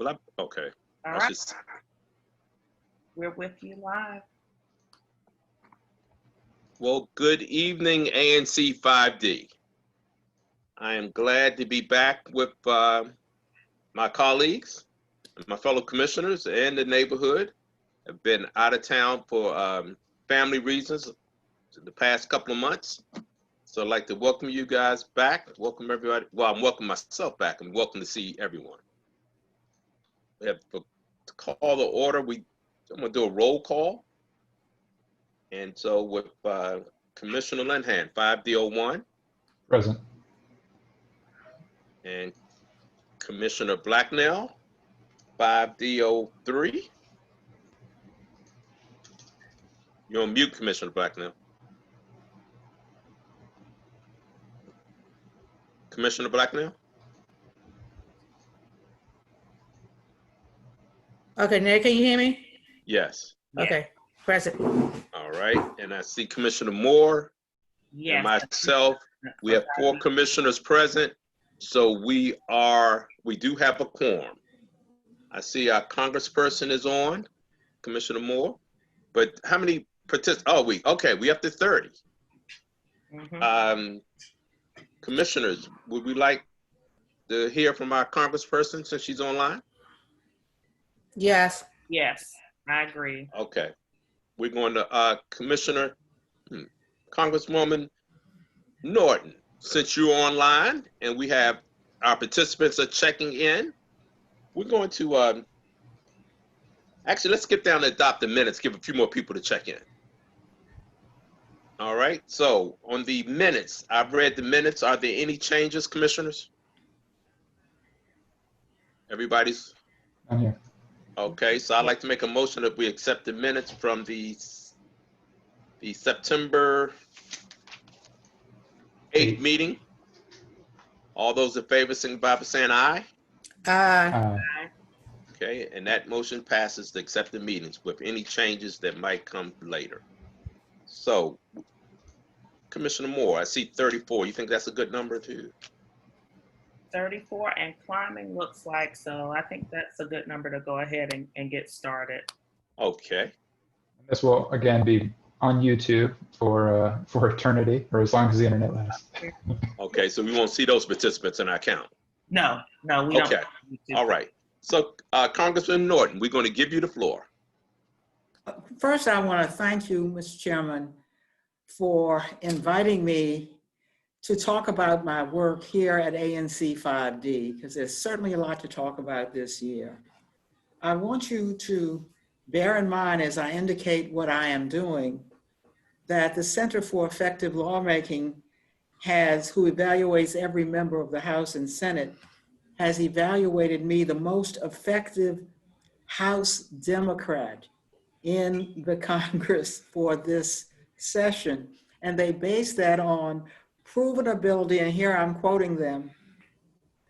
Okay. All right. We're with you live. Well, good evening, ANC5D. I am glad to be back with my colleagues, my fellow commissioners, and the neighborhood. I've been out of town for family reasons the past couple of months. So I'd like to welcome you guys back. Welcome everybody. Well, I'm welcoming myself back. I'm welcome to see everyone. We have to call the order. I'm gonna do a roll call. And so with Commissioner Linhan, 5D01. Present. And Commissioner Blacknell, 5D03. You're on mute, Commissioner Blacknell. Commissioner Blacknell? Okay, Ned, can you hear me? Yes. Okay, present. All right. And I see Commissioner Moore and myself. We have 4 commissioners present. So we do have a quorum. I see our Congressperson is on, Commissioner Moore. But how many participants? Oh, we up to 30. Commissioners, would we like to hear from our Congressperson since she's online? Yes. Yes, I agree. Okay. We're going to Congresswoman Norton. Since you're online and we have our participants are checking in, we're going to actually let's skip down to adopt the minutes, give a few more people to check in. All right, so on the minutes, I've read the minutes. Are there any changes, commissioners? Everybody's? I'm here. Okay, so I'd like to make a motion that we accept the minutes from the September 8th meeting. All those in favor signify by saying aye. Aye. Okay, and that motion passes to accept the meetings with any changes that might come later. So, Commissioner Moore, I see 34. You think that's a good number too? 34 and climbing looks like, so I think that's a good number to go ahead and get started. Okay. This will again be on YouTube for eternity, or as long as the internet lasts. Okay, so we won't see those participants in our count. No, we don't. Okay, all right. So Congressman Norton, we're going to give you the floor. First, I want to thank you, Mr. Chairman, for inviting me to talk about my work here at ANC5D, because there's certainly a lot to talk about this year. I want you to bear in mind as I indicate what I am doing, that the Center for Effective Lawmaking who evaluates every member of the House and Senate, has evaluated me the most effective House Democrat in the Congress for this session. And they base that on proven ability, and here I'm quoting them,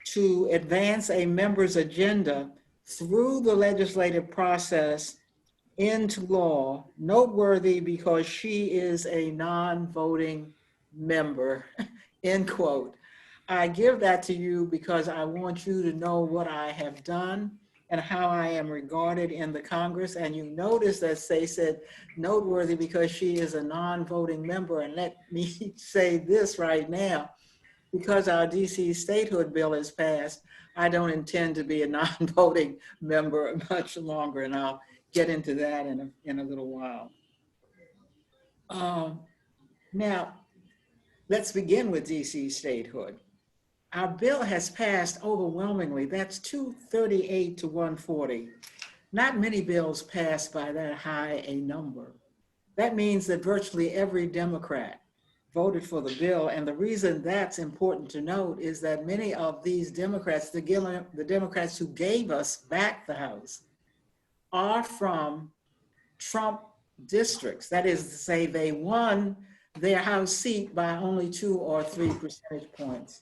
to advance a member's agenda through the legislative process into law, noteworthy because she is a non-voting member, end quote. I give that to you because I want you to know what I have done and how I am regarded in the Congress. And you notice that they said noteworthy because she is a non-voting member. And let me say this right now, because our DC statehood bill is passed, I don't intend to be a non-voting member much longer. And I'll get into that in a little while. Now, let's begin with DC statehood. Our bill has passed overwhelmingly. That's 238 to 140. Not many bills pass by that high a number. That means that virtually every Democrat voted for the bill. And the reason that's important to note is that many of these Democrats, the Democrats who gave us back the House, are from Trump districts. That is to say, they won their House seat by only 2 or 3 percentage points.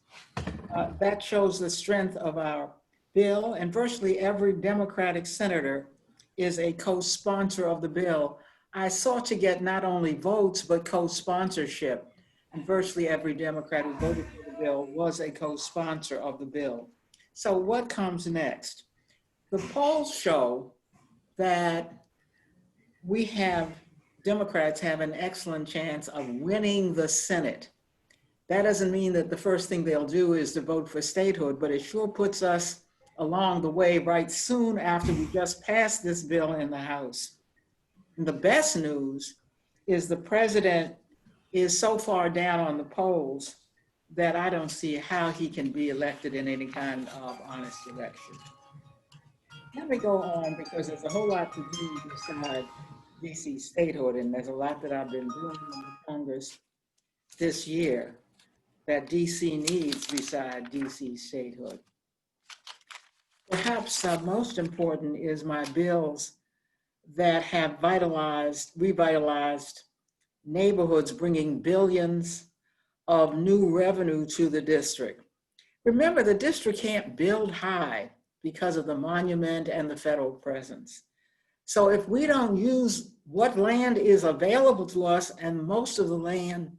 That shows the strength of our bill, and virtually every Democratic senator is a co-sponsor of the bill. I sought to get not only votes, but co-sponsorship, and virtually every Democrat who voted for the bill was a co-sponsor of the bill. So what comes next? The polls show that Democrats have an excellent chance of winning the Senate. That doesn't mean that the first thing they'll do is to vote for statehood, but it sure puts us along the way right soon after we just passed this bill in the House. And the best news is the president is so far down on the polls that I don't see how he can be elected in any kind of honest election. Let me go on because there's a whole lot to do beside DC statehood, and there's a lot that I've been doing in the Congress this year that DC needs beside DC statehood. Perhaps most important is my bills that have revitalized neighborhoods, bringing billions of new revenue to the district. Remember, the district can't build high because of the monument and the federal presence. So if we don't use what land is available to us, and most of the land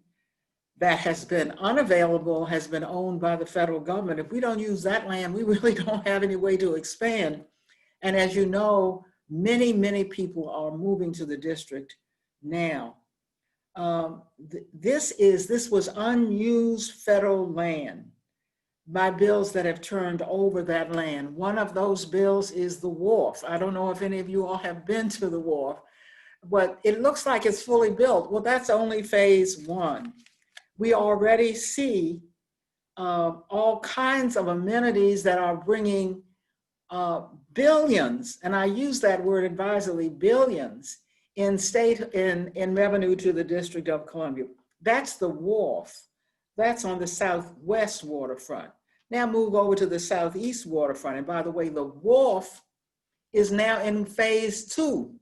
that has been unavailable has been owned by the federal government, if we don't use that land, we really don't have any way to expand. And as you know, many, many people are moving to the district now. This was unused federal land by bills that have turned over that land. One of those bills is the Wharf. I don't know if any of you all have been to the Wharf, but it looks like it's fully built. Well, that's only phase one. We already see all kinds of amenities that are bringing billions, and I use that word advisedly, billions in revenue to the District of Columbia. That's the Wharf. That's on the southwest waterfront. Now move over to the southeast waterfront. And by the way, the Wharf is now in phase two,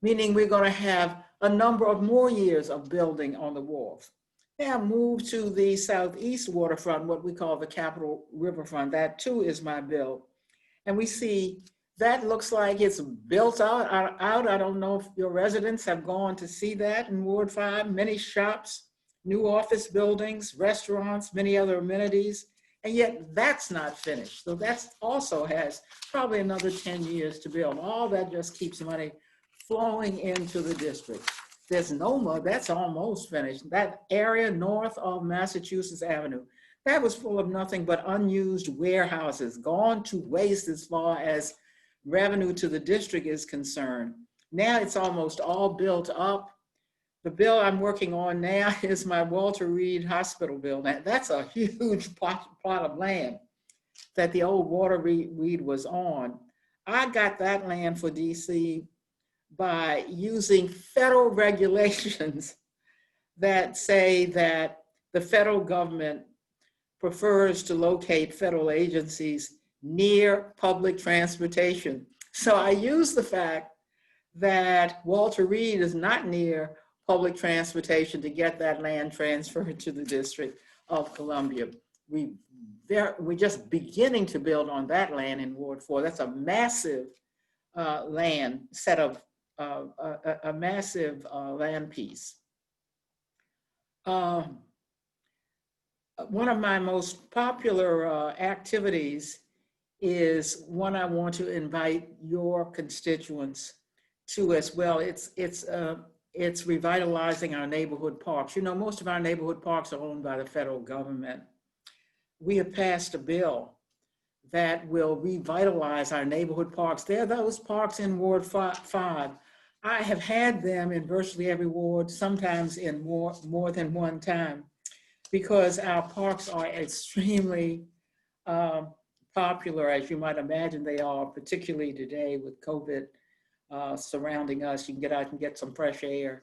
meaning we're going to have a number of more years of building on the Wharf. Now move to the southeast waterfront, what we call the Capital Riverfront. That too is my bill. And we see that looks like it's built out. I don't know if your residents have gone to see that in Ward 5, many shops, new office buildings, restaurants, many other amenities, and yet that's not finished. So that also has probably another 10 years to build. All that just keeps money flowing into the district. There's NOMA, that's almost finished. That area north of Massachusetts Avenue, that was full of nothing but unused warehouses, gone to waste as far as revenue to the district is concerned. Now it's almost all built up. The bill I'm working on now is my Walter Reed Hospital bill. Now, that's a huge plot of land that the old Walter Reed was on. I got that land for DC by using federal regulations that say that the federal government prefers to locate federal agencies near public transportation. So I use the fact that Walter Reed is not near public transportation to get that land transferred to the District of Columbia. We're just beginning to build on that land in Ward 4. That's a massive land set of a massive land piece. One of my most popular activities is one I want to invite your constituents to as well. It's revitalizing our neighborhood parks. You know, most of our neighborhood parks are owned by the federal government. We have passed a bill that will revitalize our neighborhood parks. There are those parks in Ward 5. I have had them in virtually every ward, sometimes in more than one time, because our parks are extremely popular, as you might imagine they are, particularly today with COVID surrounding us. You can get out and get some fresh air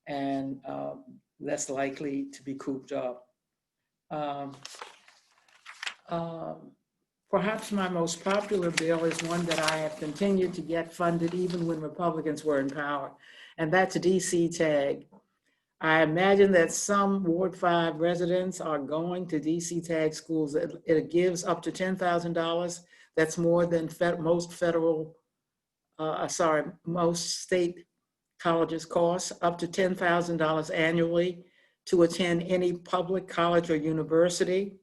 and less likely to be cooped up. Perhaps my most popular bill is one that I have continued to get funded even when Republicans were in power, and that's DC TAG. I imagine that some Ward 5 residents are going to DC TAG schools. It gives up to $10,000. That's more than most state colleges cost, up to $10,000 annually to attend any public college or university.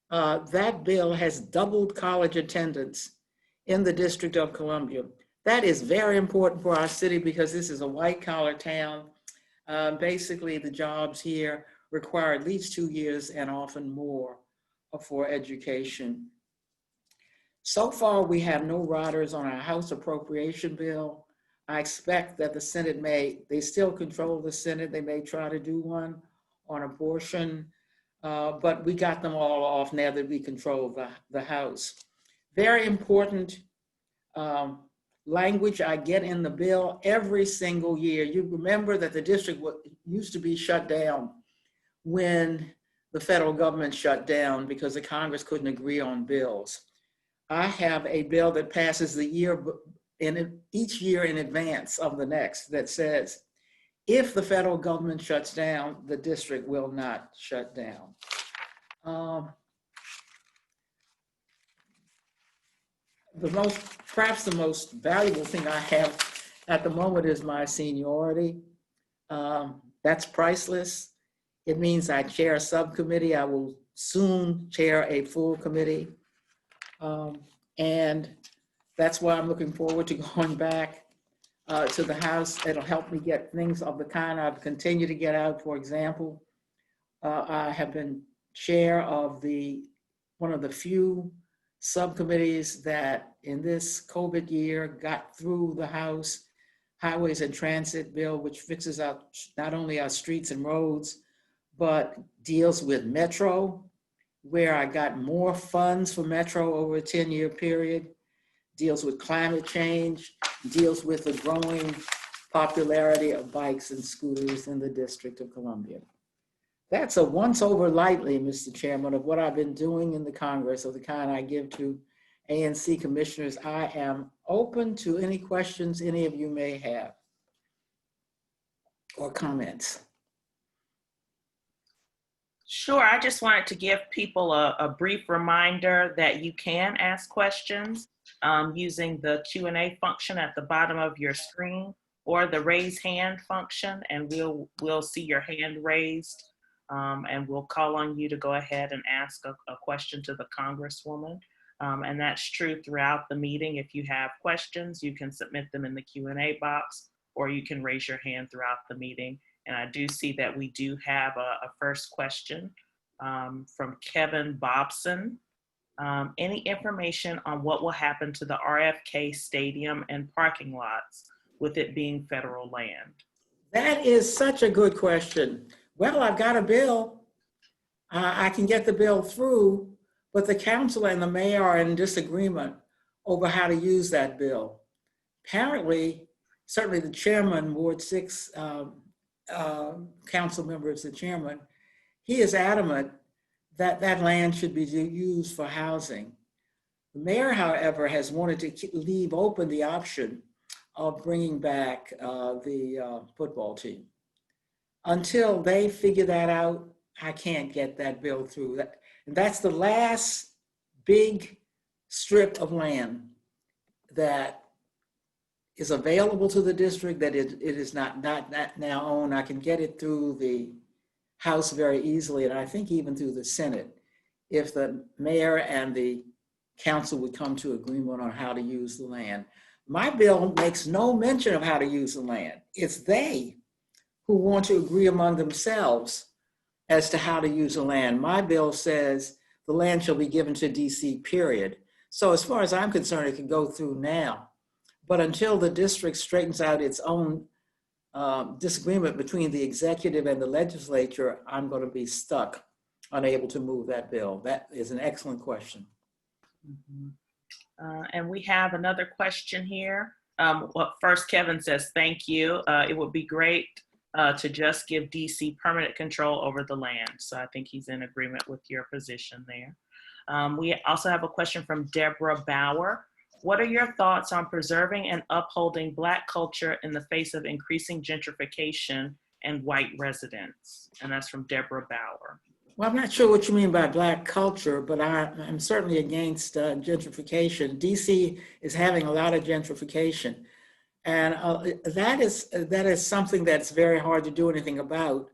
That bill has doubled college attendance in the District of Columbia. That is very important for our city because this is a white collar town. Basically, the jobs here require at least 2 years and often more for education. So far, we have no riders on our House appropriation bill. I expect that the Senate they still control the Senate. They may try to do one on abortion, but we got them all off now that we control the House. Very important language I get in the bill every single year. You remember that the district used to be shut down when the federal government shut down because the Congress couldn't agree on bills. I have a bill that passes the year each year in advance of the next that says, if the federal government shuts down, the district will not shut down. Perhaps the most valuable thing I have at the moment is my seniority. That's priceless. It means I chair a subcommittee. I will soon chair a full committee. And that's why I'm looking forward to going back to the House. It'll help me get things of the kind I've continued to get out. For example, I have been chair of one of the few subcommittees that in this COVID year got through the House Highways and Transit bill, which fixes out not only our streets and roads, but deals with Metro, where I got more funds for Metro over a 10-year period, deals with climate change, deals with the growing popularity of bikes and scooters in the District of Columbia. That's a once over lightly, Mr. Chairman, of what I've been doing in the Congress of the kind I give to ANC commissioners. I am open to any questions any of you may have or comments. Sure, I just wanted to give people a brief reminder that you can ask questions using the Q&A function at the bottom of your screen or the raise hand function, and we'll see your hand raised. And we'll call on you to go ahead and ask a question to the Congresswoman. And that's true throughout the meeting. If you have questions, you can submit them in the Q&A box, or you can raise your hand throughout the meeting. And I do see that we do have a first question from Kevin Bobson. Any information on what will happen to the RFK Stadium and parking lots with it being federal land? That is such a good question. Well, I've got a bill. I can get the bill through, but the council and the mayor are in disagreement over how to use that bill. Apparently, certainly the chairman, Ward 6 council member is the chairman, he is adamant that that land should be used for housing. The mayor, however, has wanted to leave open the option of bringing back the football team. Until they figure that out, I can't get that bill through. That's the last big strip of land that is available to the district that it is not now owned. I can get it through the House very easily, and I think even through the Senate, if the mayor and the council would come to agreement on how to use the land. My bill makes no mention of how to use the land. It's they who want to agree among themselves as to how to use the land. My bill says the land shall be given to DC, period. So as far as I'm concerned, it can go through now. But until the district straightens out its own disagreement between the executive and the legislature, I'm going to be stuck, unable to move that bill. That is an excellent question. Mm-hmm. And we have another question here. Well, first, Kevin says, thank you. It would be great to just give DC permanent control over the land. So I think he's in agreement with your position there. We also have a question from Deborah Bauer. What are your thoughts on preserving and upholding Black culture in the face of increasing gentrification and white residents? And that's from Deborah Bauer. Well, I'm not sure what you mean by Black culture, but I'm certainly against gentrification. DC is having a lot of gentrification. And that is something that's very hard to do anything about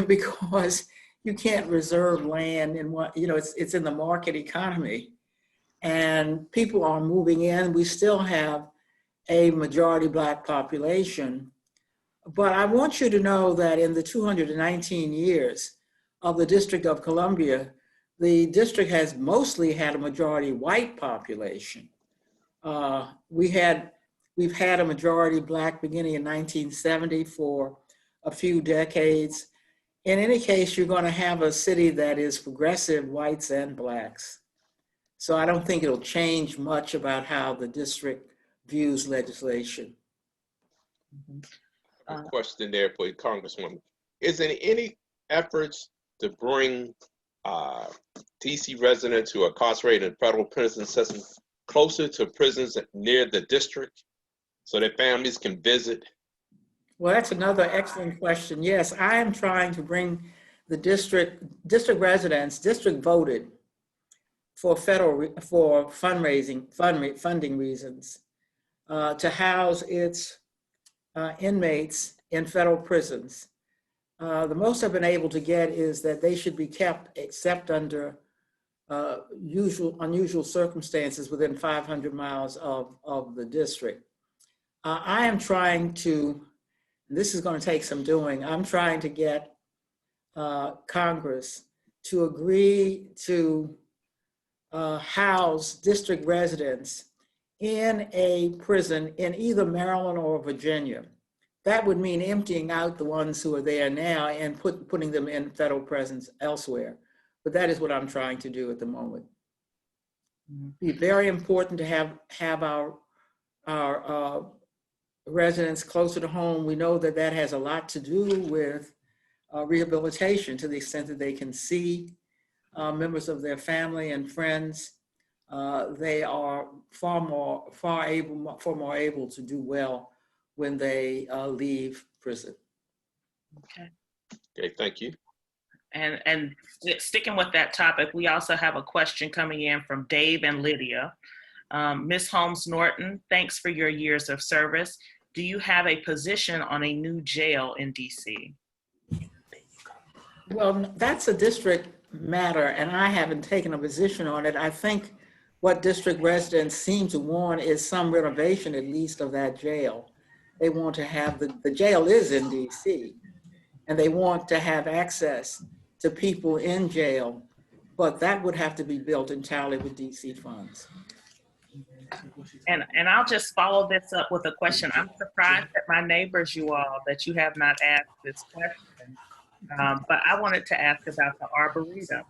because you can't reserve land in what, it's in the market economy. and people are moving in. We still have a majority Black population. But I want you to know that in the 219 years of the District of Columbia, the district has mostly had a majority white population. We've had a majority Black beginning in 1970 for a few decades. In any case, you're going to have a city that is progressive whites and Blacks. So I don't think it'll change much about how the district views legislation. A question there for you, Congresswoman. Is there any efforts to bring DC residents who are incarcerated in federal prison systems closer to prisons near the district so that families can visit? Well, that's another excellent question. Yes, I am trying to bring the district residents, district voted for funding reasons to house its inmates in federal prisons. The most I've been able to get is that they should be kept except under unusual circumstances within 500 miles of the district. I am trying to, this is going to take some doing, I'm trying to get Congress to agree to house district residents in a prison in either Maryland or Virginia. That would mean emptying out the ones who are there now and putting them in federal prisons elsewhere. But that is what I'm trying to do at the moment. It'd be very important to have our residents closer to home. We know that that has a lot to do with rehabilitation to the extent that they can see members of their family and friends. They are far more able to do well when they leave prison. Okay, thank you. And sticking with that topic, we also have a question coming in from Dave and Lydia. Ms. Holmes-Norton, thanks for your years of service. Do you have a position on a new jail in DC? Well, that's a district matter, and I haven't taken a position on it. I think what district residents seem to want is some renovation, at least, of that jail. They want to have, the jail is in DC, and they want to have access to people in jail, but that would have to be built entirely with DC funds. And I'll just follow this up with a question. I'm surprised at my neighbors, you all, that you have not asked this question. But I wanted to ask about the Arboretum.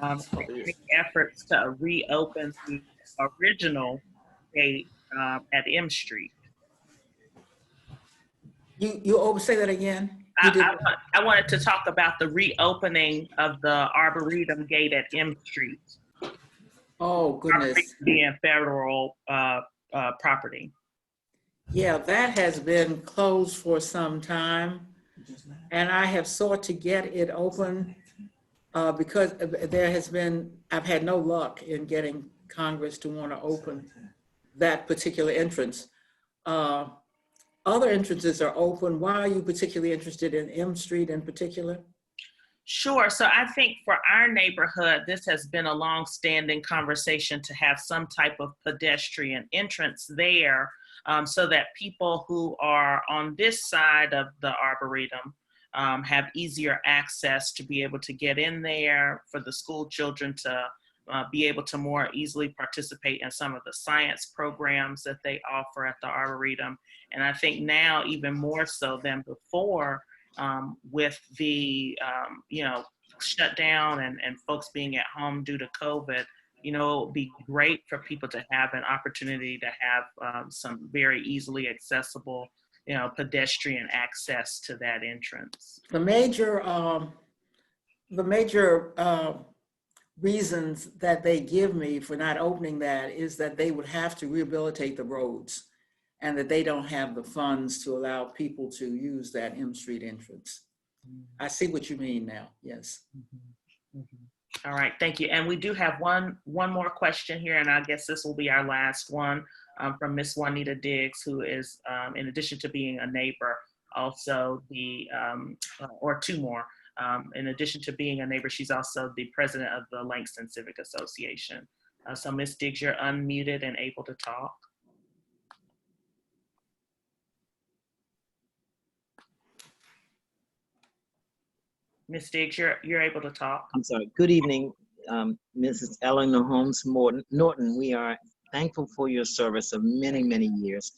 Efforts to reopen the original gate at M Street. You say that again? I wanted to talk about the reopening of the Arboretum gate at M Street. Oh, goodness. Being federal property. Yeah, that has been closed for some time. And I have sought to get it open because I've had no luck in getting Congress to want to open that particular entrance. Other entrances are open. Why are you particularly interested in M Street in particular? Sure. So I think for our neighborhood, this has been a long-standing conversation to have some type of pedestrian entrance there so that people who are on this side of the Arboretum have easier access to be able to get in there, for the school children to be able to more easily participate in some of the science programs that they offer at the Arboretum. And I think now even more so than before, with the shutdown and folks being at home due to COVID, it would be great for people to have an opportunity to have some very easily accessible, pedestrian access to that entrance. The major reasons that they give me for not opening that is that they would have to rehabilitate the roads and that they don't have the funds to allow people to use that M Street entrance. I see what you mean now, yes. All right, thank you. And we do have one more question here, and I guess this will be our last one from Miss Juanita Diggs, who is, in addition to being a neighbor, also or two more. In addition to being a neighbor, she's also the president of the Langston Civic Association. So Ms. Diggs, you're unmuted and able to talk. Ms. Diggs, you're able to talk. I'm sorry. Good evening, Mrs. Eleanor Holmes-Norton. We are thankful for your service of many, many years.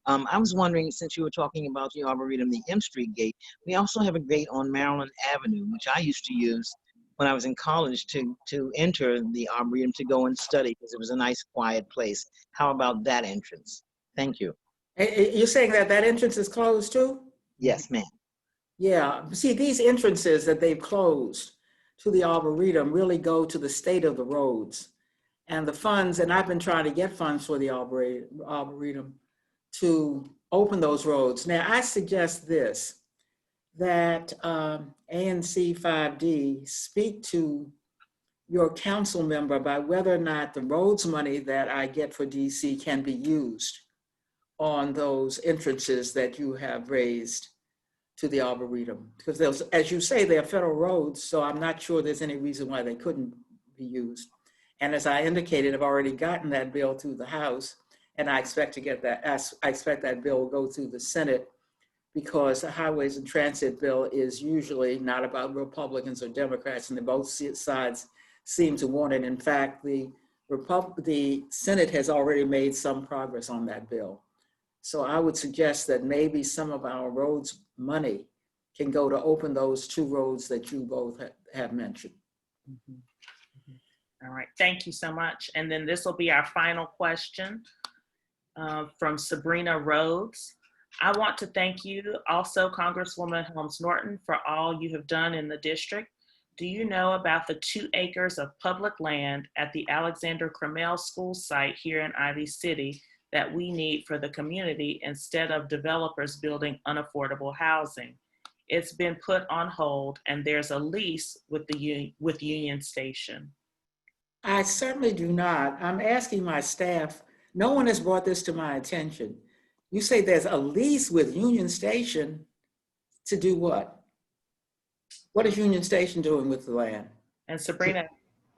I was wondering, since you were talking about the Arboretum, the M Street gate, we also have a gate on Maryland Avenue, which I used to use when I was in college to enter the Arboretum to go and study, because it was a nice, quiet place. How about that entrance? Thank you. You're saying that that entrance is closed too? Yes, ma'am. Yeah, see, these entrances that they've closed to the Arboretum really go to the state of the roads. And the funds, and I've been trying to get funds for the Arboretum to open those roads. Now, I suggest this, that ANC5D speak to your council member about whether or not the roads money that I get for DC can be used on those entrances that you have raised to the Arboretum. Because those, as you say, they're federal roads, so I'm not sure there's any reason why they couldn't be used. And as I indicated, I've already gotten that bill through the House, and I expect to get that, I expect that bill will go through the Senate, because the Highways and Transit bill is usually not about Republicans or Democrats, and both sides seem to want it. In fact, the Senate has already made some progress on that bill. So I would suggest that maybe some of our roads money can go to open those two roads that you both have mentioned. Mm-hmm. All right, thank you so much. And then this will be our final question from Sabrina Rhodes. I want to thank you also, Congresswoman Holmes-Norton, for all you have done in the district. Do you know about the 2 acres of public land at the Alexander Carmel school site here in Ivy City that we need for the community instead of developers building unaffordable housing? It's been put on hold, and there's a lease with Union Station. I certainly do not. I'm asking my staff. No one has brought this to my attention. You say there's a lease with Union Station to do what? What is Union Station doing with the land? And Sabrina,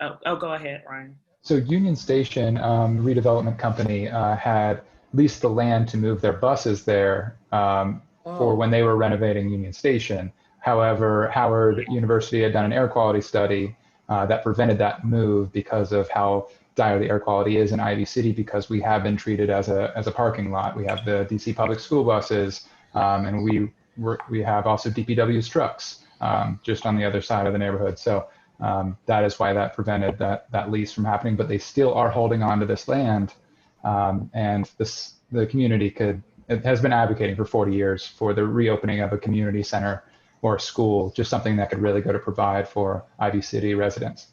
oh, go ahead, Ryan. So Union Station, redevelopment company, had leased the land to move their buses there for when they were renovating Union Station. However, Howard University had done an air quality study that prevented that move because of how dire the air quality is in Ivy City, because we have been treated as a parking lot. We have the DC public school buses, and we have also DPW's trucks just on the other side of the neighborhood. So that is why that prevented that lease from happening, but they still are holding on to this land. And the community has been advocating for 40 years for the reopening of a community center or a school, just something that could really go to provide for Ivy City residents.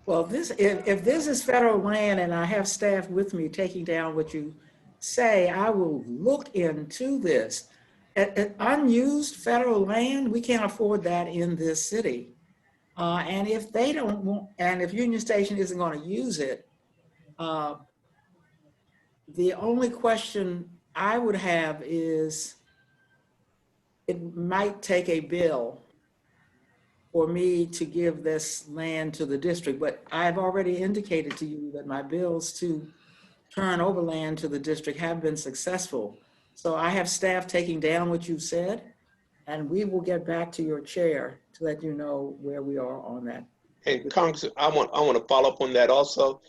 Well, if this is federal land and I have staff with me taking down what you say, I will look into this. At unused federal land, we can't afford that in this city. And if they don't want, and if Union Station isn't going to use it, the only question I would have is, it might take a bill for me to give this land to the district, but I've already indicated to you that my bills to turn over land to the district have been successful. So I have staff taking down what you said, and we will get back to your chair to let you know where we are on that. And Congress, I want to follow up on that also.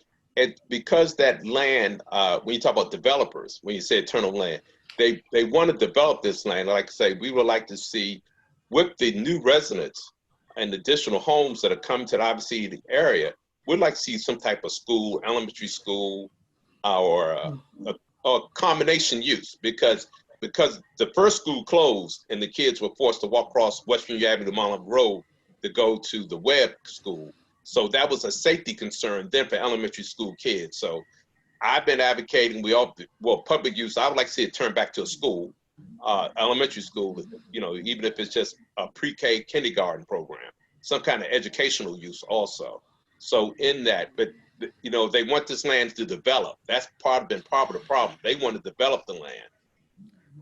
Because that land, when you talk about developers, when you say eternal land, they want to develop this land. Like I say, we would like to see, with the new residents and additional homes that are coming to the Ivy City area, we'd like to see some type of school, elementary school, or a combination use, because the first school closed and the kids were forced to walk across West Virginia Avenue to Monmouth Road to go to the Webb school. So that was a safety concern then for elementary school kids. So I've been advocating, public use, I would like to see it turn back to a school, elementary school, even if it's just a pre-K kindergarten program, some kind of educational use also. So in that, but they want this land to develop. That's been part of the problem. They want to develop the land.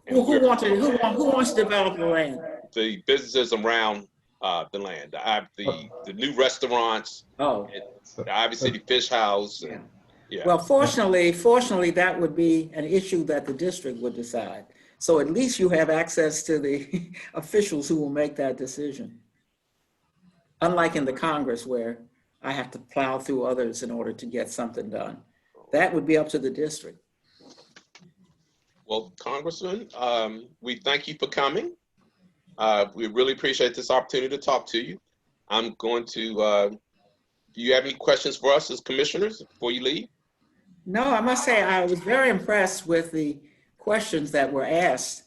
Who wants to develop the land? The businesses around the land, the new restaurants, the Ivy City Fish House, Yeah. Well, fortunately, that would be an issue that the district would decide. So at least you have access to the officials who will make that decision. Unlike in the Congress where I have to plow through others in order to get something done. That would be up to the district. Well, Congressman, we thank you for coming. We really appreciate this opportunity to talk to you. I'm going to, do you have any questions for us as commissioners before you leave? No, I must say I was very impressed with the questions that were asked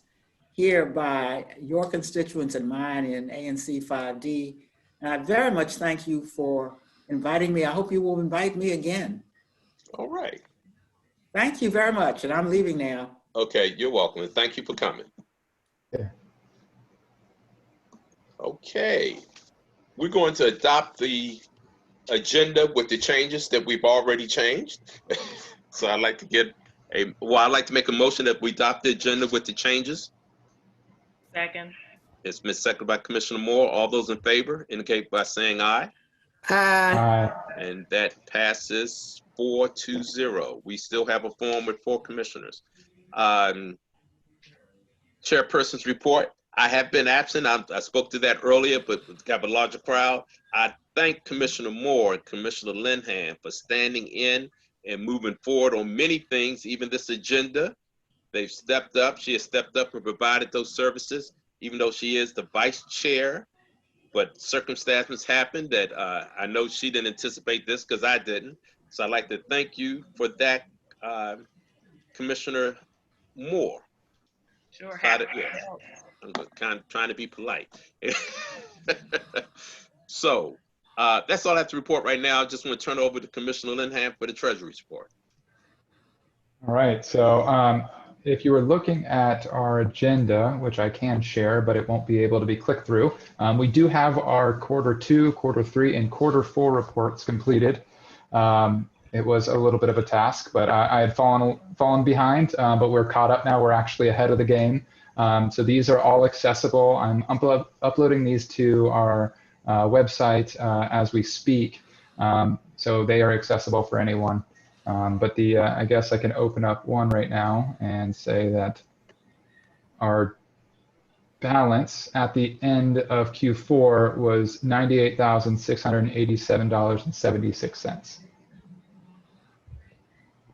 here by your constituents and mine in ANC5D. And I very much thank you for inviting me. I hope you will invite me again. All right. Thank you very much. And I'm leaving now. Okay, you're welcome. And thank you for coming. Yeah. Okay. We're going to adopt the agenda with the changes that we've already changed. So I'd like to I'd like to make a motion that we adopt the agenda with the changes. Second. It's been seconded by Commissioner Moore. All those in favor indicate by saying aye. Aye. And that passes 4-0. We still have a forum with 4 commissioners. Chairperson's report. I have been absent. I spoke to that earlier, but we have a larger crowd. I thank Commissioner Moore and Commissioner Linhan for standing in and moving forward on many things, even this agenda. They've stepped up. She has stepped up and provided those services, even though she is the vice chair. But circumstances happened that I know she didn't anticipate this because I didn't. So I'd like to thank you for that, Commissioner Moore. Sure. I'm kind of trying to be polite. So that's all I have to report right now. I just want to turn it over to Commissioner Linhan for the Treasury report. All right. So if you were looking at our agenda, which I can share, but it won't be able to be clicked through, we do have our Q2, Q3, and Q4 reports completed. It was a little bit of a task, but I had fallen behind, but we're caught up now. We're actually ahead of the game. So these are all accessible. I'm uploading these to our website as we speak. So they are accessible for anyone. But I guess I can open up one right now and say that our balance at the end of Q4 was $98,687.76.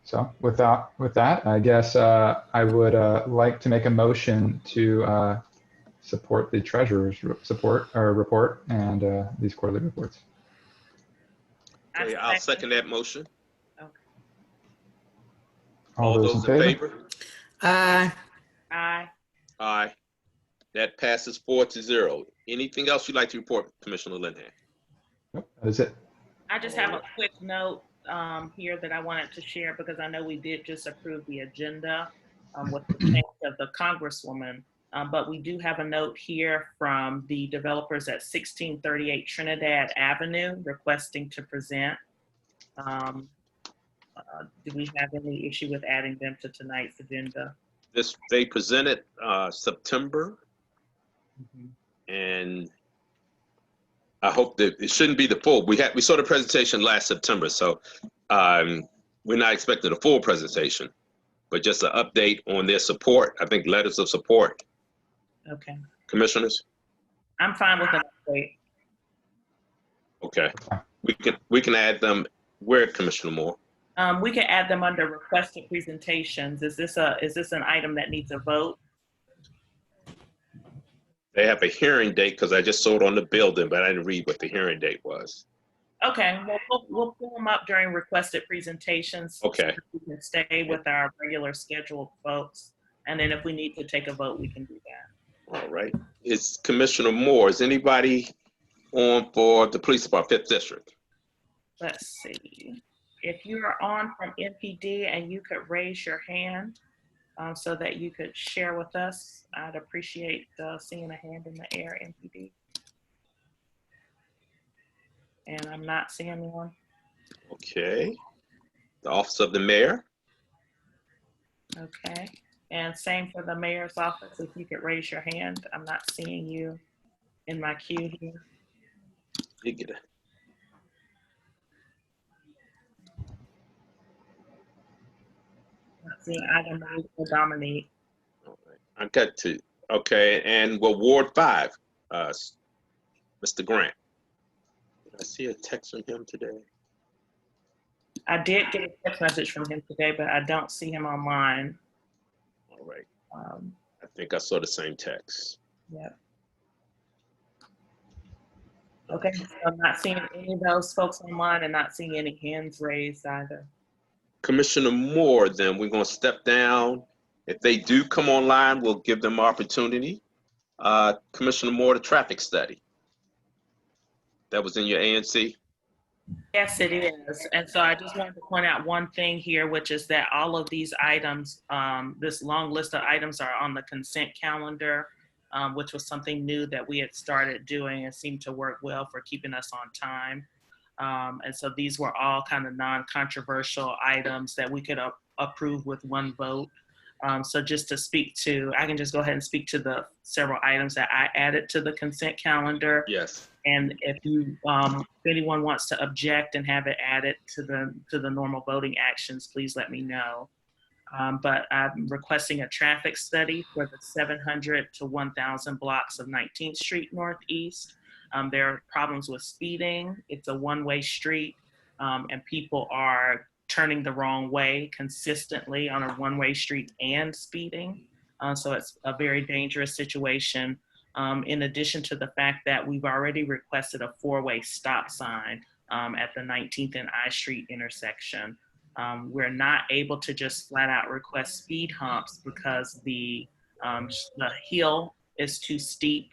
So with that, I guess I would like to make a motion to support the treasurer's report and these quarterly reports. Okay, I'll second that motion. Okay. All those in favor? Aye. Aye. Aye. That passes 4-0. Anything else you'd like to report, Commissioner Linhan? Nope, that is it. I just have a quick note here that I wanted to share because I know we did just approve the agenda with the change of the Congresswoman, but we do have a note here from the developers at 1638 Trinidad Avenue requesting to present. Do we have any issue with adding them to tonight's agenda? They presented September, and I hope that it shouldn't be the full. We saw the presentation last September, so we're not expecting a full presentation, but just an update on their support. I think letters of support. Okay. Commissioners? I'm fine with an update. Okay. We can add them where, Commissioner Moore? We can add them under requested presentations. Is this an item that needs a vote? They have a hearing date because I just saw it on the building, but I didn't read what the hearing date was. Okay, well, we'll pull them up during requested presentations. Okay. So we can stay with our regular scheduled votes. And then if we need to take a vote, we can do that. All right. It's Commissioner Moore. Is anybody on for the police department, 5th District? Let's see. If you are on from NPD and you could raise your hand so that you could share with us, I'd appreciate seeing a hand in the air, NPD. And I'm not seeing one. Okay. The Office of the Mayor. Okay. And same for the mayor's office. If you could raise your hand. I'm not seeing you in my queue here. You get it. seeing item moved or Dominique. All right. I got to, okay, and well, Ward 5, Mr. Grant. Did I see a text from him today? I did get a text message from him today, but I don't see him online. All right. Um, I think I saw the same text. yeah. Okay, so I'm not seeing any of those folks online and not seeing any hands raised either. Commissioner Moore, then we're going to step down. If they do come online, we'll give them opportunity. Commissioner Moore, the traffic study. That was in your ANC? Yes, it is. And so I just wanted to point out one thing here, which is that all of these items, this long list of items are on the consent calendar, which was something new that we had started doing and seemed to work well for keeping us on time. And so these were all kind of non-controversial items that we could approve with one vote. So just to speak to, I can just go ahead and speak to the several items that I added to the consent calendar. Yes. And if you, if anyone wants to object and have it added to the normal voting actions, please let me know. But I'm requesting a traffic study for the 700 to 1,000 blocks of 19th Street Northeast. There are problems with speeding. It's a one-way street, and people are turning the wrong way consistently on a one-way street and speeding. So it's a very dangerous situation. In addition to the fact that we've already requested a four-way stop sign at the 19th and I Street intersection. We're not able to just flat out request speed humps because the hill is too steep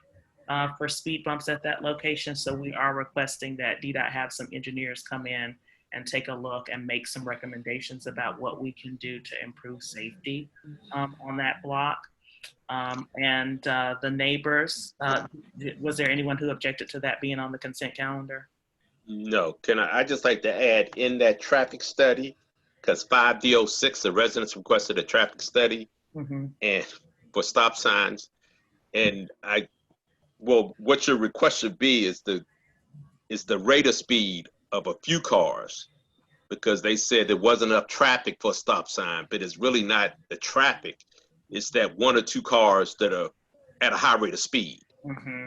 for speed bumps at that location. So we are requesting that DDOT have some engineers come in and take a look and make some recommendations about what we can do to improve safety on that block. And the neighbors, was there anyone who objected to that being on the consent calendar? No, I just like to add in that traffic study, because 5D06, the residents requested a traffic study and for stop signs. And what your request should be is the rate of speed of a few cars, because they said there wasn't enough traffic for a stop sign, but it's really not the traffic. It's that one or two cars that are at a high rate of speed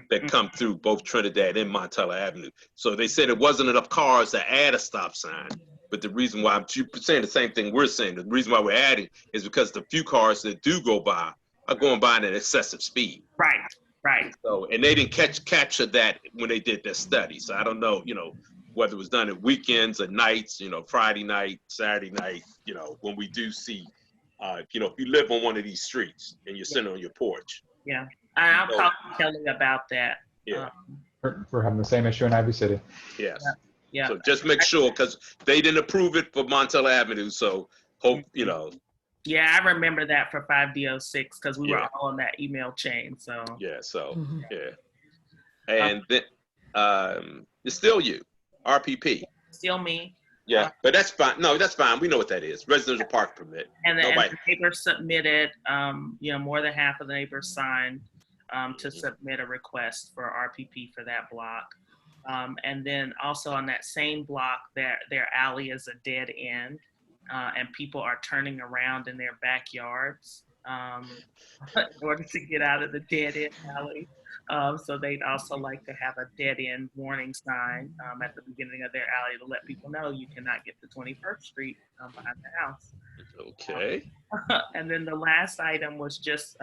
that come through both Trinidad and Montella Avenue. So they said it wasn't enough cars to add a stop sign. But the reason why I'm saying the same thing we're saying, the reason why we're adding is because the few cars that do go by are going by at an excessive speed. Right. So, and they didn't capture that when they did their study. So I don't know, whether it was done at weekends or nights, Friday night, Saturday night, when we do see, if you live on one of these streets and you're sitting on your porch. Yeah, I'll talk to Kelly about that. Yeah. We're having the same issue in Ivy City. Yes. Yeah. So just make sure, because they didn't approve it for Montella Avenue. So hope, Yeah, I remember that for 5D06 because we were all on that email chain. So yeah, and then it's still you, RPP. Still me. Yeah, but that's fine. No, that's fine. We know what that is. Residential park permit. And the neighbors submitted. More than half of the neighbors signed to submit a request for RPP for that block. And then also on that same block, their alley is a dead end. And people are turning around in their backyards in order to get out of the dead end alley. So they'd also like to have a dead end warning sign at the beginning of their alley to let people know you cannot get to 21st Street behind the house. Okay. And then the last item was just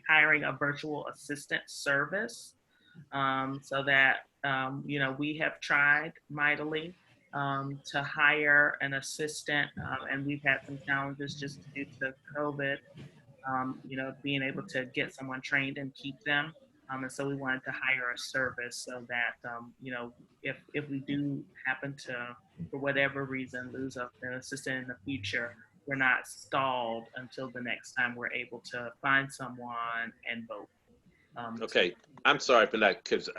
hiring a virtual assistant service so that, we have tried mightily to hire an assistant, and we've had some challenges just due to COVID, being able to get someone trained and keep them. And so we wanted to hire a service so that, if we do happen to, for whatever reason, lose an assistant in the future, we're not stalled until the next time we're able to find someone and vote. Okay, I'm sorry for that, because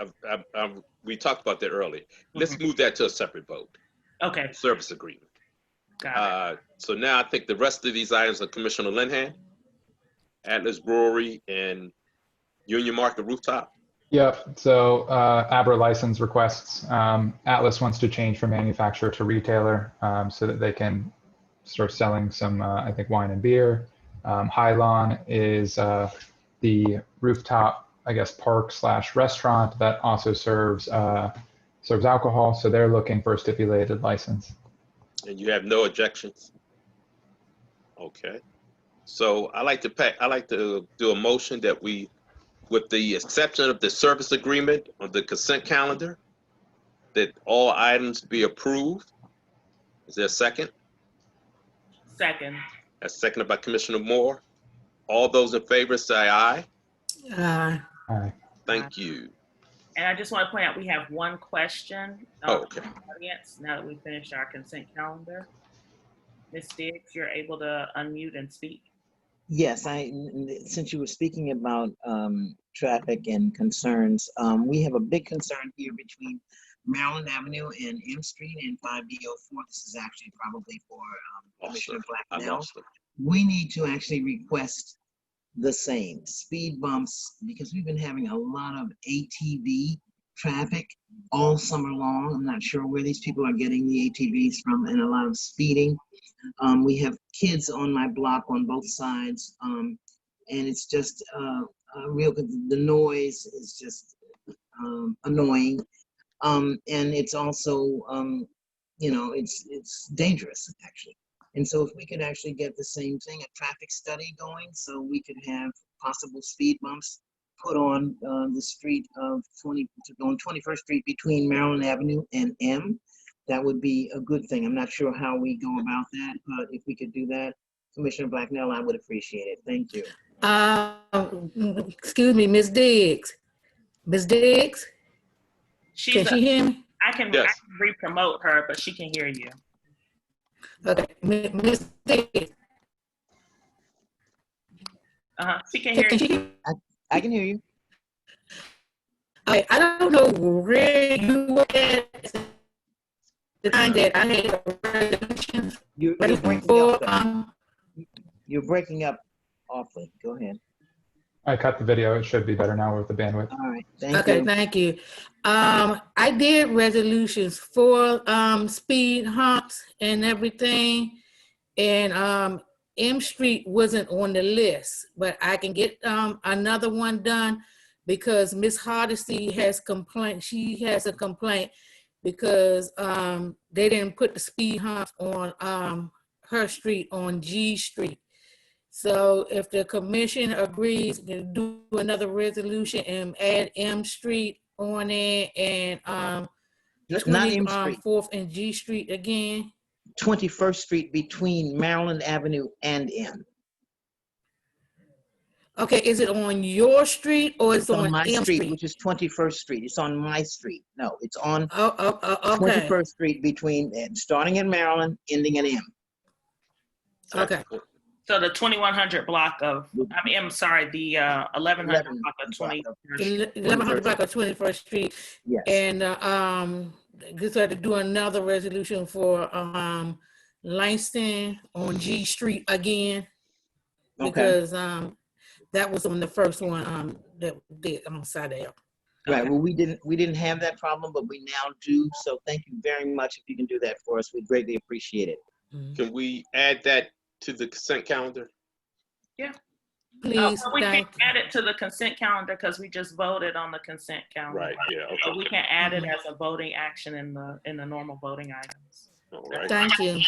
we talked about that earlier. Let's move that to a separate vote. Okay. Service agreement. Got it. So now I think the rest of these items are Commissioner Linhan, Atlas Brewery, and Union Market Rooftop. Yep. So ABRA license requests. Atlas wants to change from manufacturer to retailer so that they can start selling some, I think, wine and beer. High Lawn is the rooftop, I guess, park / restaurant that also serves alcohol. So they're looking for a stipulated license. And you have no objections? Okay. So I like to do a motion that we, with the exception of the service agreement on the consent calendar, that all items be approved. Is there a second? Second. That's seconded by Commissioner Moore. All those in favor say aye. Aye. Thank you. And I just want to point out, we have one question Okay. from the audience now that we finished our consent calendar. Ms. Diggs, you're able to unmute and speak. Yes, since you were speaking about traffic and concerns, we have a big concern here between Maryland Avenue and M Street and 5D04. This is actually probably for Commissioner Blacknell. We need to actually request the same speed bumps because we've been having a lot of ATV traffic all summer long. I'm not sure where these people are getting the ATVs from, and a lot of speeding. We have kids on my block on both sides, and it's just the noise is just annoying, and it's also it's dangerous actually. And so if we could actually get the same thing, a traffic study going, so we could have possible speed bumps put on the street of 21st Street between Maryland Avenue and M, that would be a good thing. I'm not sure how we go about that, but if we could do that, Commissioner Blacknell, I would appreciate it. Thank you. Excuse me, Ms. Diggs. Ms. Diggs? Can she hear me? I can re-promote her, but she can hear you. Okay, Ms. Diggs. She can hear you. I can hear you. I don't know where you were at the time that I had a resolution. You're breaking up awfully. Go ahead. I cut the video. It should be better now with the bandwidth. All right. Thank you. Thank you. I did resolutions for speed humps and everything, and M Street wasn't on the list, but I can get another one done because Miss Hardesty has complaint. She has a complaint because they didn't put the speed humps on her street on G Street. So if the commission agrees to do another resolution and add M Street on it and 4th and G Street again. 21st Street between Maryland Avenue and M. Okay, is it on your street or it's on my M street, which is 21st Street? It's on my street. No, it's on okay. 21st Street between, starting in Maryland, ending in M. Okay. So the 2100 block of, the 1100 block of 1100 block of 21st Street. Yes. And just had to do another resolution for Langston on G Street again. Because that was on the first one that did on Saturday. Right. Well, we didn't have that problem, but we now do. So thank you very much. If you can do that for us, we greatly appreciate it. Can we add that to the consent calendar? Yeah. Please. We can't add it to the consent calendar because we just voted on the consent calendar. Right. Yeah. Okay. So we can add it as a voting action in the normal voting items. All right. Thank you.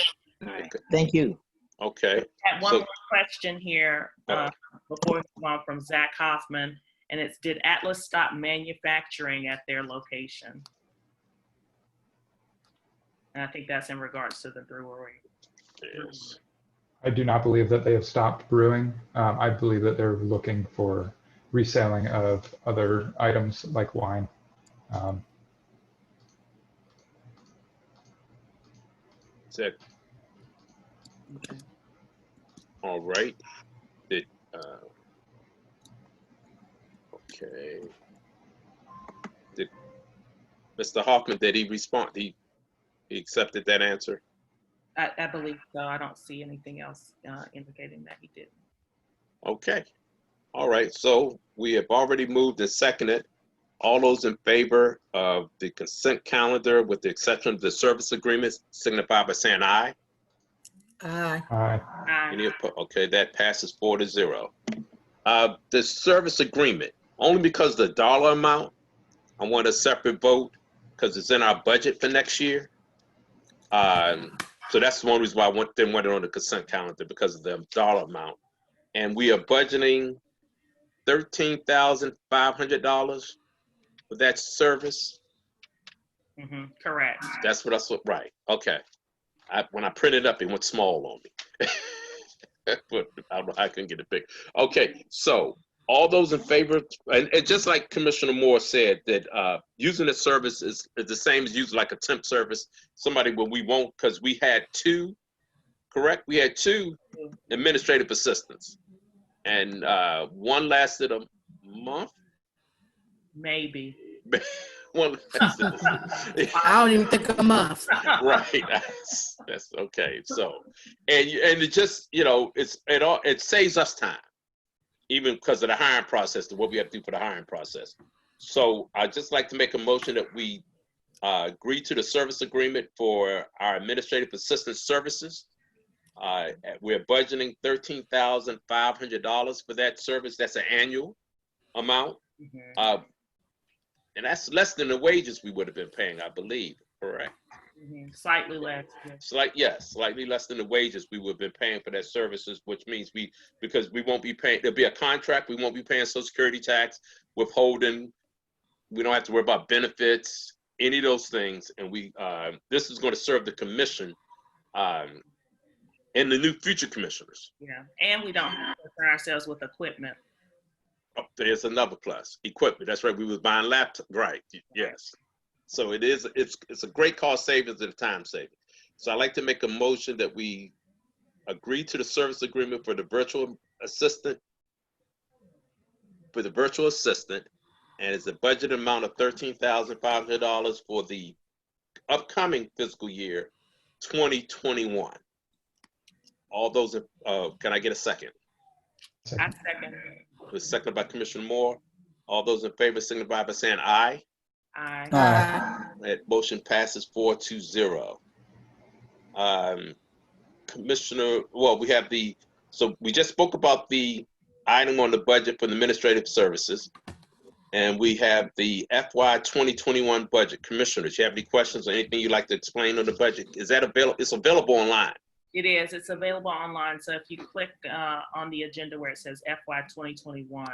All right. Thank you. Okay. I have one more question here before we move on from Zach Hoffman, and it's: did Atlas stop manufacturing at their location? And I think that's in regards to the brewery. Yes. I do not believe that they have stopped brewing. I believe that they're looking for reselling of other items like wine. That's it. Okay. All right. Okay. Mr. Hoffman, did he respond? He accepted that answer? I believe so. I don't see anything else indicating that he did. Okay. All right. So we have already moved and seconded. All those in favor of the consent calendar with the exception of the service agreements signify by saying aye. Aye. Aye. Aye. Okay, that passes 4-0. The service agreement, only because the dollar amount, I want a separate vote because it's in our budget for next year. So that's one reason why I didn't want it on the consent calendar, because of the dollar amount. And we are budgeting $13,500 for that service. Correct. That's what I saw, right? Okay. When I printed it up, it went small on me. But I don't know how I can get it big. Okay, so all those in favor, and just like Commissioner Moore said, that using the service is the same as using like a temp service. Somebody where we won't, because we had two, correct? We had two administrative assistants, and one lasted a month. Maybe. One lasted I don't even think a month. right. That's okay. So, and it just, it saves us time, even because of the hiring process, what we have to do for the hiring process. So I'd just like to make a motion that we agree to the service agreement for our administrative assistant services. We're budgeting $13,500 for that service. That's an annual amount. And that's less than the wages we would have been paying, I believe, correct? Slightly less. Slightly less than the wages we would have been paying for that services, which means because we won't be paying, there'll be a contract, we won't be paying Social Security tax, withholding, we don't have to worry about benefits, any of those things. And this is going to serve the commission and the new future commissioners. Yeah, and we don't have to concern ourselves with equipment. Oh, there's another plus, equipment. That's right. We was buying laptops, right? Yes. So it's a great cost savings and a time saving. So I'd like to make a motion that we agree to the service agreement for the virtual assistant, and it's a budget amount of $13,500 for the upcoming fiscal year 2021. All those, can I get a second? I second. It was seconded by Commissioner Moore. All those in favor signify by saying aye. Aye. That motion passes 4-0. Commissioner, well, so we just spoke about the item on the budget for the administrative services, and we have the FY 2021 budget. Commissioners, you have any questions or anything you'd like to explain on the budget? Is that available? It's available online. It is. It's available online. So if you click on the agenda where it says FY 2021,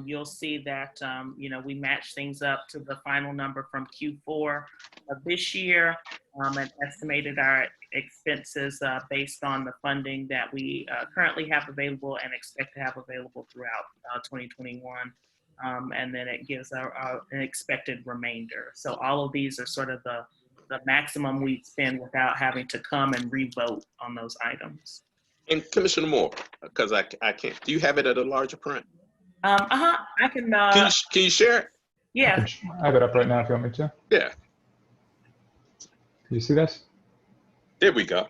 you'll see that, we match things up to the final number from Q4 of this year and estimated our expenses based on the funding that we currently have available and expect to have available throughout 2021. And then it gives an expected remainder. So all of these are sort of the maximum we'd spend without having to come and re-vote on those items. And Commissioner Moore, because I can't, do you have it at a larger print? I can. Can you share it? Yeah. I have it up right now if you want me to. Yeah. Can you see this? There we go.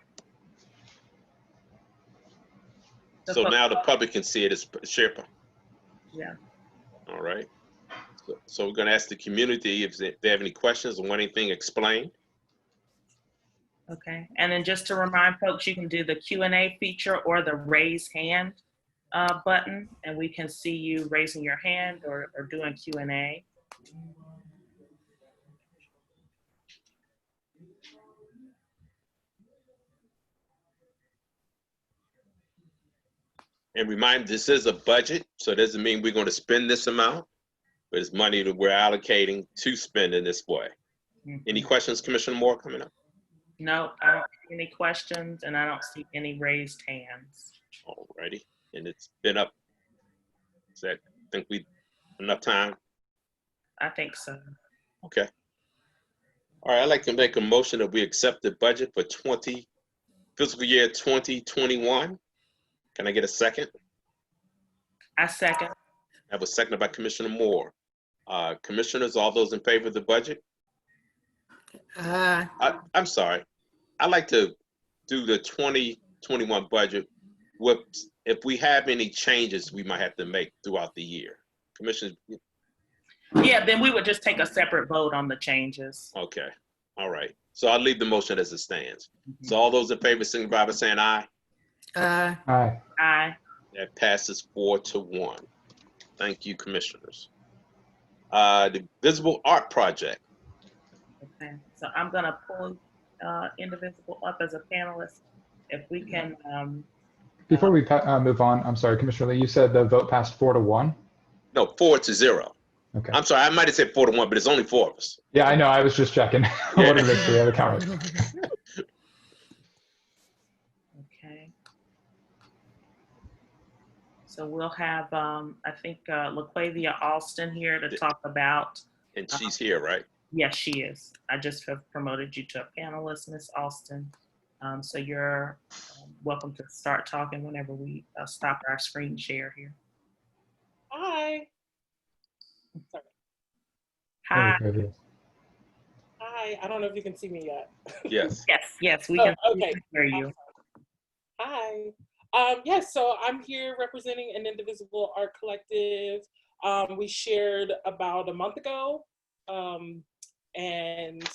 So now the public can see it as Chairperson. Yeah. All right. So we're going to ask the community if they have any questions or want anything explained. Okay. And then just to remind folks, you can do the Q&A feature or the raise hand button, and we can see you raising your hand or doing Q&A. And remind, this is a budget, so it doesn't mean we're going to spend this amount, but it's money that we're allocating to spend in this way. Any questions, Commissioner Moore, coming up? No, I don't see any questions, and I don't see any raised hands. All righty. And it's been up. Is that, think we enough time? I think so. Okay. All right, I'd like to make a motion that we accept the budget for fiscal year 2021. Can I get a second? I second. That was seconded by Commissioner Moore. Commissioners, all those in favor of the budget? I'm sorry. I'd like to do the 2021 budget with, if we have any changes we might have to make throughout the year. Commissioners? Yeah, then we would just take a separate vote on the changes. Okay. All right. So I'll leave the motion as it stands. So all those in favor signify by saying aye. Aye. Aye. That passes 4-1. Thank you, commissioners. The Visible Art Project. Okay, so I'm gonna pull Indivisible up as a panelist. If we can. Before we move on, I'm sorry, Commissioner Lee, you said the vote passed 4-1? No, 4-0. Okay. I'm sorry, I might have said 4-1, but it's only 4 of us. Yeah, I know. I was just checking. I wanted to make sure we have a count. Okay. So we'll have, I think, LaQuavia Alston here to talk about. And she's here, right? Yes, she is. I just have promoted you to a panelist, Miss Alston. So you're welcome to start talking whenever we stop our screen share here. Hi. Sorry. Hi. Hi. I don't know if you can see me yet. Yes. Yes, we can okay. hear you. Hi. Yes, so I'm here representing an Indivisible Art Collective. We shared about a month ago. And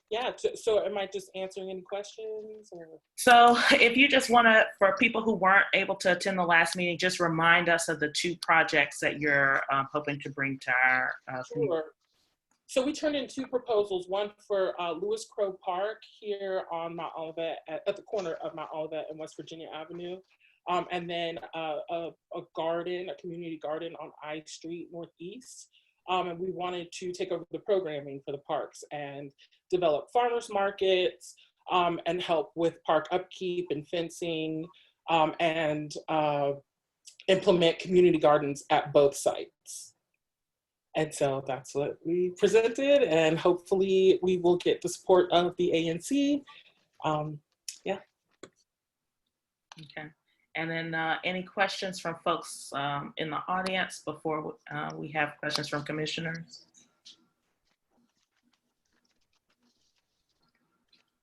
yeah, so am I just answering any questions? Or? So if you just want to, for people who weren't able to attend the last meeting, just remind us of the 2 projects that you're hoping to bring to our Sure. So we turned in 2 proposals, one for Lewis Crow Park here on Mount Olivet, at the corner of Mount Olivet and West Virginia Avenue. And then a garden, a community garden on I Street Northeast. And we wanted to take over the programming for the parks and develop farmers markets and help with park upkeep and fencing and implement community gardens at both sites. And so that's what we presented, and hopefully we will get the support of the ANC. Yeah. Okay. And then any questions from folks in the audience before we have questions from commissioners?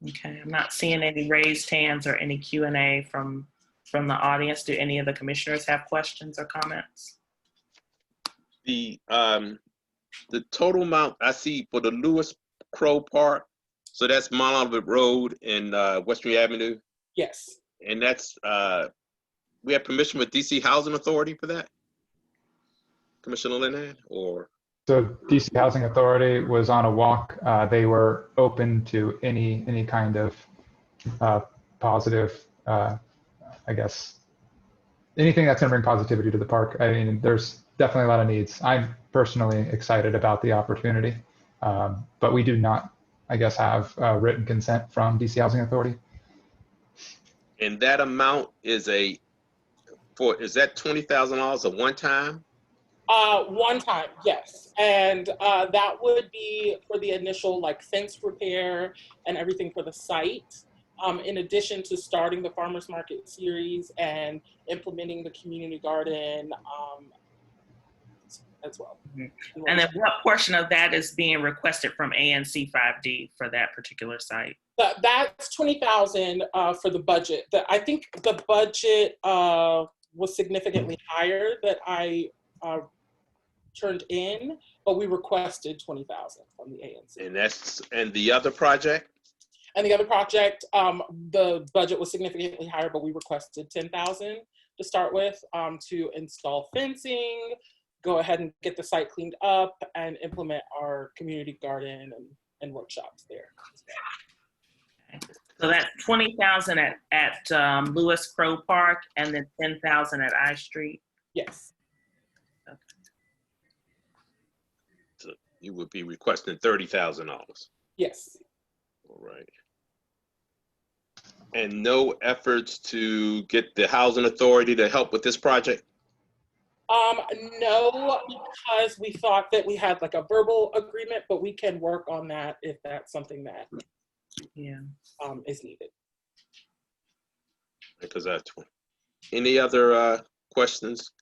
Okay, I'm not seeing any raised hands or any Q&A from the audience. Do any of the commissioners have questions or comments? The total amount I see for the Lewis Crow Park, so that's Mount Olivet Road and Western Avenue. Yes. And that's we have permission with DC Housing Authority for that, Commissioner Linehan, or? So DC Housing Authority was on a walk. They were open to any kind of positive, I guess, anything that's going to bring positivity to the park. I mean, there's definitely a lot of needs. I'm personally excited about the opportunity, but we do not, I guess, have written consent from DC Housing Authority. And that amount is is that $20,000 a one time? One time, yes. And that would be for the initial like fence repair and everything for the site. In addition to starting the farmers market series and implementing the community garden as well. Mm-hmm. And then what portion of that is being requested from ANC5D for that particular site? That's $20,000 for the budget. I think the budget was significantly higher that I turned in, but we requested $20,000 from the ANC. And the other project? And the other project, the budget was significantly higher, but we requested $10,000 to start with to install fencing, go ahead and get the site cleaned up, and implement our community garden and workshops there. Okay. So that's $20,000 at Lewis Crow Park, and then $10,000 at I Street. Yes. Okay. So you would be requesting $30,000. Yes. All right. And no efforts to get the housing authority to help with this project? No, because we thought that we had like a verbal agreement, but we can work on that if that's something that is needed. Because that's any other questions?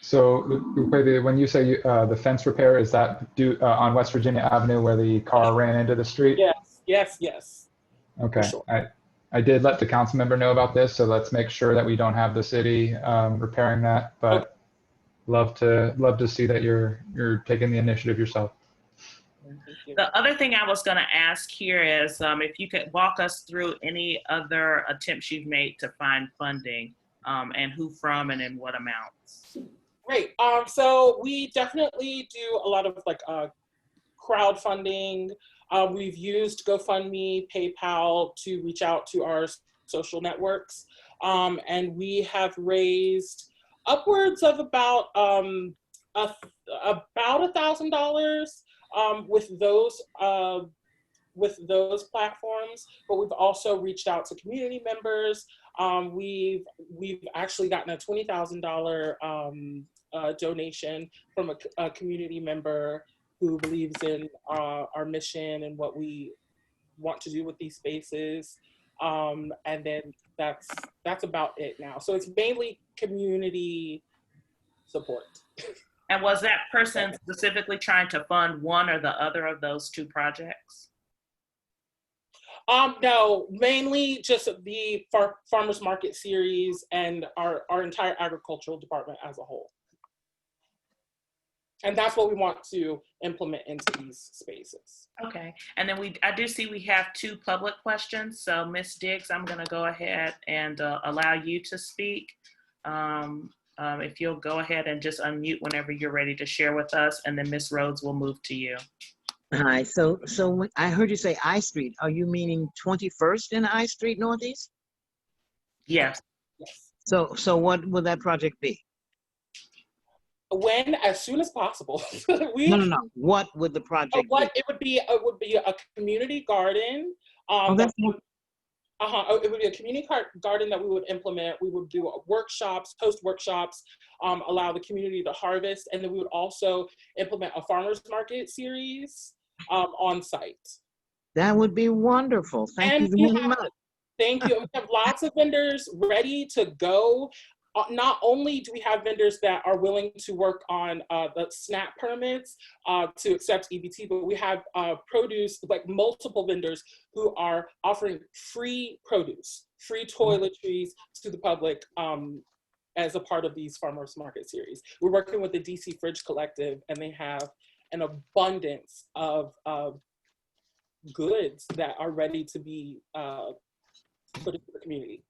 So when you say the fence repair, is that due on West Virginia Avenue where the car ran into the street? Yes. Okay. Sure. I did let the council member know about this, so let's make sure that we don't have the city repairing that. But love to see that you're taking the initiative yourself. The other thing I was going to ask here is if you could walk us through any other attempts you've made to find funding and who from and in what amounts. Great. So we definitely do a lot of like crowdfunding. We've used GoFundMe, PayPal to reach out to our social networks. And we have raised upwards of about $1,000 with those platforms, but we've also reached out to community members. We've actually gotten a $20,000 donation from a community member who believes in our mission and what we want to do with these spaces. And then that's about it now. So it's mainly community support. And was that person specifically trying to fund one or the other of those two projects? No, mainly just the farmers market series and our entire agricultural department as a whole. And that's what we want to implement into these spaces. Okay, and then I do see we have two public questions. So Ms. Diggs, I'm gonna go ahead and allow you to speak. If you'll go ahead and just unmute whenever you're ready to share with us, and then Ms. Rhodes will move to you. Hi, so when I heard you say I Street, are you meaning 21st and I Street Northeast? Yes. Yes. So what will that project be? As soon as possible. No. What would the project be? It would be a community garden. That's It would be a community garden that we would implement. We would do workshops, host workshops, allow the community to harvest, and then we would also implement a farmers market series on site. That would be wonderful. Thank you very much. Thank you. We have lots of vendors ready to go. Not only do we have vendors that are willing to work on the SNAP permits to accept EBT, but we have produce, like multiple vendors who are offering free produce, free toiletries to the public as a part of these farmers market series. We're working with the DC Fridge Collective, and they have an abundance of goods that are ready to be put into the community.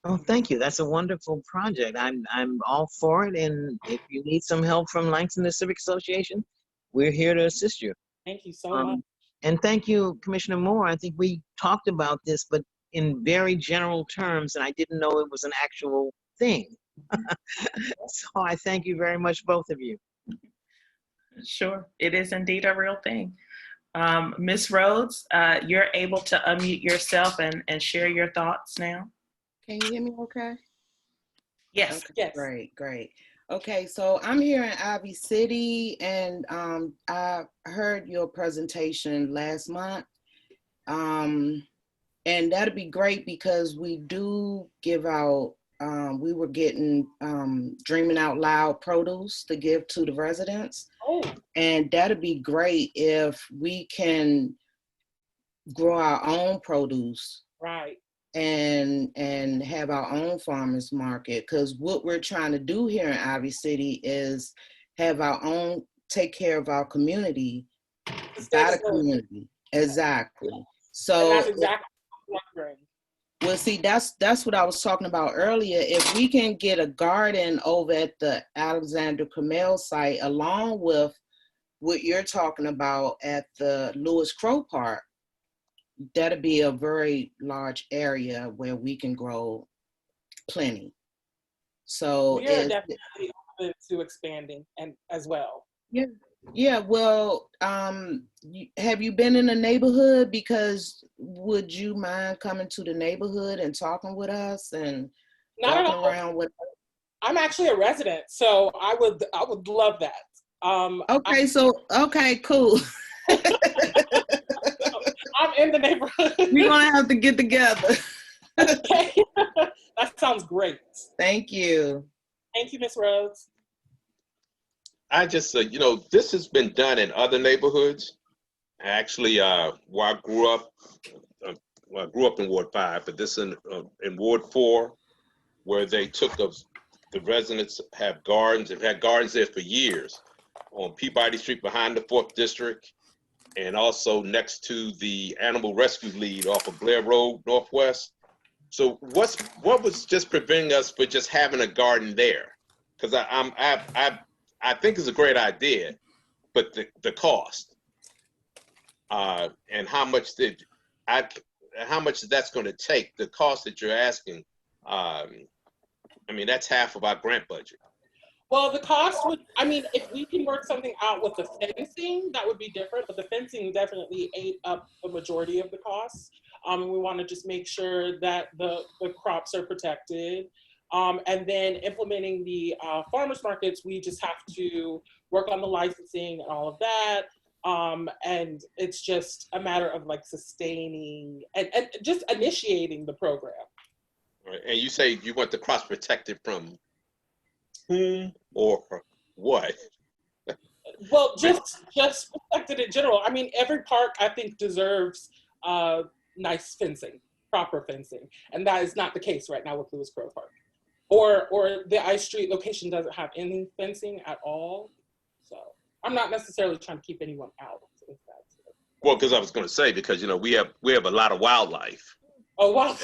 Oh, thank you. That's a wonderful project. I'm all for it. And if you need some help from Langston, the Civic Association, we're here to assist you. Thank you so much. And thank you, Commissioner Moore. I think we talked about this, but in very general terms, and I didn't know it was an actual thing. So I thank you very much, both of you. Sure, it is indeed a real thing. Ms. Rhodes, you're able to unmute yourself and share your thoughts now. Can you hear me okay? Yes. Okay, Yes. Great. Okay, so I'm here in Ivy City, and I heard your presentation last month. And that'd be great because we do give out, we were getting Dreaming Out Loud produce to give to the residents. Oh. And that'd be great if we can grow our own produce. Right. And have our own farmers market, because what we're trying to do here in Ivy City is have our own, take care of our community, by the community. Exactly. So and that's exactly what I'm wondering. Well, see, that's what I was talking about earlier. If we can get a garden over at the Alexander Carmel site, along with what you're talking about at the Lewis Crow Park, that'd be a very large area where we can grow plenty. So we are definitely open to expanding and as well. Yeah. Well, have you been in the neighborhood? Because would you mind coming to the neighborhood and talking with us and walking around with us? I'm actually a resident, so I would love that. Okay, cool. I'm in the neighborhood. We're gonna have to get together. Okay. That sounds great. Thank you. Thank you, Ms. Rhodes. I just, this has been done in other neighborhoods. Actually, where I grew up in Ward 5, but this in Ward 4, where they took the residents have gardens. They've had gardens there for years on Peabody Street behind the 4th District. and also next to the animal rescue lead off of Blair Road Northwest. So what was just preventing us for just having a garden there? Because I think it's a great idea, but the cost and how much that's going to take, the cost that you're asking. I mean, that's half of our grant budget. Well, the cost would, I mean, if we can work something out with the fencing, that would be different, but the fencing definitely ate up the majority of the costs. And we want to just make sure that the crops are protected. And then implementing the farmers markets, we just have to work on the licensing and all of that. And it's just a matter of like sustaining and just initiating the program. Right. And you say you want the crops protected from whom or what? Well, just protected in general. I mean, every park I think deserves nice fencing, proper fencing, and that is not the case right now with Lewis Crowe Park, or the I Street location doesn't have any fencing at all. So I'm not necessarily trying to keep anyone out. If that's it. Well, because I was going to say, because we have a lot of wildlife. Oh wow!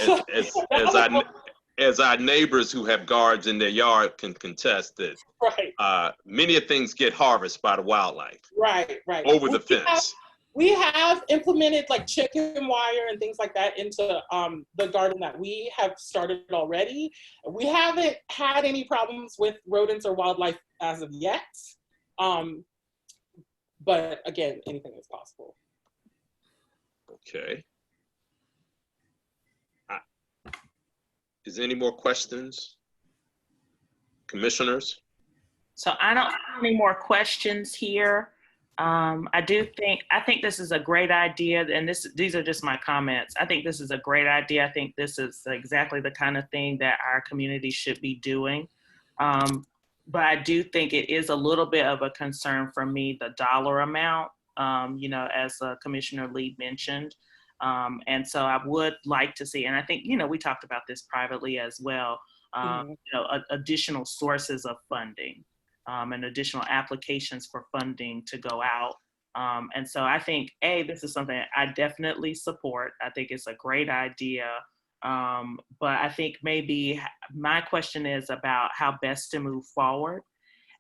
As our neighbors who have guards in their yard can contest that, right. Many of things get harvested by the wildlife. Right. Over the fence. We have implemented like chicken wire and things like that into the garden that we have started already. We haven't had any problems with rodents or wildlife as of yet. But again, anything is possible. Okay. Is there any more questions? Commissioners? So I don't have any more questions here. I think this is a great idea, and these are just my comments. I think this is a great idea. I think this is exactly the kind of thing that our community should be doing. But I do think it is a little bit of a concern for me, the dollar amount, as Commissioner Lee mentioned. And so I would like to see, and I think, we talked about this privately as well, additional sources of funding and additional applications for funding to go out. And so I think, this is something I definitely support. I think it's a great idea. But I think maybe my question is about how best to move forward.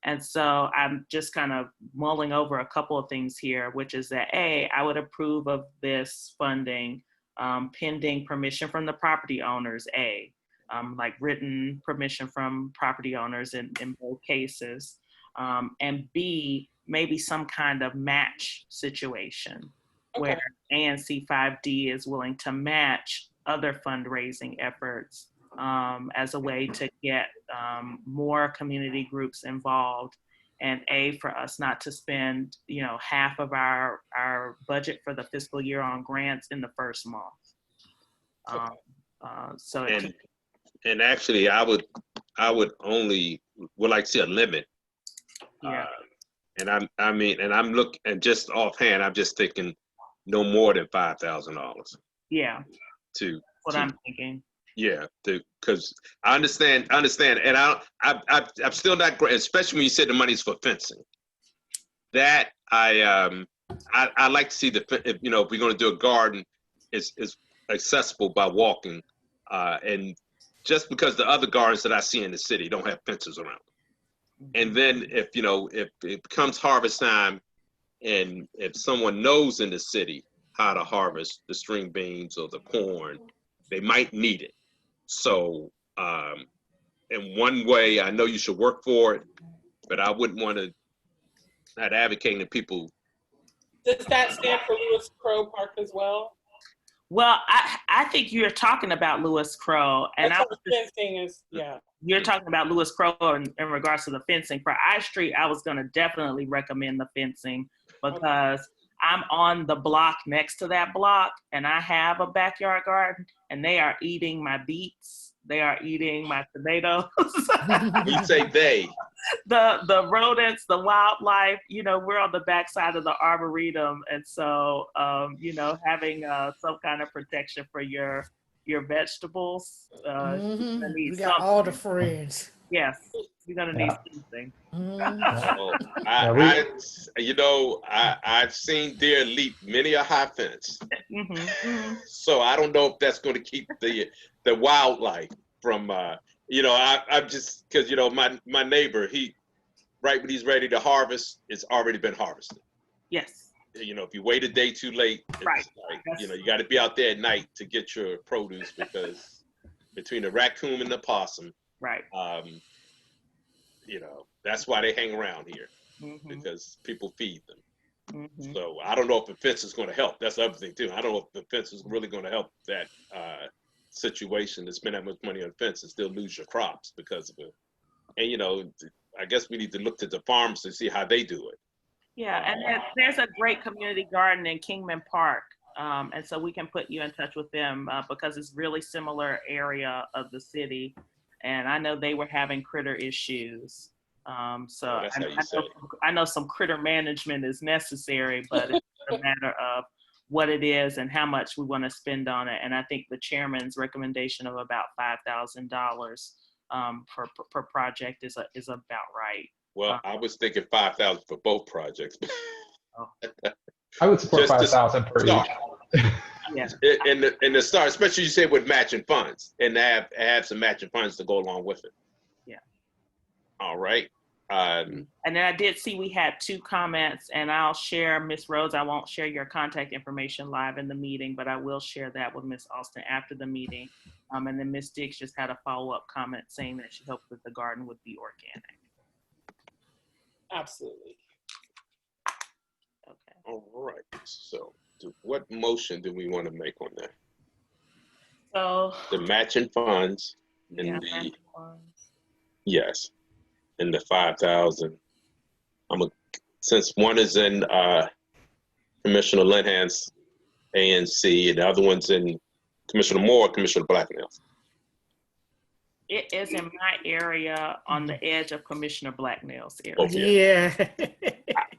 And so I'm just kind of mulling over a couple of things here, which is that I would approve of this funding pending permission from the property owners, like written permission from property owners in both cases. And B, maybe some kind of match situation where ANC5D is willing to match other fundraising efforts as a way to get more community groups involved, and for us not to spend half of our budget for the fiscal year on grants in the first month. And actually I would only like to see a limit. Yeah. I'm looking, and just offhand, I'm just thinking no more than $5,000. Yeah. I'm thinking. Yeah, because I understand, and I'm still not great, especially when you said the money's for fencing. That I like to see if we're going to do a garden, is accessible by walking, and just because the other gardens that I see in the city don't have fences around them. And then if it becomes harvest time, and if someone knows in the city how to harvest the string beans or the corn, they might need it. So in one way, I know you should work for it, but I wouldn't want to, not advocating that people. Does that stand for Lewis Crowe Park as well? Well, I think you're talking about Lewis Crowe, and you're talking about Lewis Crowe in regards to the fencing. For I Street, I was going to definitely recommend the fencing because I'm on the block next to that block, and I have a backyard garden, and they are eating my beets. They are eating my tomatoes. You say they. The rodents, the wildlife, we're on the backside of the Arboretum. And so, having some kind of protection for your vegetables. We got all the friends. Yes. You're gonna need something. Well, Yeah, I've seen deer leap many a high fence. Mm-hmm. So I don't know if that's going to keep the wildlife from, I'm just, because, my neighbor, right when he's ready to harvest, it's already been harvested. Yes. If you wait a day too late, it's Right. like, you got to be out there at night to get your produce, because between the raccoon and the possum, Right. that's why they hang around here, Mm-hmm. because people feed them. Mm-hmm. So I don't know if the fence is going to help. That's the other thing too. I don't know if the fence is really going to help that situation to spend that much money on fence and still lose your crops because of it. And I guess we need to look to the farms to see how they do it. Yeah, and there's a great community garden in Kingman Park, and so we can put you in touch with them because it's really similar area of the city, and I know they were having critter issues. So that's how you say it. I know some critter management is necessary, but it's a matter of what it is and how much we want to spend on it. And I think the chairman's recommendation of about $5,000 per project is about right. Well, I was thinking 5,000 for both projects. I would support Just to 5,000 per start. Yeah. In the start, especially you say with matching funds, and have some matching funds to go along with it. Yeah. All right. And then I did see we had 2 comments, and I'll share, Ms. Rhodes, I won't share your contact information live in the meeting, but I will share that with Ms. Alston after the meeting. And then Ms. Dix just had a follow-up comment saying that she hoped that the garden would be organic. Absolutely. Okay. All right. So what motion do we want to make on that? So The matching funds and yeah, the, yes, and the 5,000. Since one is in Commissioner Linhan's ANC and the other one's in Commissioner Moore, Commissioner Blacknell's. it is in my area on the edge of Commissioner Blacknell's area. Okay. Yeah.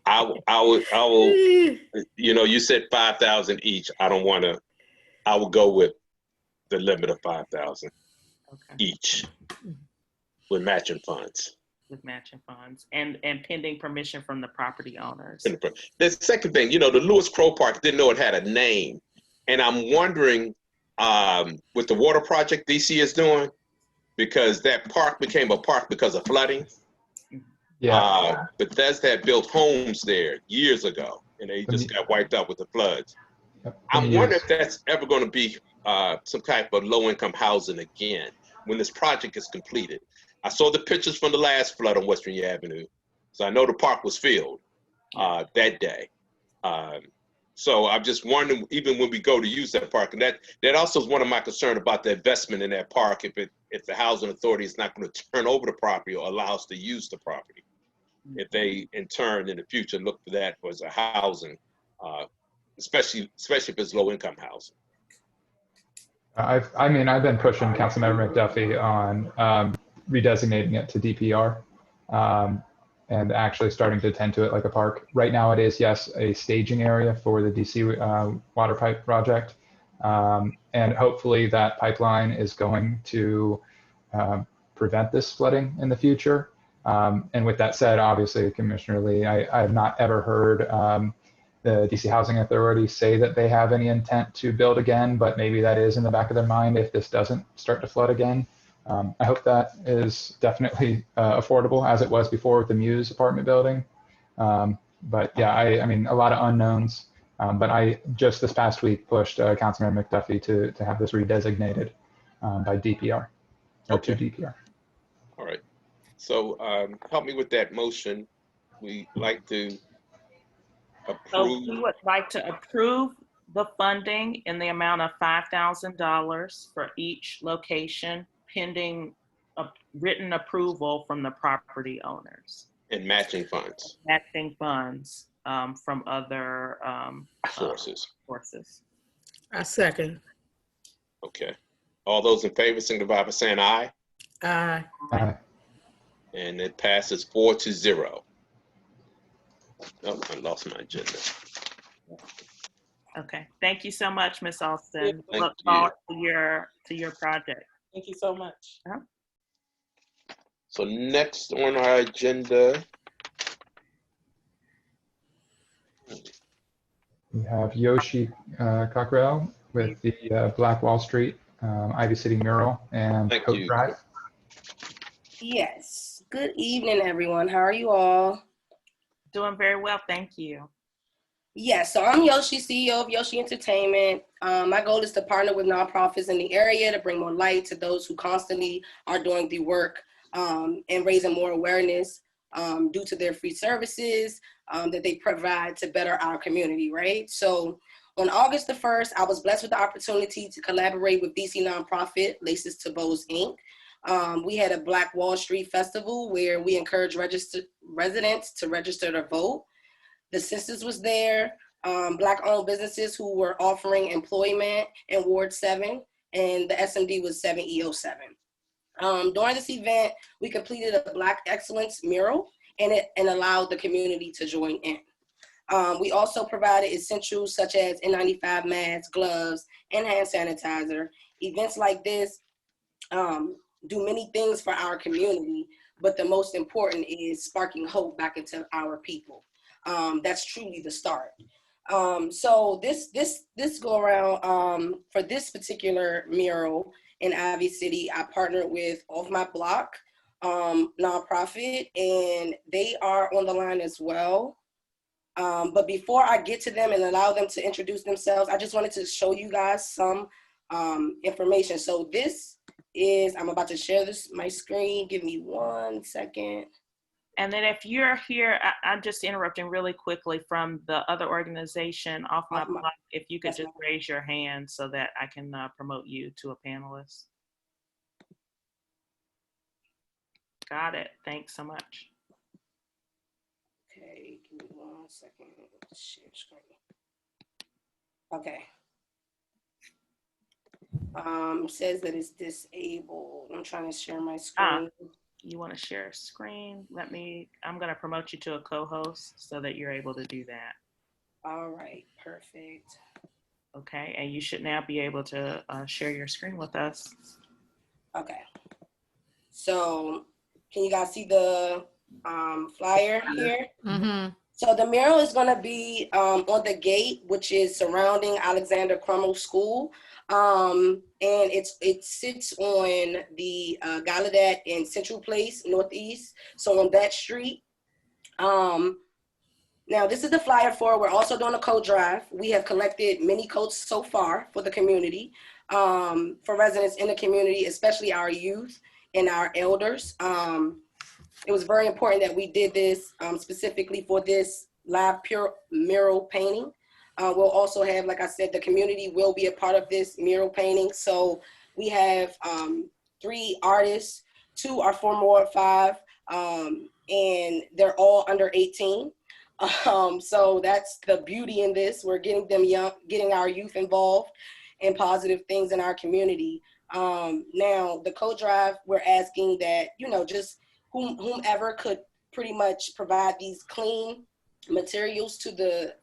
I will, you said 5,000 each. I will go with the limit of 5,000 each with matching funds. With matching funds and pending permission from the property owners. The second thing, the Lewis Crow Park didn't know it had a name. And I'm wondering, with the water project DC is doing, because that park became a park because of flooding. Yeah. Bethesda had built homes there years ago, and they just got wiped out with the floods. I'm wondering if that's ever going to be some type of low-income housing again when this project is completed. I saw the pictures from the last flood on West Virginia Avenue, so I know the park was filled that day. So I'm just wondering, even when we go to use that park, and that also is one of my concerns about the investment in that park. If the housing authority is not going to turn over the property or allow us to use the property, if they in turn in the future look for that as a housing, especially if it's low income housing. I've been pushing Councilmember McDuffie on redesignating it to DPR and actually starting to tend to it like a park. Right now it is, yes, a staging area for the DC water pipe project. And hopefully that pipeline is going to prevent this flooding in the future. And with that said, obviously, Commissioner Lee, I have not ever heard the DC Housing Authority say that they have any intent to build again, but maybe that is in the back of their mind if this doesn't start to flood again. I hope that is definitely affordable as it was before with the Muse apartment building. But yeah, I mean, a lot of unknowns. But I just this past week pushed Councilmember McDuffie to have this redesignated by DPR or to DPR. All right. So help me with that motion. We like to approve. So we would like to approve the funding in the amount of $5,000 for each location, pending a written approval from the property owners. And matching funds. Matching funds from other sources. I second. Okay. All those in favor signify by saying aye. Aye. Aye. And it passes 4-0. Oh, I lost my agenda. Okay. Thank you so much, Ms. Alston. Thank Look forward to your project. Thank you so much. So next on our agenda, We have Yoshi Cockrell with the Black Wall Street Ivy City mural and Thank Coat you. Drive. Yes. Good evening, everyone. How are you all? Doing very well, thank you. Yes, so I'm Yoshi, CEO of Yoshi Entertainment. My goal is to partner with nonprofits in the area to bring more light to those who constantly are doing the work and raising more awareness due to their free services that they provide to better our community, right? So on August the 1st, I was blessed with the opportunity to collaborate with DC nonprofit Laces to Bows, Inc. We had a Black Wall Street festival where we encouraged residents to register to vote. The census was there, Black-owned businesses who were offering employment in Ward 7, and the SMD was 7E07. During this event, we completed a Black Excellence mural and allowed the community to join in. We also provided essentials such as N95 masks, gloves, and hand sanitizer. Events like this do many things for our community, but the most important is sparking hope back into our people. That's truly the start. So this go around for this particular mural in Ivy City, I partnered with Off My Block nonprofit, and they are on the line as well. But before I get to them and allow them to introduce themselves, I just wanted to show you guys some information. So this is, I'm about to share my screen. Give me 1 second. And then if you're here, I'm just interrupting really quickly from the other organization, Off My Block, if you could just raise your hand so that I can promote you to a panelist. Got it. Thanks so much. Okay, give me 1 second. Share screen. Okay. Says that it's disabled. I'm trying to share my screen. You want to share a screen? I'm going to promote you to a co-host so that you're able to do that. All right, perfect. Okay, and you should now be able to share your screen with us. Okay. So can you guys see the flyer here? Mm-hmm. So the mural is going to be on the gate, which is surrounding Alexander Crummell School. And it sits on the Gallaudet and Central Place, Northeast. So on that street. Now this is the flyer for, we're also doing a coat drive. We have collected many coats so far for the community, for residents in the community, especially our youth and our elders. It was very important that we did this specifically for this live pure mural painting. We'll also have, like I said, the community will be a part of this mural painting. So we have 3 artists, 2 are 4 more 5, and they're all under 18. So that's the beauty in this. We're getting them young, getting our youth involved in positive things in our community. Now the coat drive, we're asking that, just whomever could pretty much provide these clean materials to the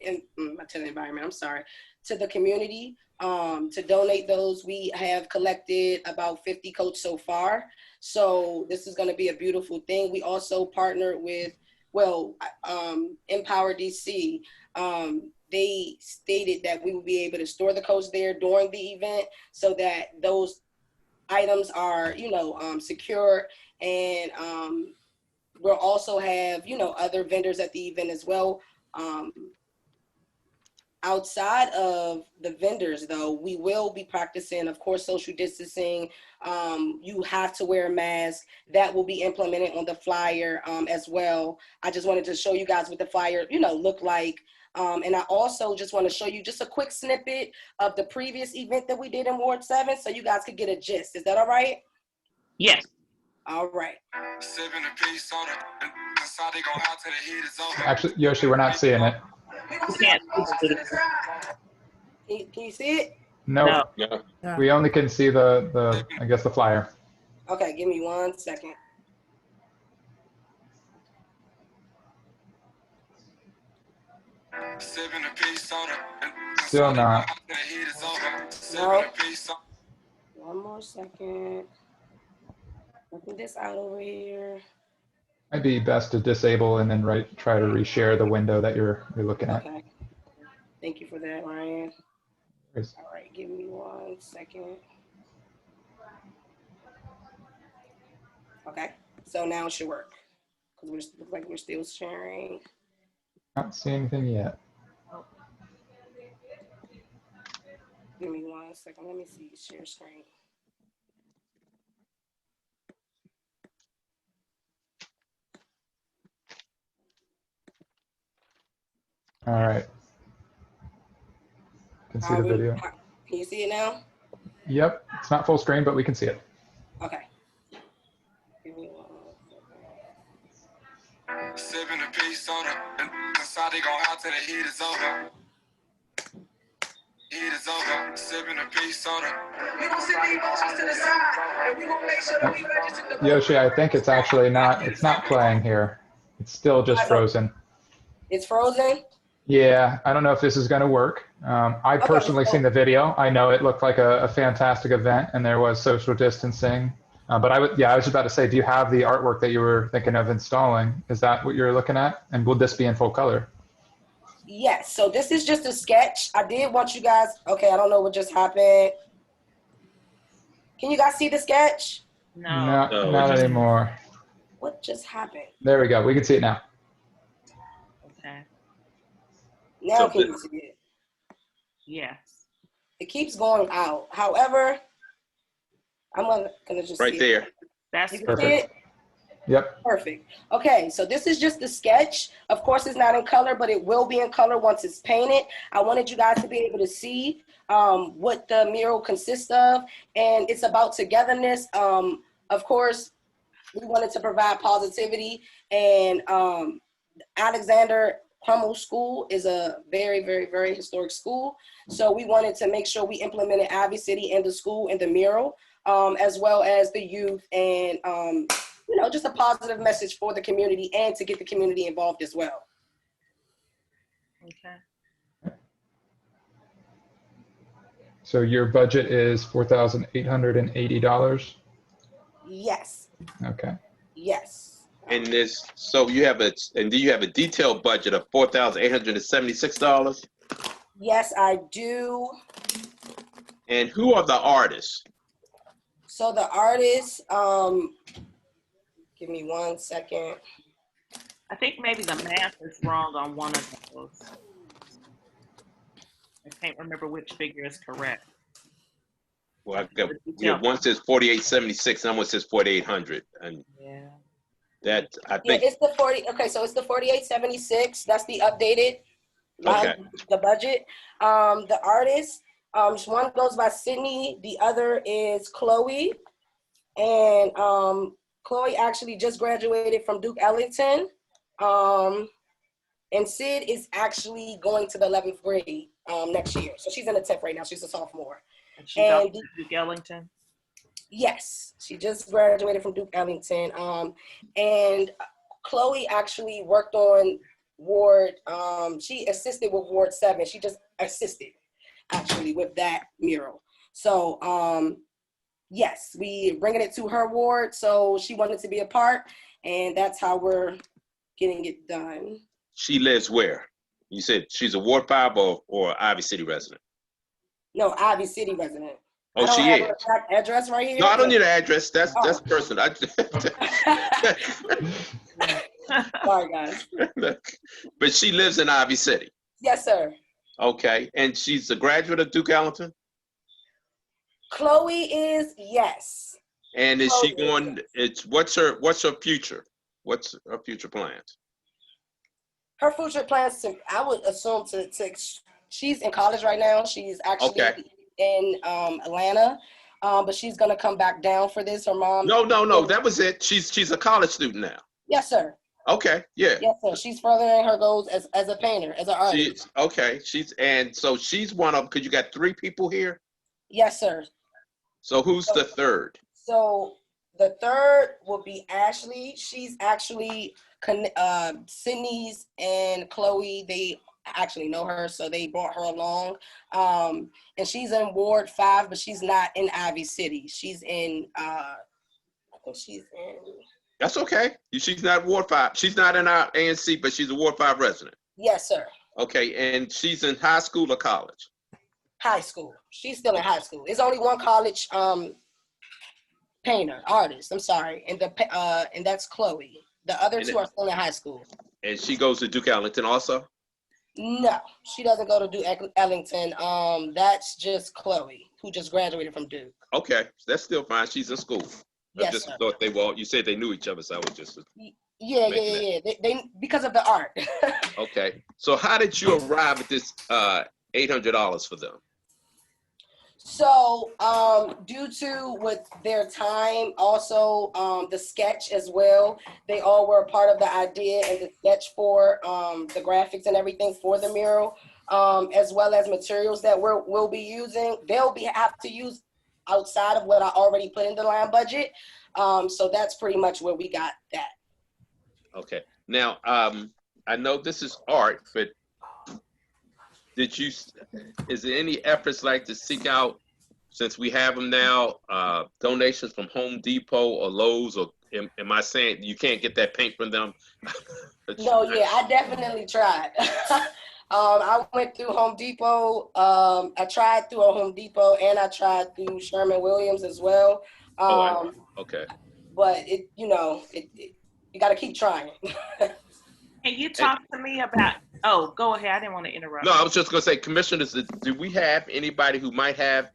environment, to the community, to donate those. We have collected about 50 coats so far. So this is going to be a beautiful thing. We also partnered with, Empower DC. They stated that we will be able to store the coats there during the event so that those items are, secure. And we'll also have, other vendors at the event as well. Outside of the vendors, though, we will be practicing, of course, social distancing. You have to wear a mask. That will be implemented on the flyer as well. I just wanted to show you guys what the flyer, look like. And I also just want to show you just a quick snippet of the previous event that we did in Ward 7 so you guys could get a gist. Is that all right? Yes. All right. Actually, Yoshi, we're not seeing it. You can't. Can you see it? No, No. we only can see the I guess the flyer. Okay, give me 1 second. Still not. No. 1 more second. Looking this out over here. Might be best to disable and then try to reshare the window that you're looking at. Okay. Thank you for that, Ryan. Yes. All right, give me 1 second. Okay, so now it should work because we look like we're still sharing. Not seeing anything yet. Give me 1 second. Let me see. Share screen. All right. Can see the video. Can you see it now? Yep. It's not full screen, but we can see it. Okay. Give me 1 second. Sipping a peach soda, and inside they gon' hot till the heat is over. Heat is over. Sipping a peach soda. We gon' sit the emotions to the side, and we gon' make sure that we register the. Yoshi, I think it's actually not. It's not playing here. It's still just frozen. It's frozen? Yeah, I don't know if this is going to work. I personally seen the video. I know it looked like a fantastic event, and there was social distancing. But I was about to say, do you have the artwork that you were thinking of installing? Is that what you're looking at? And will this be in full color? Yes. So this is just a sketch. I did want you guys. Okay, I don't know what just happened. Can you guys see the sketch? No. Not anymore. What just happened? There we go. We can see it now. Okay. Now can you see it? Yes. It keeps going out. However, I'm gonna just Right see there. That's You can Perfect. see it? Yep. Perfect. Okay, so this is just the sketch. Of course, it's not in color, but it will be in color once it's painted. I wanted you guys to be able to see what the mural consists of, and it's about togetherness. Of course, we wanted to provide positivity, and Alexander Crummell School is a very, very, very historic school. So we wanted to make sure we implemented Ivy City in the school and the mural, as well as the youth, and you know, just a positive message for the community and to get the community involved as well. okay. So your budget is $4,880. Yes, Okay. yes. And this, so you have do you have a detailed budget of $4,876? Yes, I do. And who are the artists? So the artist, give me 1 second. I think maybe the math is wrong on one of those. I can't remember which figure is correct. Well, one says 4,876 and one says 4,800, and Yeah. that I Yeah, think. it's the 40. Okay, so it's the 4876. That's the updated line, Okay. the budget. The artist, one goes by Sydney. The other is Chloe, and Chloe actually just graduated from Duke Ellington. And Sid is actually going to the 11th grade next year. So she's in the 10th right now. She's a sophomore. And she's And out Duke Ellington. yes, she just graduated from Duke Ellington. And Chloe actually worked on Ward. She assisted with Ward 7. She just assisted actually with that mural. So yes, we bringing it to her ward. So she wanted to be a part, and that's how we're getting it done. She lives where? You said she's a Ward 5 or Ivy City resident? No, Ivy City resident. Oh, she is. Her exact address right here. No, I don't need an address. That's personal. Sorry, guys. But she lives in Ivy City. Yes, sir. Okay, and she's a graduate of Duke Ellington? Chloe is, yes. And is she Chloe going, what's her future? What's her future plans? Her future plans, I would assume she's in college right now. She's actually in Atlanta, but she's gonna come back down for this. Her mom. No, that was it. She's a college student now. Yes, sir. Okay, yeah. Yes, sir. She's furthering her goals as a painter, as an artist. She's one of, because you got 3 people here? Yes, sir. So who's the third? So the third will be Ashley. She's actually Sydney's and Chloe. They actually know her, so they brought her along. And she's in Ward 5, but she's not in Ivy City. She's in I think she's in That's okay. She's not Ward 5. She's not in our ANC, but she's a Ward 5 resident. Yes, sir. Okay, and she's in high school or college? High school. She's still in high school. There's only one college painter, artist. I'm sorry, and that's Chloe. The other two are still in high school. And she goes to Duke Ellington also? No, she doesn't go to Duke Ellington. That's just Chloe, who just graduated from Duke. Okay, that's still fine. She's in school. I Yes, just sir. thought they were. You said they knew each other, so I was just. Yeah. They because of the art. Okay, so how did you arrive at this $800 for them? So, due to with their time, also the sketch as well, they all were a part of the idea and the sketch for the graphics and everything for the mural, as well as materials that we'll be using. They'll have to use outside of what I already put in the line budget. So that's pretty much where we got that. Okay, now I know this is art, but is there any efforts like to seek out, since we have them now, donations from Home Depot or Lowe's, or am I saying you can't get that paint from them? No, yeah, I definitely tried. I went through Home Depot. I tried through a Home Depot, and I tried through Sherman-Williams as well. Okay. But you got to keep trying. Can you talk to me about, oh, go ahead. I didn't want to interrupt. No, I was just going to say, commissioners, do we have anybody who might have,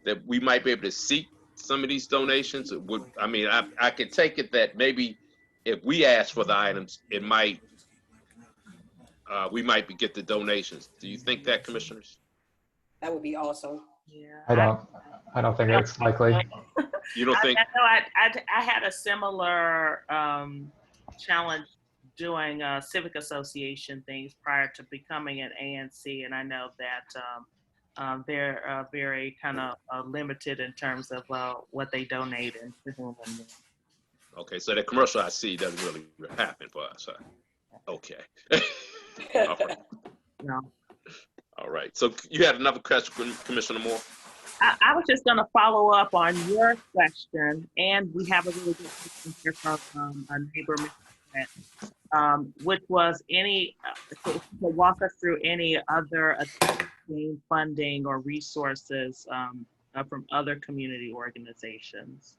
that we might be able to seek some of these donations? I could take it that maybe if we ask for the items, it might, we might get the donations. Do you think that, commissioners? That would be awesome. Yeah. I don't think it's likely. You don't think? I had a similar challenge doing civic association things prior to becoming an ANC, and I know that they're very kind of limited in terms of what they donate and to whom. Okay, so the commercial I see doesn't really happen for us. Huh? Okay. All right. No. All right. So you had another question, Commissioner Moore? I was just going to follow up on your question, and we have a really good question here from a neighbor, which was to walk us through any other funding or resources from other community organizations.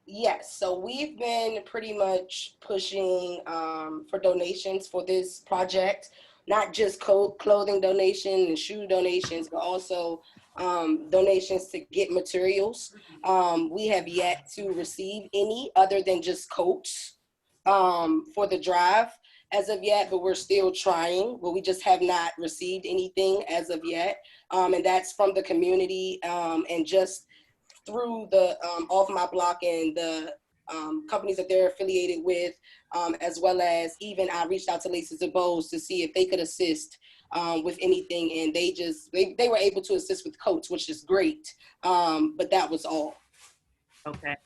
Yes, so we've been pretty much pushing for donations for this project, not just clothing donations and shoe donations, but also donations to get materials. We have yet to receive any other than just coats for the drive as of yet, but we're still trying, but we just have not received anything as of yet. And that's from the community and just through the Off My Block and the companies that they're affiliated with, as well as even I reached out to Laces and Bows to see if they could assist with anything, and they were able to assist with coats, which is great, but that was all. Okay,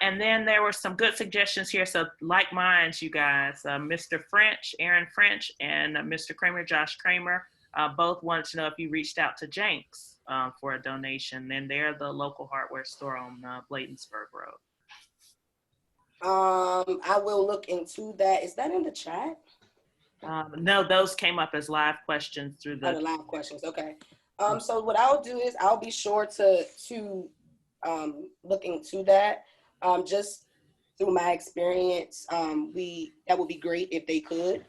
and then there were some good suggestions here. So like mine, you guys, Mr. French, Aaron French, and Mr. Kramer, Josh Kramer, both wanted to know if you reached out to Jenks for a donation, and they're the local hardware store on Bladensburg Road. I will look into that. Is that in the chat? No, those came up as live questions through the live questions. Okay. So what I'll do is I'll be sure to look into that. Just through my experience, that would be great if they could.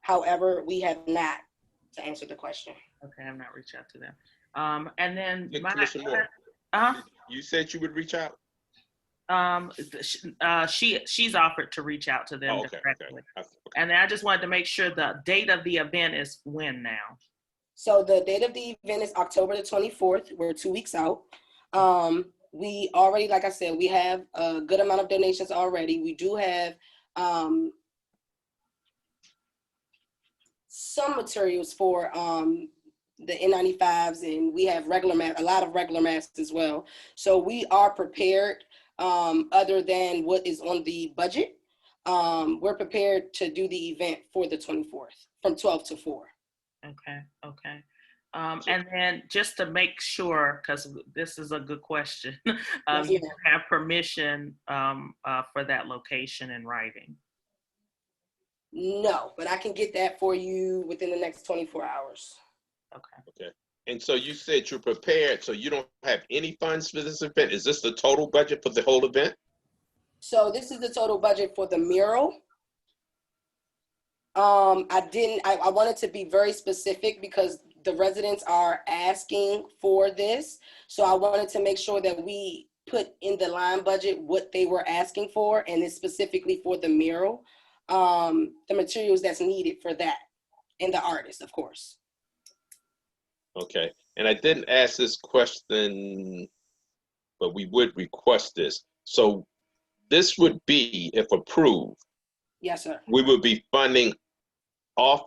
However, we have not, to answer the question. Okay, I've not reached out to them. And then Commissioner Moore, you said you would reach out? She's offered to reach out to them directly. Okay. And I just wanted to make sure the date of the event is when now. So the date of the event is October the 24th. We're 2 weeks out. We already, like I said, we have a good amount of donations already. We do have some materials for the N95s, and we have a lot of regular masks as well. So we are prepared. Other than what is on the budget, we're prepared to do the event for the 24th from 12 to 4. Okay. And then just to make sure, because this is a good question, Yes, you ma'am. have permission for that location in writing. No, but I can get that for you within the next 24 hours. Okay. And so you said you're prepared, so you don't have any funds for this event. Is this the total budget for the whole event? So this is the total budget for the mural. I wanted to be very specific because the residents are asking for this. So I wanted to make sure that we put in the line budget what they were asking for, and it's specifically for the mural, the materials that's needed for that, and the artist, of course. Okay, and I didn't ask this question, but we would request this. So this would be, if approved, Yes, sir. we would be funding off.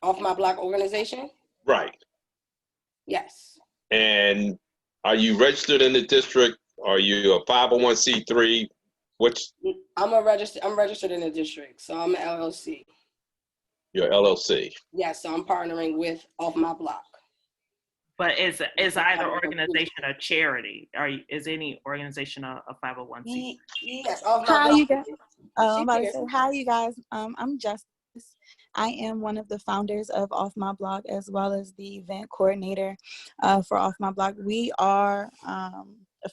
Off My Block organization? Right. Yes. And are you registered in the district? Are you a 501c3? Which? I'm registered in the district, so I'm an LLC. Your LLC. Yes, so I'm partnering with Off My Block. But is either organization a charity? Is any organization a 501c3? Yes, Off My Hi, Block. you guys. I'm about to She say, hi, you guys. I'm Justice. I am one of the founders of Off My Block, as well as the event coordinator for Off My Block. We are a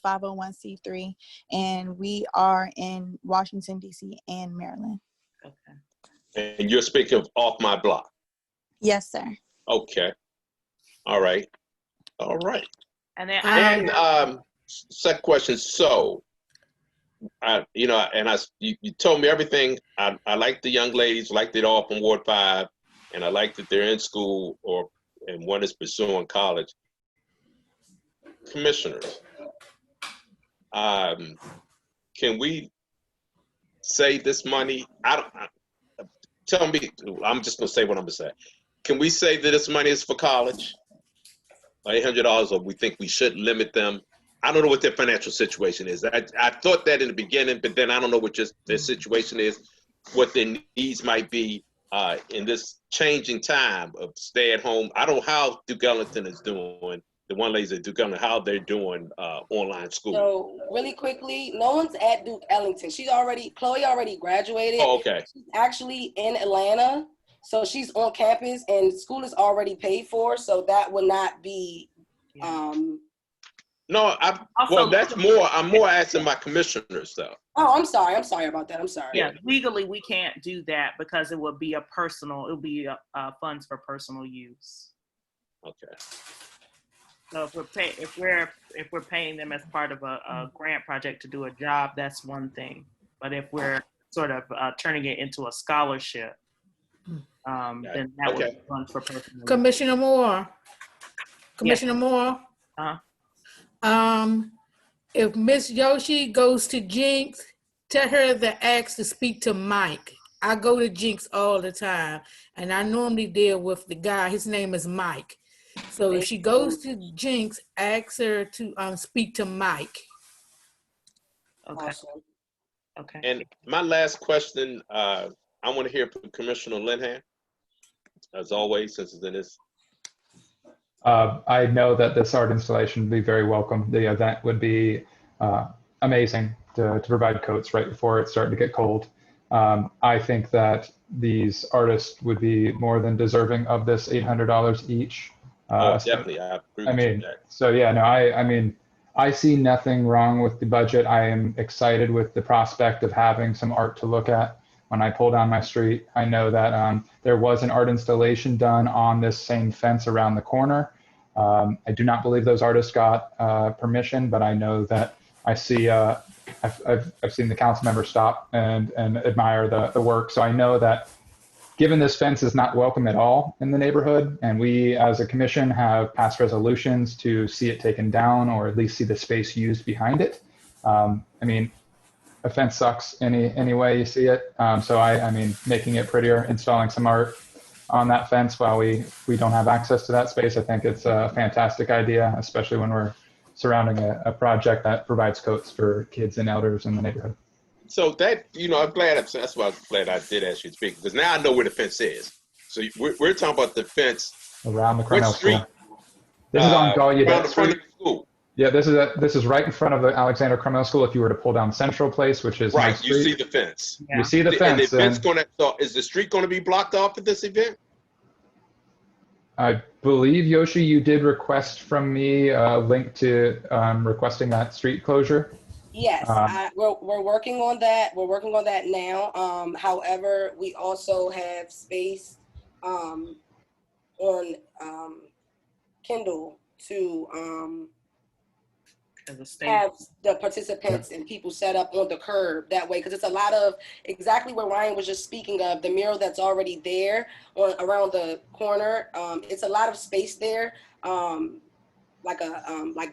501c3, and we are in Washington, D.C. and Maryland. Okay. And you're speaking of Off My Block? Yes, sir. Okay. All right. All right. And then second question. So, you told me everything. I like the young ladies, liked it all from Ward 5, and I like that they're in school and one is pursuing college. Commissioners, can we say this money? Tell me. I'm just gonna say what I'm gonna say. Can we say that this money is for college? $800, or we think we should limit them? I don't know what their financial situation is. I thought that in the beginning, but then I don't know what their situation is, what their needs might be in this changing time of stay at home. I don't know how Duke Ellington is doing. The one lady at Duke Ellington, how they're doing online school. So really quickly, no one's at Duke Ellington. Chloe already graduated. Oh, okay. She's actually in Atlanta. So she's on campus and school is already paid for. So that would not be, No, well, that's more. I'm more asking my commissioners, though. Oh, I'm sorry. I'm sorry about that. I'm sorry. Yeah, legally we can't do that because it would be funds for personal use. Okay. So if we're paying them as part of a grant project to do a job, that's one thing. But if we're sort of turning it into a scholarship, then that would be funds for personal use. Commissioner Moore. Commissioner Moore. If Miss Yoshi goes to Jinx, tell her to ask to speak to Mike. I go to Jinx all the time, and I normally deal with the guy. His name is Mike. So if she goes to Jinx, ask her to speak to Mike. Okay. Okay. And my last question, I want to hear from Commissioner Linhan, as always, since it's in this. I know that this art installation would be very welcome. The event would be amazing to provide coats right before it's starting to get cold. I think that these artists would be more than deserving of this $800 each. Definitely. I agree with that. So yeah, no, I mean, I see nothing wrong with the budget. I am excited with the prospect of having some art to look at. When I pull down my street, I know that there was an art installation done on this same fence around the corner. I do not believe those artists got permission, but I know that I see, I've seen the council members stop and admire the work. So I know that given this fence is not welcome at all in the neighborhood, and we as a commission have passed resolutions to see it taken down or at least see the space used behind it. I mean, a fence sucks any way you see it. So I mean, making it prettier, installing some art on that fence while we don't have access to that space, I think it's a fantastic idea, especially when we're surrounding a project that provides coats for kids and elders in the neighborhood. So that, I'm glad, that's why I'm glad I did ask you to speak, because now I know where the fence is. So we're talking about the fence. Around the What Carmel street? School. This is on Around Gallaudet the front Street. of the school. Yeah, this is right in front of the Alexander Carmel School. If you were to pull down Central Place, which is my Right, you street, see the fence. you see the And fence. the event's gonna, so is the street gonna be blocked off at this event? I believe, Yoshi, you did request from me a link to requesting that street closure. Yes, we're working on that. We're working on that now. However, we also have space on Kindle to have the participants and people set up on the curb that way, because it's a lot of exactly what Ryan was just speaking of, the mural that's already there around the corner. It's a lot of space there, like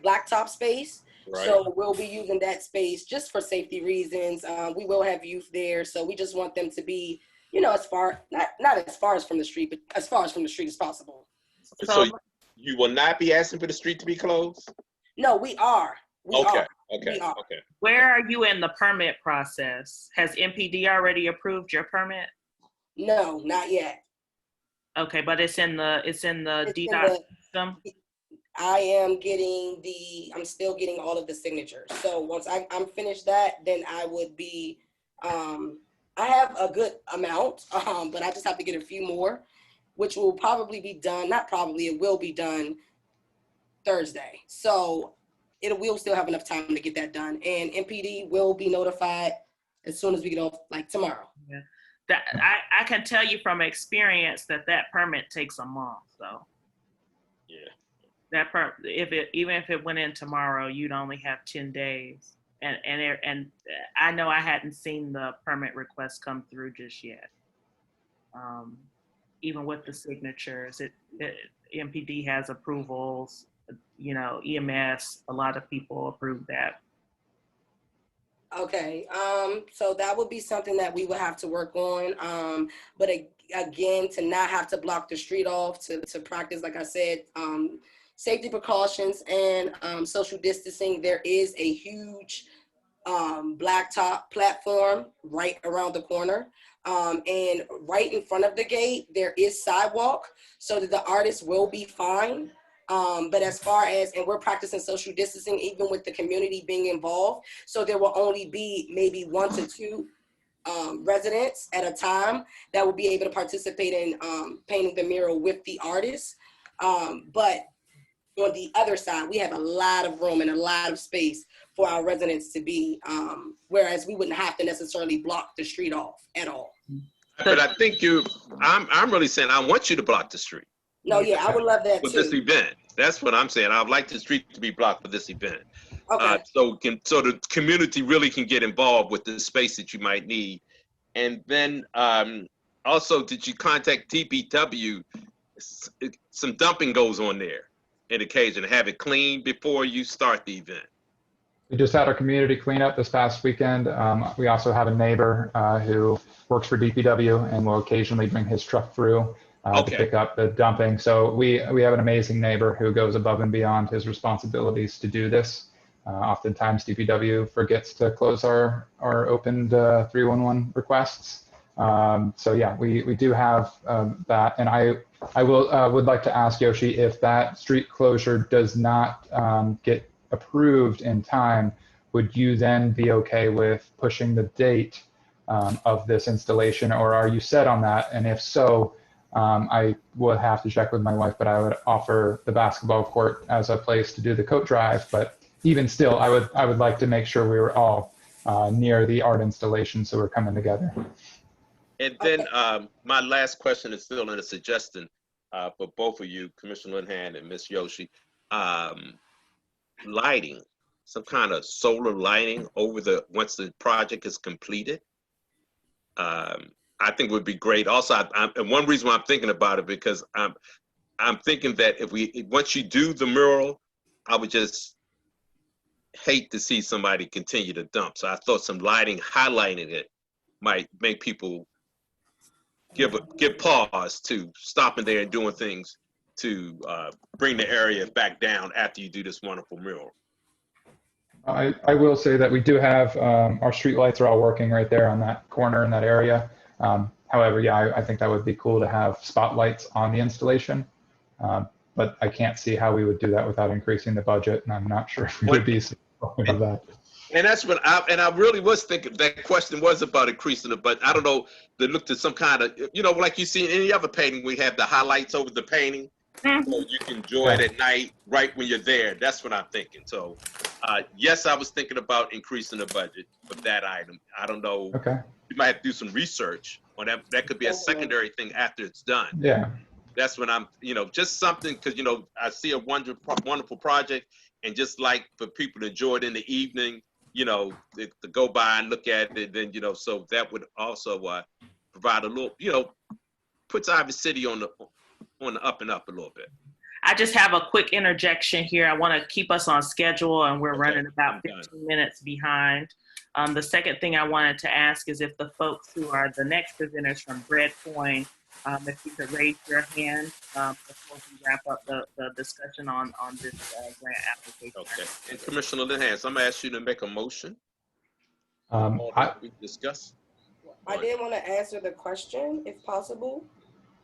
blacktop space. Right. So we'll be using that space just for safety reasons. We will have youth there, so we just want them to be, you know, as far, not as far as from the street, but as far as from the street as possible. So you will not be asking for the street to be closed? No, we are. Okay. Where are you in the permit process? Has MPD already approved your permit? No, not yet. Okay, but it's in the DDOT system. I'm still getting all of the signatures. So once I'm finished that, then I would be, I have a good amount, but I just have to get a few more, which will probably be done, not probably, it will be done Thursday. So we'll still have enough time to get that done. And MPD will be notified as soon as we get off, like tomorrow. Yeah. That I can tell you from experience that permit takes a month. So yeah, even if it went in tomorrow, you'd only have 10 days. And I know I hadn't seen the permit request come through just yet. Even with the signatures, MPD has approvals. You know, EMS, a lot of people approve that. Okay, so that would be something that we would have to work on. But again, to not have to block the street off, to practice, like I said, safety precautions and social distancing. There is a huge blacktop platform right around the corner. And right in front of the gate, there is sidewalk so that the artists will be fine. But as far as, and we're practicing social distancing, even with the community being involved. So there will only be maybe 1 to 2 residents at a time that will be able to participate in painting the mural with the artists. But on the other side, we have a lot of room and a lot of space for our residents to be, whereas we wouldn't have to necessarily block the street off at all. But I think I'm really saying I want you to block the street. No, yeah, I would love that too. For this event. That's what I'm saying. I'd like the street to be blocked for this event. Okay. So the community really can get involved with the space that you might need. And then also, did you contact DPW? Some dumping goes on there on occasion. Have it cleaned before you start the event. We just had our community cleanup this past weekend. We also have a neighbor who works for DPW and will occasionally bring his truck through to pick up the dumping. So we have an amazing neighbor who goes above and beyond his responsibilities to do this. Oftentimes DPW forgets to close our opened 311 requests. So yeah, we do have that. And I would like to ask Yoshi, if that street closure does not get approved in time, would you then be okay with pushing the date of this installation, or are you set on that? And if so, I would have to check with my wife, but I would offer the basketball court as a place to do the coat drive. But even still, I would like to make sure we were all near the art installation, so we're coming together. And then my last question is still in a suggestion for both of you, Commissioner Linhan and Ms. Yoshi. Lighting, some kind of solar lighting over once the project is completed. I think would be great. Also, and one reason why I'm thinking about it, because I'm thinking that once you do the mural, I would just hate to see somebody continue to dump. So I thought some lighting highlighting it might make people give pause to stopping there and doing things to bring the area back down after you do this wonderful mural. I will say that we do have our street lights are all working right there on that corner in that area. However, yeah, I think that would be cool to have spotlights on the installation. But I can't see how we would do that without increasing the budget, and I'm not sure if we would be supportive of that. And that's what I really was thinking. That question was about increasing it, but I don't know. They looked at some kind of, like you see in any other painting, we have the highlights over the painting, so you can enjoy it at night, right when you're there. That's what I'm thinking. So, yes, I was thinking about increasing the budget for that item. I don't know. Okay. You might have to do some research on that. That could be a secondary thing after it's done. Yeah. That's when I'm, just something, because, I see a wonderful project, and just like for people to enjoy it in the evening, to go by and look at it, then, so that would also provide a little, puts Ivy City on the up and up a little bit. I just have a quick interjection here. I want to keep us on schedule, and we're running about 15 minutes behind. The second thing I wanted to ask is if the folks who are the next presenters from Breadpoint, if you could raise your hand before we wrap up the discussion on this grant application. Okay. And Commissioner Linhans, I'm going to ask you to make a motion. We discuss. I did want to answer the question, if possible.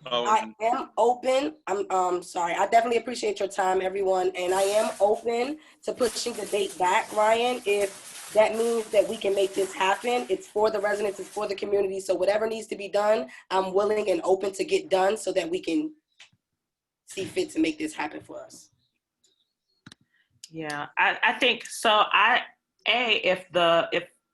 Oh, I am open. I'm sorry. I definitely appreciate your time, everyone. And I am open to pushing the date back, Ryan, if that means that we can make this happen. It's for the residents, it's for the community. So whatever needs to be done, I'm willing and open to get done so that we can see fit to make this happen for us. Yeah, I think so. If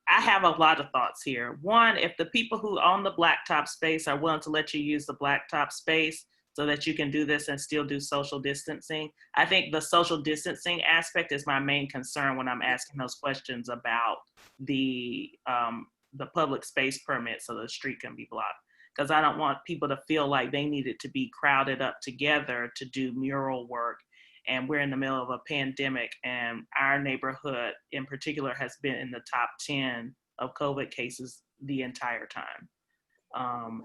I have a lot of thoughts here. One, if the people who own the blacktop space are willing to let you use the blacktop space so that you can do this and still do social distancing. I think the social distancing aspect is my main concern when I'm asking those questions about the public space permit so the street can be blocked. Because I don't want people to feel like they needed to be crowded up together to do mural work. And we're in the middle of a pandemic, and our neighborhood in particular has been in the top 10 of COVID cases the entire time.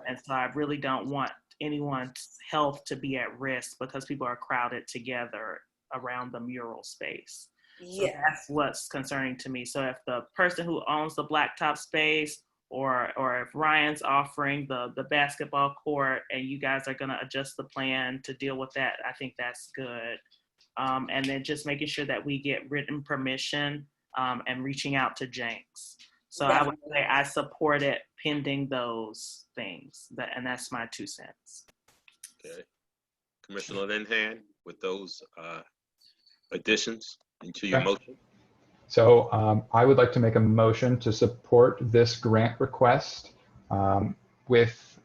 And so I really don't want anyone's health to be at risk because people are crowded together around the mural space. So that's what's concerning to me. So if the person who owns the blacktop space or if Ryan's offering the basketball court and you guys are gonna adjust the plan to deal with that, I think that's good. And then just making sure that we get written permission and reaching out to Jenks. So I would say I support it pending those things, and that's my 2 cents. Okay. Commissioner Linhan, with those additions into your motion. So I would like to make a motion to support this grant request with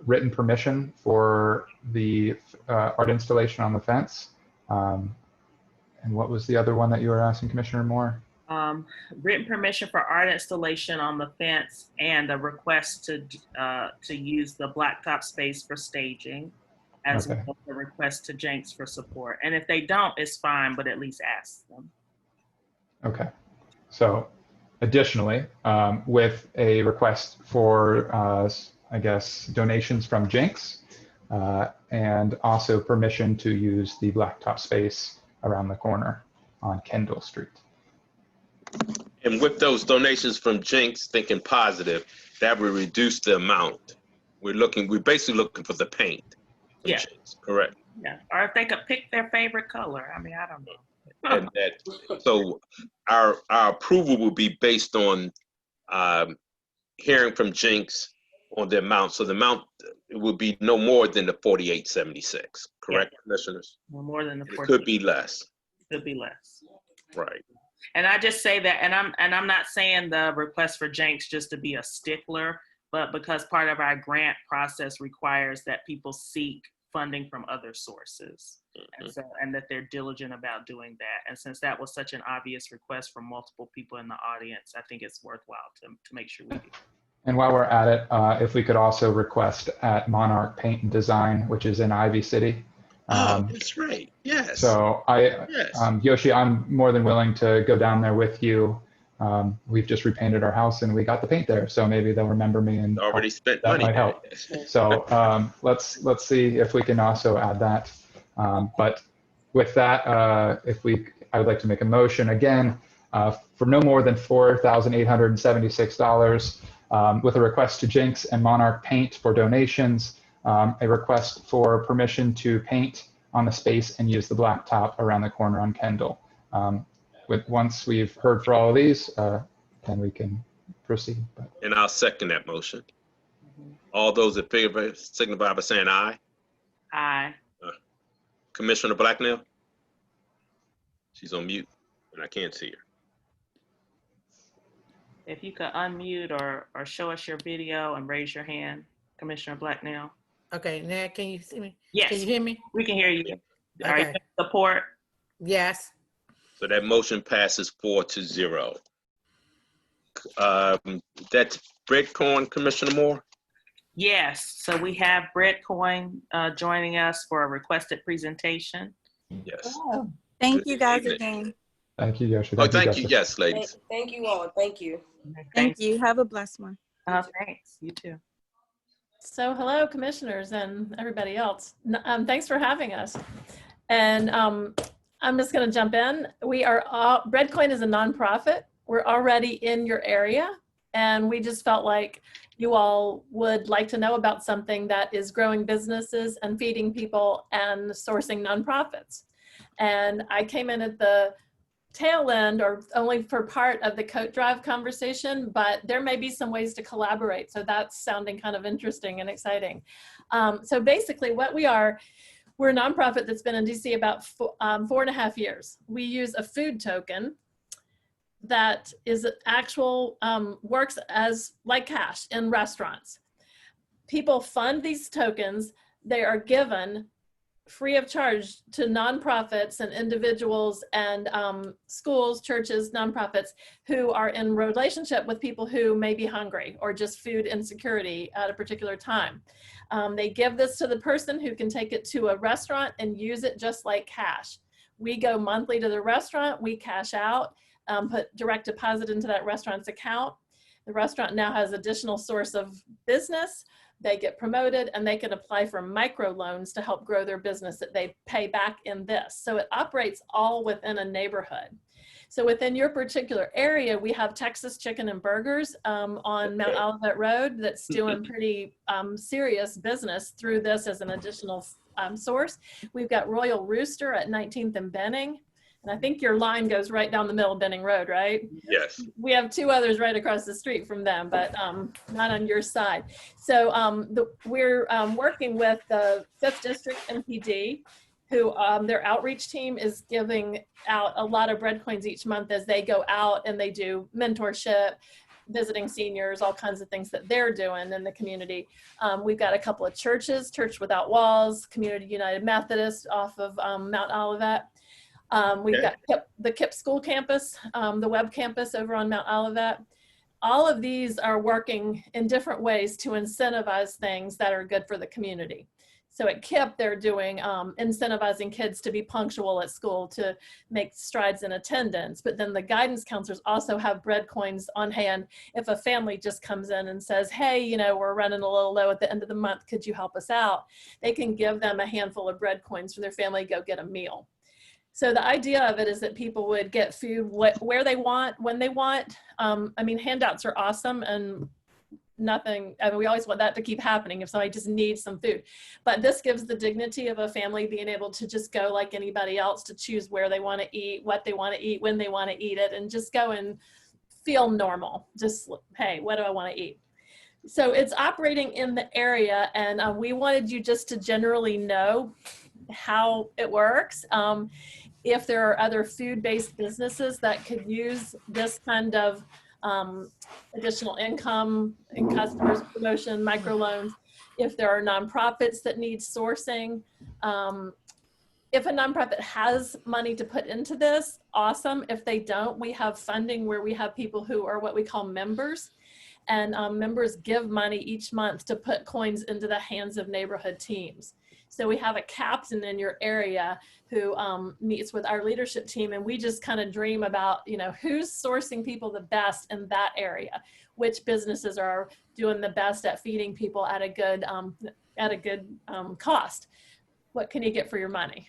written permission for the art installation on the fence. And what was the other one that you were asking, Commissioner Moore? Written permission for art installation on the fence and a request to use the blacktop space for staging, as well as a request to Jenks for support. And if they don't, it's fine, but at least ask them. Okay. So additionally, with a request for, I guess, donations from Jenks, and also permission to use the blacktop space around the corner on Kendall Street. And with those donations from Jenks, thinking positive, that will reduce the amount. We're basically looking for the paint. Yeah. Jenks, correct. Yeah. Or if they could pick their favorite color. I mean, I don't know. And so our approval will be based on hearing from Jenks on the amount. So the amount will be no more than the 4876, correct, commissioners? No more than the 48. It could be less. Could be less. Right. And I just say that, and I'm not saying the request for Jenks just to be a stickler, but because part of our grant process requires that people seek funding from other sources, and that they're diligent about doing that. And since that was such an obvious request from multiple people in the audience, I think it's worthwhile to make sure we do. And while we're at it, if we could also request at Monarch Paint and Design, which is in Ivy City. That's right. Yes. So Yoshi, I'm more than willing to go down there with you. We've just repainted our house and we got the paint there, so maybe they'll remember me and already spent that money. Might help. So let's see if we can also add that. But with that, I would like to make a motion again for no more than $4,876 with a request to Jinx and Monarch Paint for donations, a request for permission to paint on the space and use the blacktop around the corner on Kendall. Once we've heard for all of these, then we can proceed. And I'll second that motion. All those in favor signify by saying aye. Aye. Commissioner Blacknell? She's on mute and I can't see her. If you could unmute or show us your video and raise your hand, Commissioner Blacknell. Okay, now can you see me? Yes. Can you hear me? We can hear you. Are you Okay. in support? Yes. So that motion passes 4-0. That's breadcorn, Commissioner Moore? Yes. So we have Brett Coyne joining us for a requested presentation. Yes. Oh, thank you guys Amen. again. Thank you, Yoshi. Oh, thank you. Justice. Yes, ladies. Thank you all. Thank you. Thank you. Have a blessed one. Thanks. You too. So hello, commissioners and everybody else. Thanks for having us. And I'm just going to jump in. We are Breadcoin is a nonprofit. We're already in your area, and we just felt like you all would like to know about something that is growing businesses and feeding people and sourcing nonprofits. And I came in at the tail end or only for part of the coat drive conversation, but there may be some ways to collaborate. So that's sounding kind of interesting and exciting. So basically what we're a nonprofit that's been in DC about 4.5 years. We use a food token that is actual, works as like cash in restaurants. People fund these tokens. They are given free of charge to nonprofits and individuals and schools, churches, nonprofits who are in relationship with people who may be hungry or just food insecurity at a particular time. They give this to the person who can take it to a restaurant and use it just like cash. We go monthly to the restaurant, we cash out, put direct deposit into that restaurant's account. The restaurant now has additional source of business. They get promoted and they can apply for microloans to help grow their business that they pay back in this. So it operates all within a neighborhood. So within your particular area, we have Texas Chicken and Burgers on Mount Olivet Road that's doing pretty serious business through this as an additional source. We've got Royal Rooster at 19th and Benning. And I think your line goes right down the middle of Benning Road, right? Yes. We have two others right across the street from them, but not on your side. So we're working with the 5th District MPD, who their outreach team is giving out a lot of bread coins each month as they go out and they do mentorship, visiting seniors, all kinds of things that they're doing in the community. We've got a couple of churches, Church Without Walls, Community United Methodist off of Mount Olivet. We've got the KIPP school campus, the web campus over on Mount Olivet. All of these are working in different ways to incentivize things that are good for the community. So at KIPP, they're doing incentivizing kids to be punctual at school, to make strides in attendance. But then the guidance counselors also have bread coins on hand. If a family just comes in and says, hey, you know, we're running a little low at the end of the month, could you help us out? They can give them a handful of bread coins for their family to go get a meal. So the idea of it is that people would get food where they want, when they want. I mean, handouts are awesome and nothing, I mean, we always want that to keep happening if somebody just needs some food. But this gives the dignity of a family being able to just go like anybody else to choose where they want to eat, what they want to eat, when they want to eat it, and just go and feel normal. Just, hey, what do I want to eat? So it's operating in the area, and we wanted you just to generally know how it works. If there are other food-based businesses that could use this kind of additional income and customers promotion, microloans, if there are nonprofits that need sourcing, if a nonprofit has money to put into this, awesome. If they don't, we have funding where we have people who are what we call members, and members give money each month to put coins into the hands of neighborhood teams. So we have a captain in your area who meets with our leadership team, and we just kind of dream about, you know, who's sourcing people the best in that area, which businesses are doing the best at feeding people at a good cost. What can you get for your money?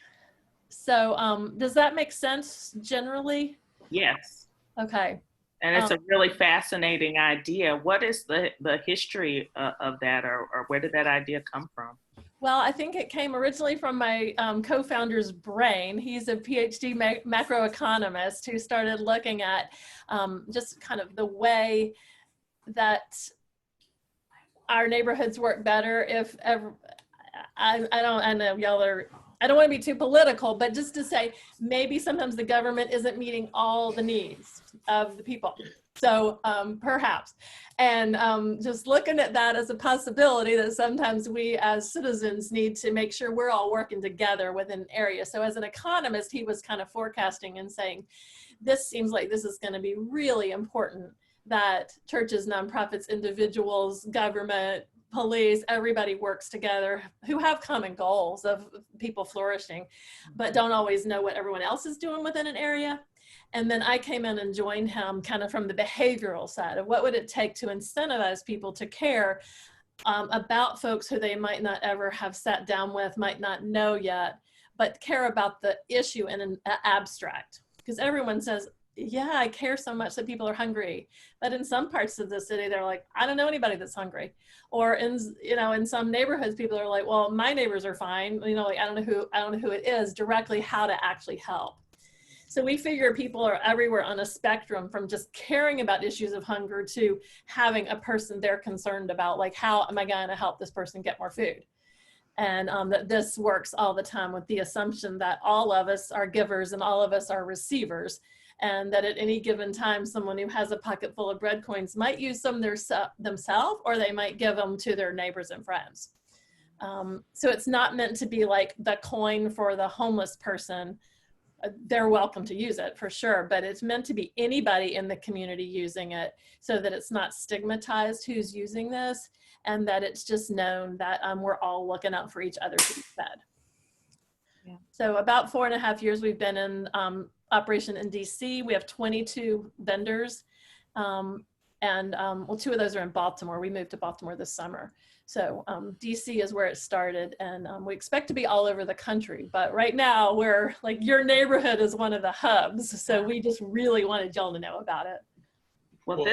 So does that make sense generally? Yes. Okay. And it's a really fascinating idea. What is the history of that, or where did that idea come from? Well, I think it came originally from my co-founder's brain. He's a PhD macroeconomist who started looking at just kind of the way that our neighborhoods work better if ever, I know y'all are, I don't want to be too political, but just to say, maybe sometimes the government isn't meeting all the needs of the people. So perhaps, and just looking at that as a possibility that sometimes we as citizens need to make sure we're all working together within an area. So as an economist, he was kind of forecasting and saying, this seems like this is going to be really important, that churches, nonprofits, individuals, government, police, everybody works together who have common goals of people flourishing, but don't always know what everyone else is doing within an area. And then I came in and joined him kind of from the behavioral side of what would it take to incentivize people to care about folks who they might not ever have sat down with, might not know yet, but care about the issue in an abstract. Because everyone says, yeah, I care so much that people are hungry. But in some parts of the city, they're like, I don't know anybody that's hungry. Or in some neighborhoods, people are like, well, my neighbors are fine. Like, I don't know who it is, directly how to actually help. So we figure people are everywhere on a spectrum, from just caring about issues of hunger to having a person they're concerned about, like, how am I going to help this person get more food? And that this works all the time with the assumption that all of us are givers and all of us are receivers, and that at any given time, someone who has a pocket full of bread coins might use them themselves, or they might give them to their neighbors and friends. So it's not meant to be like the coin for the homeless person. They're welcome to use it for sure, but it's meant to be anybody in the community using it, so that it's not stigmatized who's using this, and that it's just known that we're all looking out for each other to be fed. Yeah. So about 4.5 years we've been in operation in DC. We have 22 vendors, well, 2 of those are in Baltimore. We moved to Baltimore this summer. So DC is where it started, and we expect to be all over the country. But right now, we're like, your neighborhood is one of the hubs. So we just really wanted y'all to know about it. Well,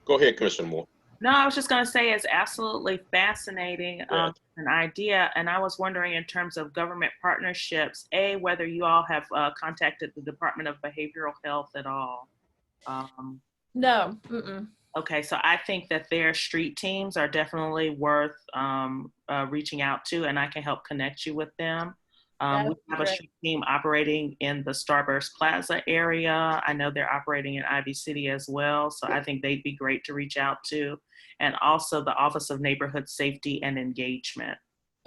go ahead, Commissioner Moore. No, I was just going to say it's absolutely fascinating, an idea. And I was wondering, in terms of government partnerships, whether you all have contacted the Department of Behavioral Health at all. No. Mm-mm. Okay, so I think that their street teams are definitely worth reaching out to, and I can help connect you with them. We have a street team operating in the Starburst Plaza area. I know they're operating in Ivy City as well, so I think they'd be great to reach out to. And also the Office of Neighborhood Safety and Engagement.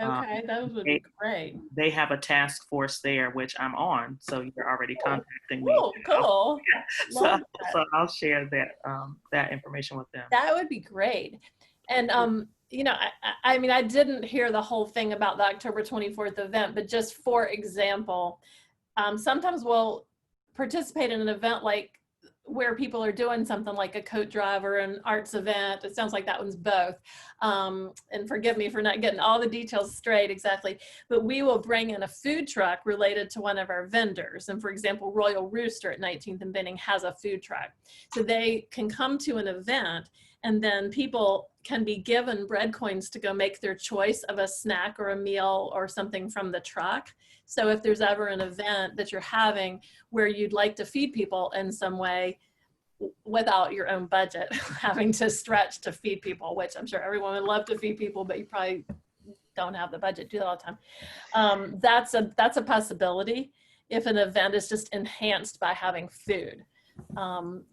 Okay, those would be great. They have a task force there, which I'm on, so you're already contacting me. Oh, cool. So I'll share that information with them. That would be great. And I mean, I didn't hear the whole thing about the October 24th event, but just for example, sometimes we'll participate in an event like where people are doing something like a coat drive or an arts event. It sounds like that one's both. And forgive me for not getting all the details straight exactly, but we will bring in a food truck related to one of our vendors. And for example, Royal Rooster at 19th and Benning has a food truck. So they can come to an event, and then people can be given bread coins to go make their choice of a snack or a meal or something from the truck. So if there's ever an event that you're having where you'd like to feed people in some way without your own budget, having to stretch to feed people, which I'm sure everyone would love to feed people, but you probably don't have the budget to do that all the time. That's a possibility if an event is just enhanced by having food.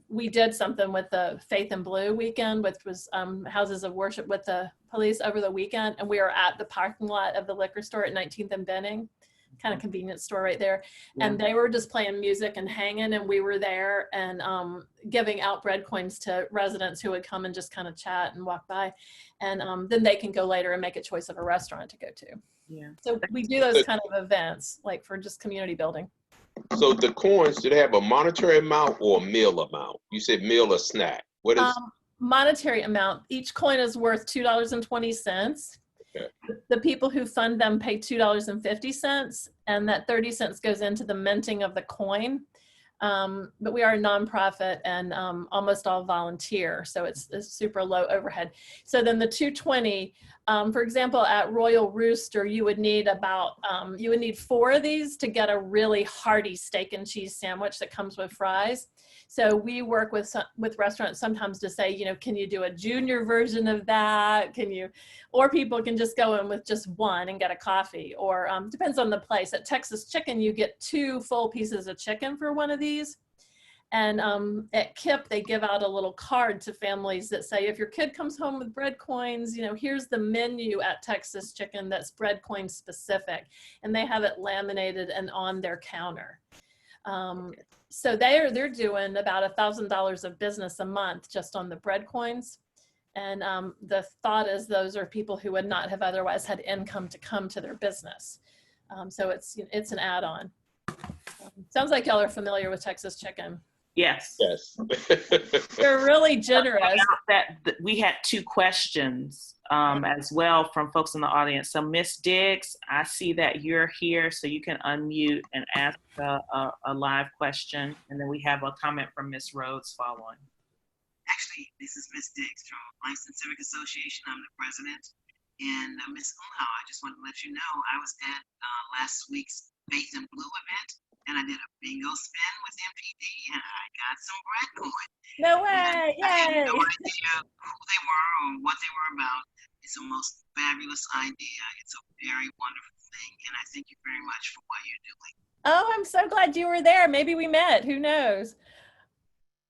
We did something with the Faith in Blue weekend, which was houses of worship with the police over the weekend, and we were at the parking lot of the liquor store at 19th and Benning, kind of convenience store right there. Yeah. And they were just playing music and hanging, and we were there and giving out bread coins to residents who would come and just kind of chat and walk by, and then they can go later and make a choice of a restaurant to go to. Yeah. So we do those kind of events, like for just community building. So the coins, do they have a monetary amount or a meal amount? You said meal or snack. What is monetary amount? Each coin is worth $2.20. Okay. The people who fund them pay $2.50, and that 30 cents goes into the minting of the coin. But we are a nonprofit and almost all volunteer, so it's super low overhead. So then the 220, for example, at Royal Rooster, you would need about, you would need 4 of these to get a really hearty steak and cheese sandwich that comes with fries. So we work with restaurants sometimes to say, you know, can you do a junior version of that? Can you, or people can just go in with just 1 and get a coffee, or depends on the place. At Texas Chicken, you get 2 full pieces of chicken for one of these. And at KIPP, they give out a little card to families that say, if your kid comes home with bread coins, you know, here's the menu at Texas Chicken that's bread coin specific. And they have it laminated and on their counter. So they're doing about $1,000 of business a month just on the bread coins. And the thought is those are people who would not have otherwise had income to come to their business. So it's an add-on. Sounds like y'all are familiar with Texas Chicken. Yes. Yes. They're really generous. That we had 2 questions as well from folks in the audience. So Miss Diggs, I see that you're here, so you can unmute and ask a live question. And then we have a comment from Miss Rhodes following. Actually, this is Miss Diggs from Langston Civic Association. I'm the president. And Miss Unhau, I just want to let you know, I was at last week's Faith and Blue event, and I did a bingo spin with MPD, and I got some bread coins. No way! I had Yay! no idea who they were or what they were about. It's a most fabulous idea. It's a very wonderful thing, and I thank you very much for what you're doing. Oh, I'm so glad you were there. Maybe we met. Who knows?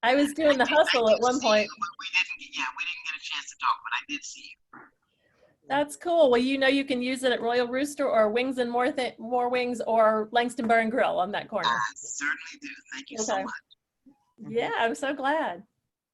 I was doing the hustle at one point. We didn't get a chance to talk, but I did see you. That's cool. Well, you know, you can use it at Royal Rooster or Wings and More Wings or Langston Bar and Grill on that corner. I certainly do. Thank you so much. Yeah, I'm so glad.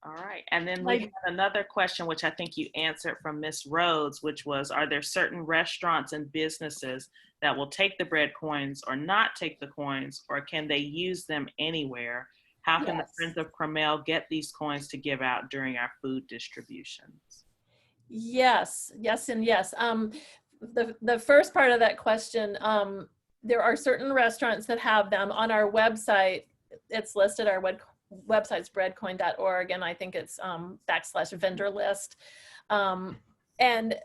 All right. And then we have another question, which I think you answered from Miss Rhodes, which was, are there certain restaurants and businesses that will take the bread coins or not take the coins, or can they use them anywhere? How can the Friends of Carmel get these coins to give out during our food distributions? Yes, yes, and yes. The first part of that question, there are certain restaurants that have them on our website. It's listed, our website's breadcoin.org, and I think it's /vendor list. And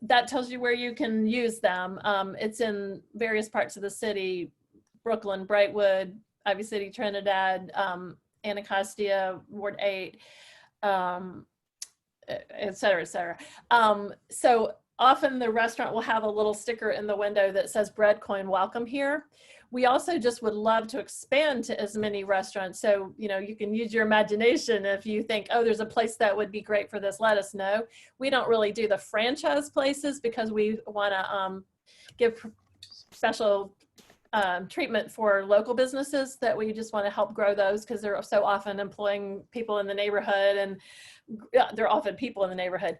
that tells you where you can use them. It's in various parts of the city: Brooklyn, Brightwood, Ivy City, Trinidad, Anacostia, Ward 8, et cetera, et cetera. So often the restaurant will have a little sticker in the window that says bread coin welcome here. We also just would love to expand to as many restaurants. So, you know, you can use your imagination. If you think, oh, there's a place that would be great for this, let us know. We don't really do the franchise places because we want to give special treatment for local businesses that we just want to help grow those, because they're so often employing people in the neighborhood, and they're often people in the neighborhood.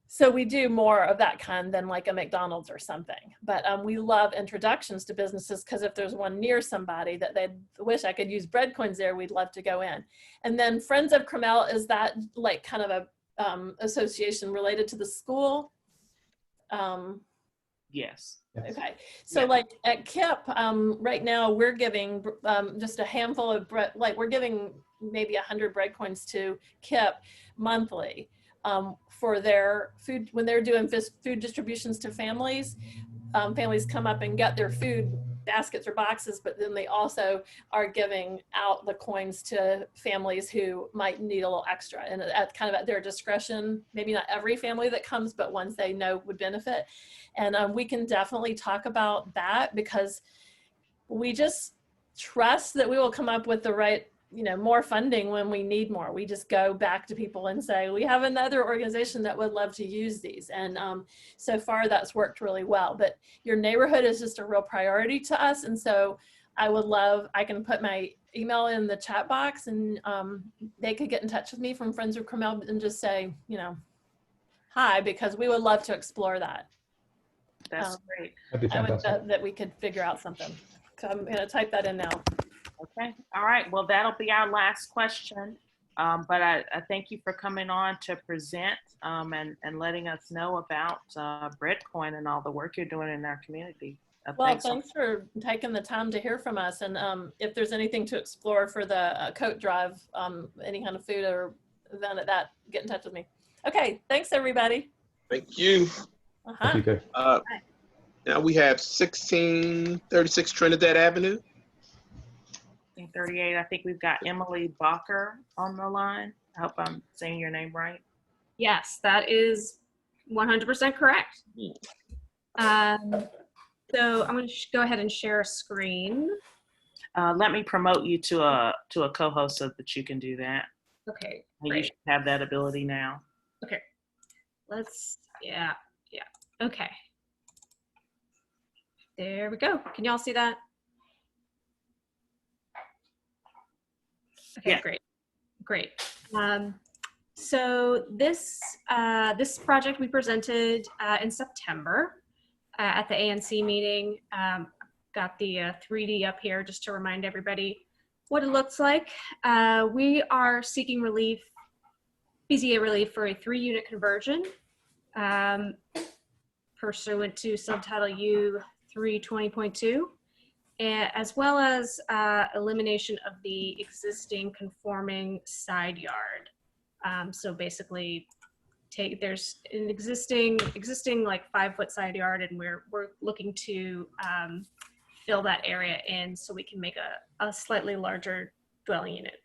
So we do more of that kind than like a McDonald's or something. But we love introductions to businesses, because if there's one near somebody that they wish I could use bread coins there, we'd love to go in. And then Friends of Carmel, is that like kind of a association related to the school? Yes. Okay, so like at KIPP, right now we're giving just a handful of bread, like we're giving maybe 100 bread coins to KIPP monthly for their food, when they're doing food distributions to families. Families come up and get their food baskets or boxes, but then they also are giving out the coins to families who might need a little extra, and at kind of at their discretion. Maybe not every family that comes, but ones they know would benefit. And we can definitely talk about that, because we just trust that we will come up with the right, you know, more funding when we need more. We just go back to people and say, we have another organization that would love to use these. And so far that's worked really well, but your neighborhood is just a real priority to us. And so I can put my email in the chat box, and they could get in touch with me from Friends of Carmel and just say, you know, hi, because we would love to explore that. That's great. That'd be fantastic. That we could figure out something. So I'm going to type that in now. Okay. All right. Well, that'll be our last question. But I thank you for coming on to present and letting us know about Breadcoin and all the work you're doing in our community. Well, thanks for taking the time to hear from us. And if there's anything to explore for the coat drive, any kind of food or event at that, get in touch with me. Okay, thanks everybody. Thank you. Thank you. Now we have 1636 Trinidad Avenue. 1638, I think we've got Emily Bacher on the line. I hope I'm saying your name right. Yes, that is 100% correct. So I'm going to go ahead and share a screen. Let me promote you to a co-host so that you can do that. Okay, You great. should have that ability now. Okay, yeah. Okay. There we go. Can y'all see that? Okay, Yeah. Great. So this project we presented in September at the ANC meeting. Got the 3D up here just to remind everybody what it looks like. We are seeking relief, BZA relief for a 3-unit conversion pursuant to subtitle U 320.2. As well as elimination of the existing conforming side yard. So basically, there's an existing like 5-foot side yard, and we're looking to fill that area in so we can make a slightly larger dwelling unit.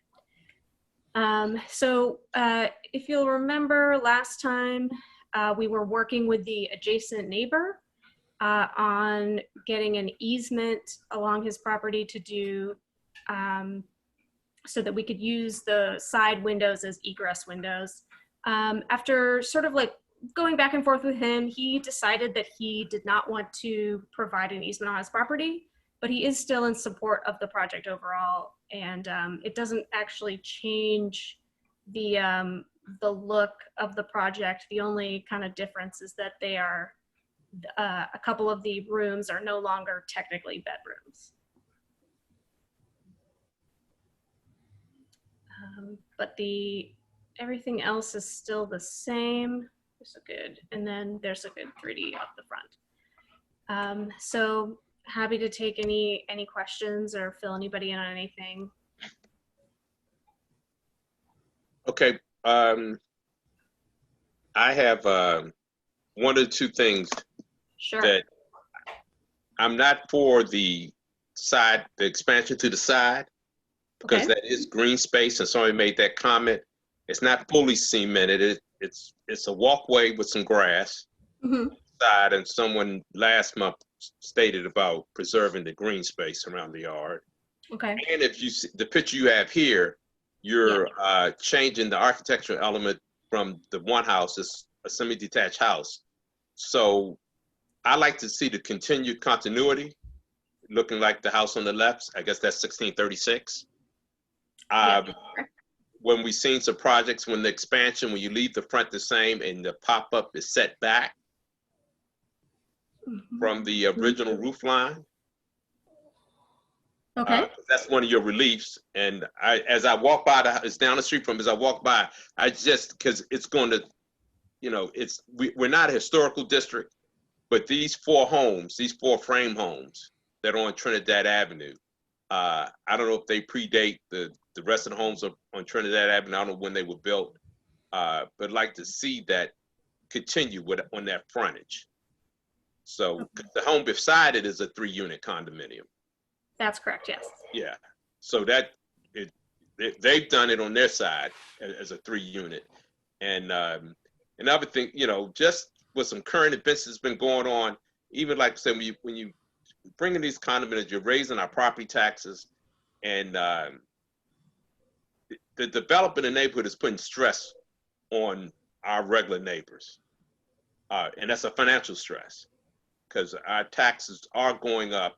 So if you'll remember last time, we were working with the adjacent neighbor on getting an easement along his property to do so that we could use the side windows as egress windows. After sort of like going back and forth with him, he decided that he did not want to provide an easement on his property, but he is still in support of the project overall. And it doesn't actually change the look of the project. The only kind of difference is that they are a couple of the rooms are no longer technically bedrooms. But everything else is still the same. And then there's a good 3D up the front. So happy to take any questions or fill anybody in on anything. Okay, I have one or two things. Sure. That I'm not for the expansion to the side, because that is green space, and somebody made that comment. It's not fully cemented. It's a walkway with some grass side, and someone last month stated about preserving the green space around the yard. Okay. And if you see the picture you have here, you're changing the architectural element from the one house, it's a semi-detached house. So I like to see the continued continuity, looking like the house on the left. I guess that's 1636. When we've seen some projects, when the expansion, when you leave the front the same and the pop-up is set back from the original roof line. Okay. That's one of your reliefs. And as I walk by, it's down the street from, as I walk by, because it's going to, we're not a historical district, but these 4 frame homes that are on Trinidad Avenue, I don't know if they predate the rest of the homes on Trinidad Avenue. I don't know when they were built, but I'd like to see that continue on that frontage. So the home beside it is a 3-unit condominium. That's correct, yes. Yeah, so they've done it on their side as a 3-unit. And another thing, just with some current events that's been going on, even like I said, when you bring in these condominiums, you're raising our property taxes, and the developer in the neighborhood is putting stress on our regular neighbors. And that's a financial stress, because our taxes are going up,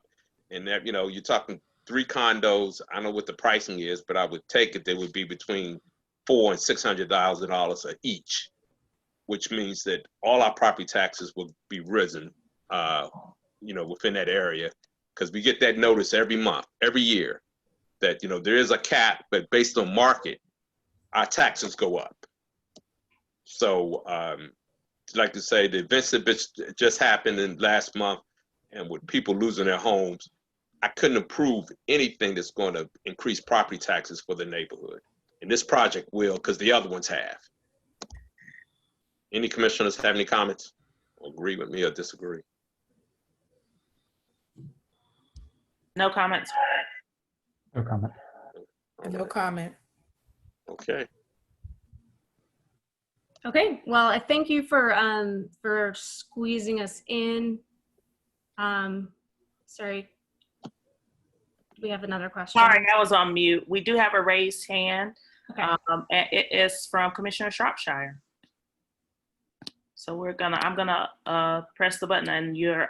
and that, you're talking 3 condos. I don't know what the pricing is, but I would take it, they would be between $400,000 and $600,000 each, which means that all our property taxes will be risen, within that area, because we get that notice every month, every year, that, there is a cap, but based on market, our taxes go up. So, like to say, the events that just happened in last month, and with people losing their homes, I couldn't approve anything that's going to increase property taxes for the neighborhood. And this project will, because the other ones have. Any commissioners have any comments? Or agree with me or disagree? No comments. No comment. No comment. Okay. Okay, well, I thank you for squeezing us in. Sorry, we have another question. Sorry, I was on mute. We do have a raised hand. Okay. And it is from Commissioner Shropshire. So I'm gonna press the button and you're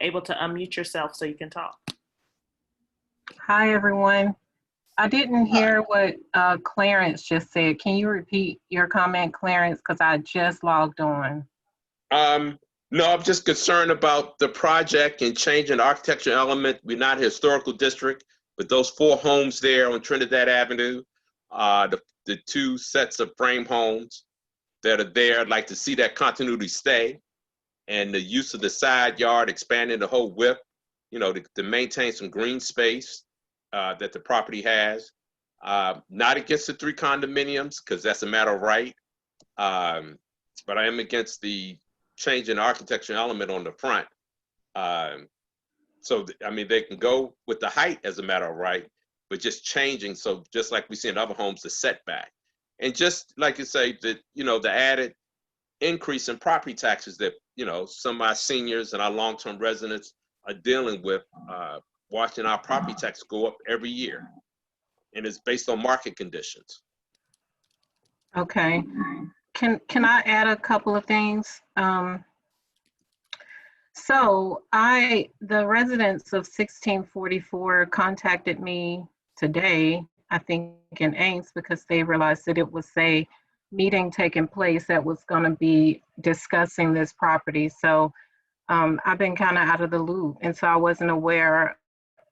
able to unmute yourself so you can talk. Hi, everyone. I didn't hear what Clarence just said. Can you repeat your comment, Clarence? Because I just logged on. No, I'm just concerned about the project and changing the architecture element. We're not a historical district, but those 4 homes there on Trinidad Avenue, the 2 sets of frame homes that are there, I'd like to see that continuity stay, and the use of the side yard, expanding the whole width, you know, to maintain some green space that the property has. Not against the 3 condominiums, because that's a matter of right, but I am against the change in architecture element on the front. So, I mean, they can go with the height as a matter of right, but just changing, so just like we see in other homes, the setback. And just like you say, that, you know, the added increase in property taxes that, you know, some of our seniors and our long-term residents are dealing with, watching our property tax go up every year. And it's based on market conditions. Okay. Can I add a couple of things? So the residents of 1644 contacted me today, I think in Ames, because they realized that it was a meeting taking place that was going to be discussing this property. So I've been kind of out of the loop. And so I wasn't aware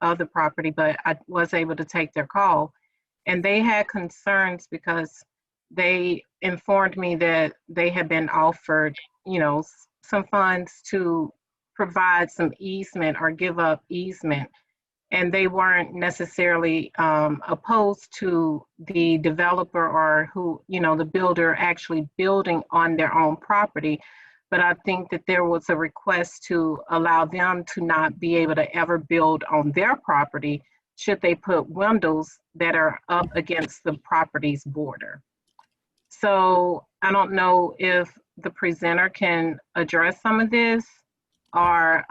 of the property, but I was able to take their call. And they had concerns because they informed me that they had been offered, you know, some funds to provide some easement or give up easement. And they weren't necessarily opposed to the developer or who, you know, the builder actually building on their own property. But I think that there was a request to allow them to not be able to ever build on their property should they put windows that are up against the property's border. So I don't know if the presenter can address some of this, or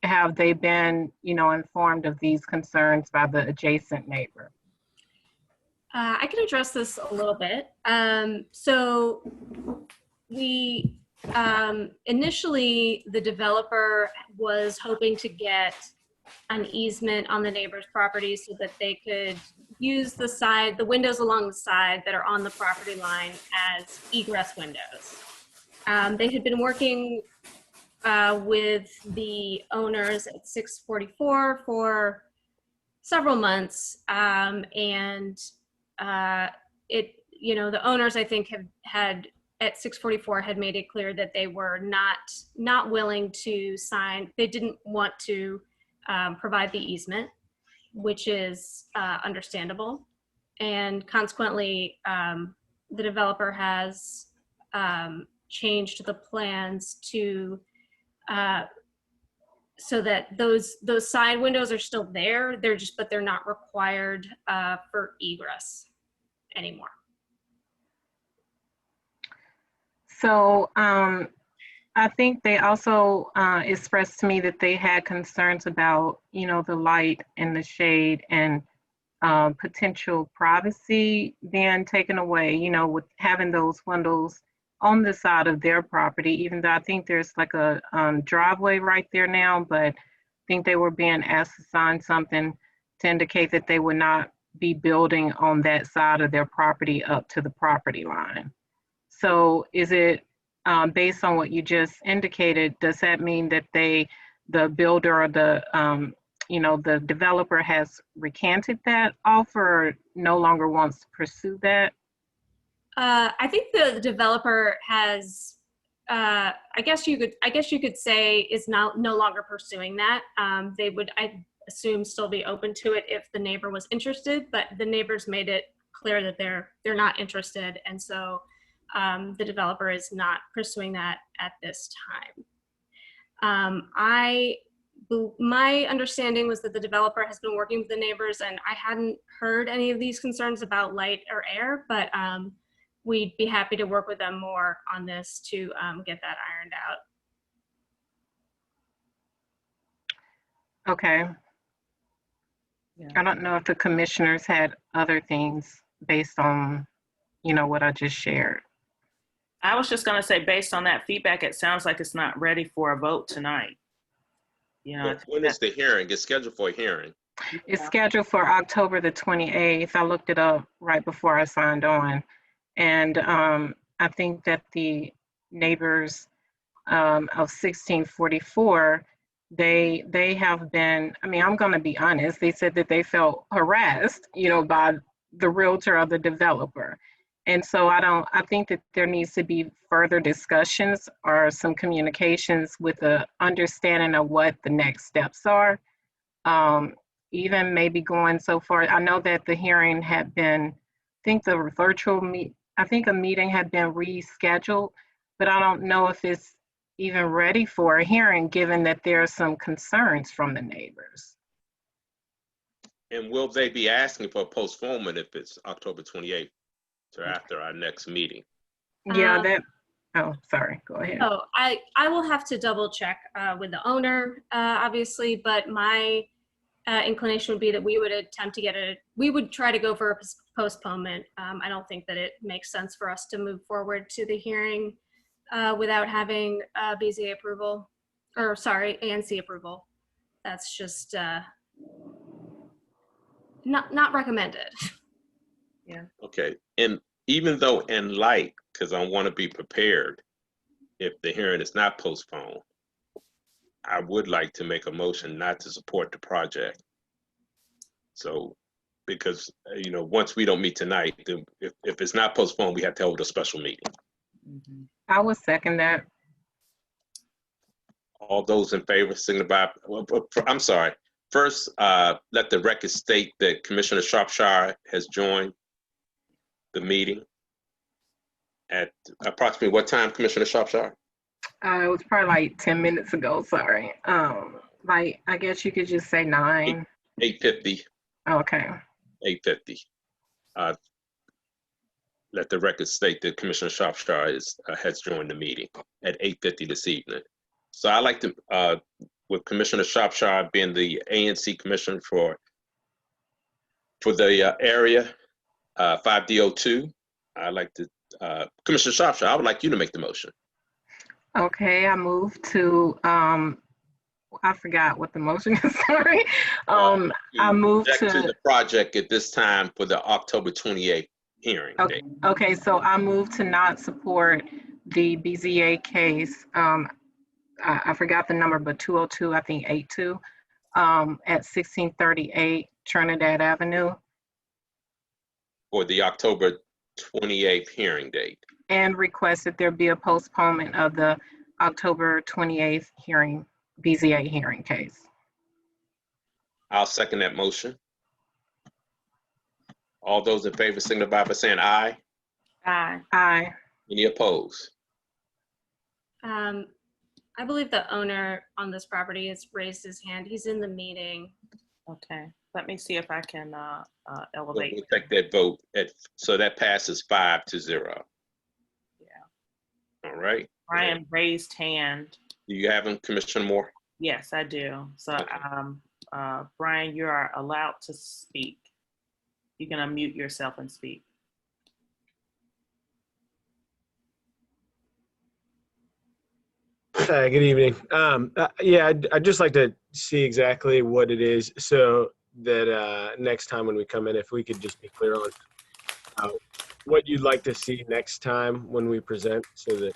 have they been, you know, informed of these concerns by the adjacent neighbor? I can address this a little bit. So we initially, the developer was hoping to get an easement on the neighbor's property so that they could use the windows along the side that are on the property line as egress windows. They had been working with the owners at 644 for several months, and the owners, I think, had at 644 had made it clear that they were not willing to sign. They didn't want to provide the easement, which is understandable, and consequently, the developer has changed the plans to so that those side windows are still there. But they're not required for egress anymore. So I think they also expressed to me that they had concerns about, you know, the light and the shade and potential privacy being taken away, you know, with having those windows on the side of their property, even though I think there's like a driveway right there now, but I think they were being asked to sign something to indicate that they would not be building on that side of their property up to the property line. So is it based on what you just indicated, does that mean that the builder or the developer has recanted that offer or no longer wants to pursue that? I think the developer has I guess you could say is now no longer pursuing that. They would, I assume, still be open to it if the neighbor was interested, but the neighbors made it clear that they're not interested, and so the developer is not pursuing that at this time. My understanding was that the developer has been working with the neighbors, and I hadn't heard any of these concerns about light or air, but we'd be happy to work with them more on this to get that ironed out. Okay. Yeah. I don't know if the commissioners had other things based on, what I just shared. I was just going to say, based on that feedback, it sounds like it's not ready for a vote tonight. When is the hearing? It's scheduled for a hearing. It's scheduled for October the 28th. I looked it up right before I signed on. And I think that the neighbors of 1644, they have been, I'm going to be honest, they said that they felt harassed, by the realtor or the developer. And so I think that there needs to be further discussions or some communications with the understanding of what the next steps are. Even maybe going so far, I know that the hearing had been, I think a meeting had been rescheduled, but I don't know if it's even ready for a hearing, given that there are some concerns from the neighbors. And will they be asking for a postponement if it's October 28th to after our next meeting? Yeah, sorry, go ahead. Oh, I will have to double check with the owner, obviously, but my inclination would be that we would attempt to we would try to go for a postponement. I don't think that it makes sense for us to move forward to the hearing without having BZA approval, or sorry, ANC approval. That's just not recommended. Yeah. Okay, and even though in light, because I want to be prepared, if the hearing is not postponed, I would like to make a motion not to support the project. So, because, once we don't meet tonight, then if it's not postponed, we have to hold a special meeting. Mm-hmm. I would second that. All those in favor signify, I'm sorry. First, let the record state that Commissioner Shropshire has joined the meeting at approximately what time, Commissioner Shropshire? It was probably like 10 minutes ago, sorry. I guess you could just say 9. 8:50. Okay. 8:50. Let the record state that Commissioner Shropshire has joined the meeting at 8:50 this evening. So I'd like to, with Commissioner Shropshire being the ANC commissioner for the area 5D02, I'd like to, Commissioner Shropshire, I would like you to make the motion. Okay, I move to, I forgot what the motion is, sorry. I move to the project at this time for the October 28th hearing date. Okay, so I move to not support the BZA case. I forgot the number, but 202, I think 82, at 1638 Trinidad Avenue. For the October 28th hearing date. And request that there be a postponement of the October 28th hearing, BZA hearing case. I'll second that motion. All those in favor signify by saying aye. Aye. Aye. Any opposed? I believe the owner on this property has raised his hand. He's in the meeting. Okay. Let me see if I can elevate. We'll take that vote. So that passes 5-0. Yeah. All right. Brian raised hand. Do you have him, Commissioner Moore? Yes, I do. So, Brian, you are allowed to speak. You can unmute yourself and speak. Good evening. Yeah, I'd just like to see exactly what it is so that next time when we come in, if we could just be clear on what you'd like to see next time when we present so that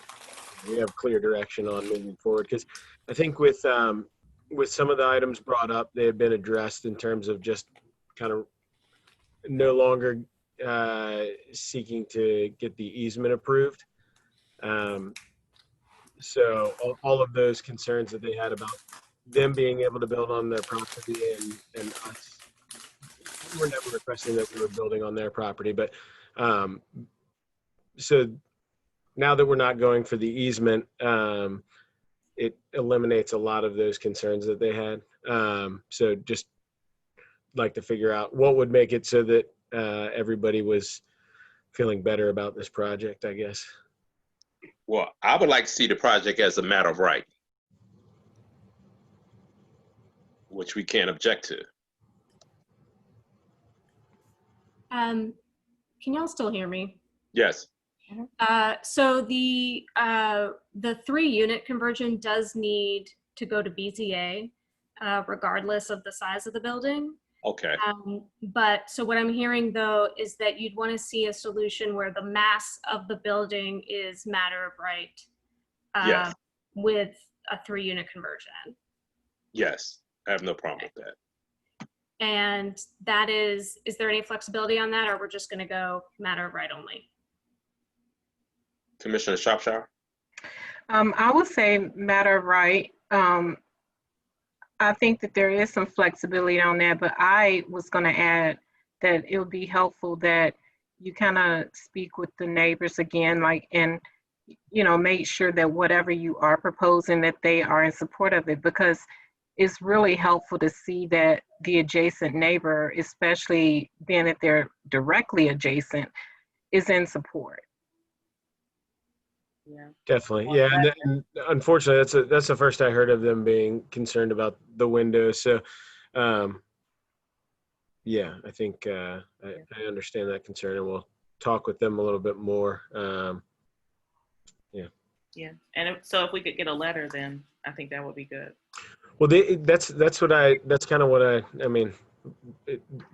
we have clear direction on moving forward. Because I think with some of the items brought up, they have been addressed in terms of just kind of no longer seeking to get the easement approved. So all of those concerns that they had about them being able to build on their property and us, we were never requesting that we were building on their property. But so now that we're not going for the easement, it eliminates a lot of those concerns that they had. So just like to figure out what would make it so that everybody was feeling better about this project, I guess. Well, I would like to see the project as a matter of right, which we can't object to. Can y'all still hear me? Yes. So the 3-unit conversion does need to go to BZA, regardless of the size of the building. Okay. But so what I'm hearing though is that you'd want to see a solution where the mass of the building is matter of right, Yes. with a 3-unit conversion. Yes, I have no problem with that. And that is there any flexibility on that, or we're just going to go matter of right only? Commissioner Shropshire? I would say matter of right. I think that there is some flexibility on that, but I was going to add that it would be helpful that you kind of speak with the neighbors again, like, and, you know, make sure that whatever you are proposing, that they are in support of it, because it's really helpful to see that the adjacent neighbor, especially being that they're directly adjacent, is in support. Yeah. Definitely, yeah. And unfortunately, that's the first I heard of them being concerned about the windows. So, yeah, I think I understand that concern, and we'll talk with them a little bit more. Yeah. Yeah, and so if we could get a letter, then I think that would be good. Well, that's kind of what I mean.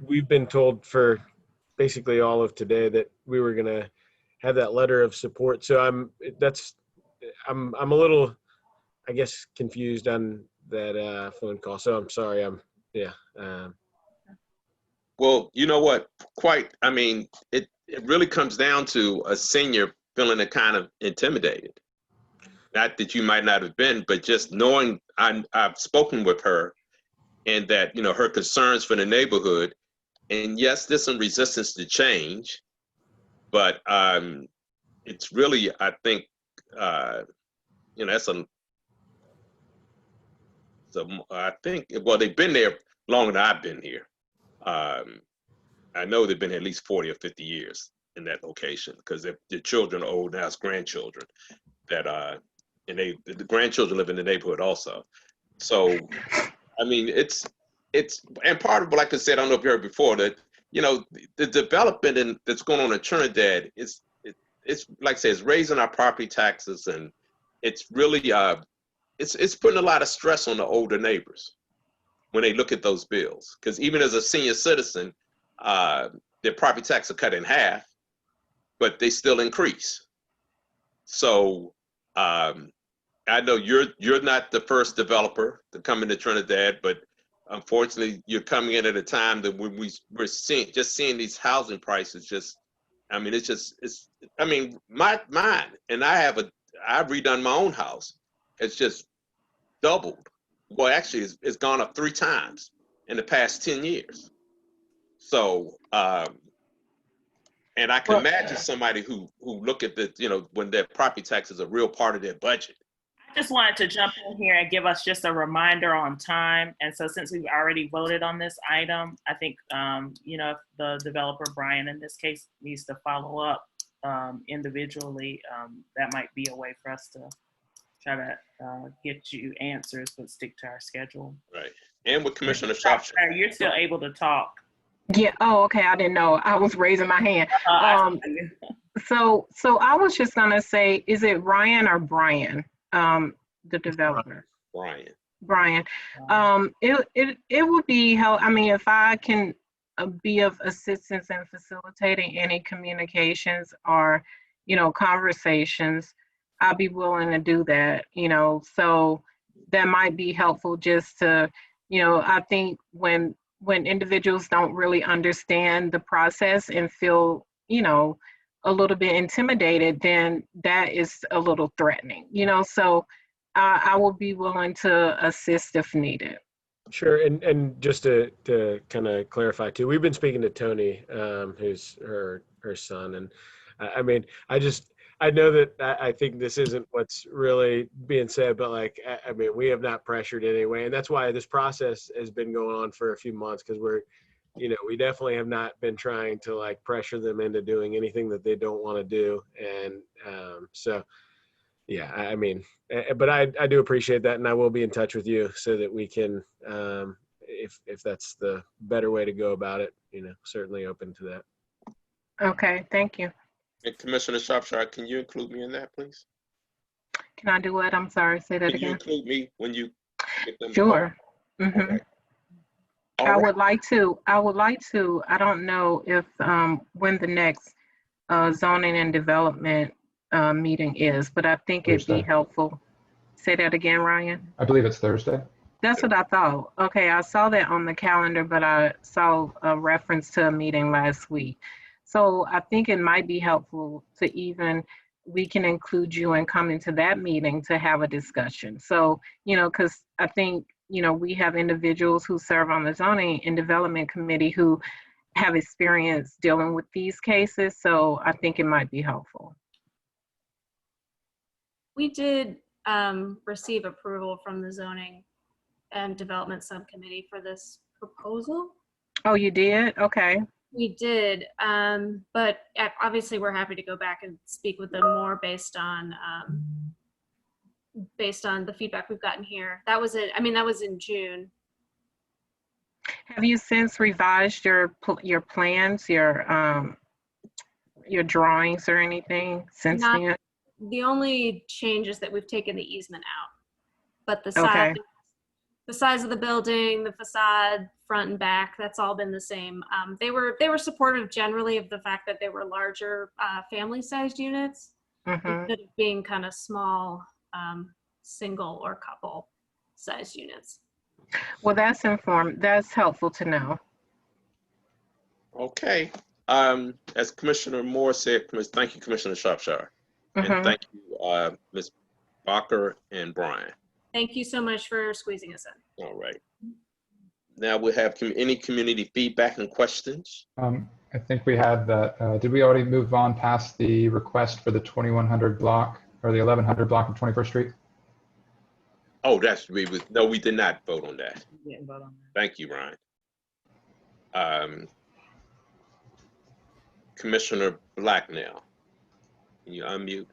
We've been told for basically all of today that we were gonna have that letter of support. So I'm a little, I guess, confused on that phone call. So I'm sorry. Well, you know what? I mean, it really comes down to a senior feeling kind of intimidated. Not that you might not have been, but just knowing I've spoken with her, and that, you know, her concerns for the neighborhood. And yes, there's some resistance to change, but it's really, I think, you know, I think, well, they've been there longer than I've been here. I know they've been here at least 40 or 50 years in that location, because their children are old now, it's grandchildren and the grandchildren live in the neighborhood also. So, I mean, it's and part of, like I said, I don't know if you heard before, that, you know, the development that's going on in Trinidad it's like I said, it's raising our property taxes, and it's really it's putting a lot of stress on the older neighbors when they look at those bills, because even as a senior citizen, their property tax are cut in half, but they still increase. So I know you're not the first developer to come into Trinidad, but unfortunately, you're coming in at a time that when we're seeing these housing prices I mean, I mean, mine, and I've redone my own house. It's just doubled. Well, actually, it's gone up 3 times in the past 10 years. So, and I can imagine somebody who look at the, you know, when their property tax is a real part of their budget. I just wanted to jump in here and give us just a reminder on time. And so since we've already voted on this item, I think, you know, if the developer, Brian, in this case, needs to follow up individually, that might be a way for us to try to get you answers, but stick to our schedule. Right. And with Commissioner Shropshire. You're still able to talk. Yeah. Oh, okay. I didn't know. I was raising my hand. So I was just gonna say, is it Ryan or Brian, the developer? Brian. It would be help. I mean, if I can be of assistance in facilitating any communications or, you know, conversations, I'll be willing to do that. You know, so that might be helpful just to, you know, I think when individuals don't really understand the process and feel, you know, a little bit intimidated, then that is a little threatening, you know, so I will be willing to assist if needed. Sure, and just to kind of clarify too, we've been speaking to Tony, who's her son, and I mean, I know that I think this isn't what's really being said, but like, I mean, we have not pressured anyway, and that's why this process has been going on for a few months, because we're, you know, we definitely have not been trying to like pressure them into doing anything that they don't want to do, and so. Yeah, I mean, but I do appreciate that, and I will be in touch with you so that we can, if that's the better way to go about it, you know, certainly open to that. Okay, thank you. And Commissioner Shropshire, can you include me in that, please? Can I do what? I'm sorry, say that Can you again. include me when you get them? Sure. All right. I would like to. I don't know if when the next zoning and development meeting is, but I think it'd be Thursday. helpful. Say that again, Ryan. I believe it's Thursday. That's what I thought. Okay, I saw that on the calendar, but I saw a reference to a meeting last week. So I think it might be helpful to even, we can include you and come into that meeting to have a discussion. So, you know, because I think, you know, we have individuals who serve on the zoning and development committee who have experience dealing with these cases. So I think it might be helpful. We did receive approval from the zoning and development subcommittee for this proposal. Oh, you did? Okay. We did, but obviously we're happy to go back and speak with them more based on the feedback we've gotten here. That was it. I mean, that was in June. Have you since revised your plans, your drawings or anything since then? The only change is that we've taken the easement out, but the Okay. size of the building, the facade, front and back, that's all been the same. They were supportive generally of the fact that they were larger family-sized units instead of being kind of small single or couple sized units. Well, that's helpful to know. Okay. As Commissioner Moore said, thank you, Commissioner Shropshire. And thank you, Ms. Bacher and Brian. Thank you so much for squeezing us in. All right. Now we have any community feedback and questions. I think we had that. Did we already move on past the request for the 2100 block or the 1100 block of 21st Street? Oh, no, we did not vote on that. We didn't vote on that. Thank you, Ryan. Commissioner Blacknell, can you unmute?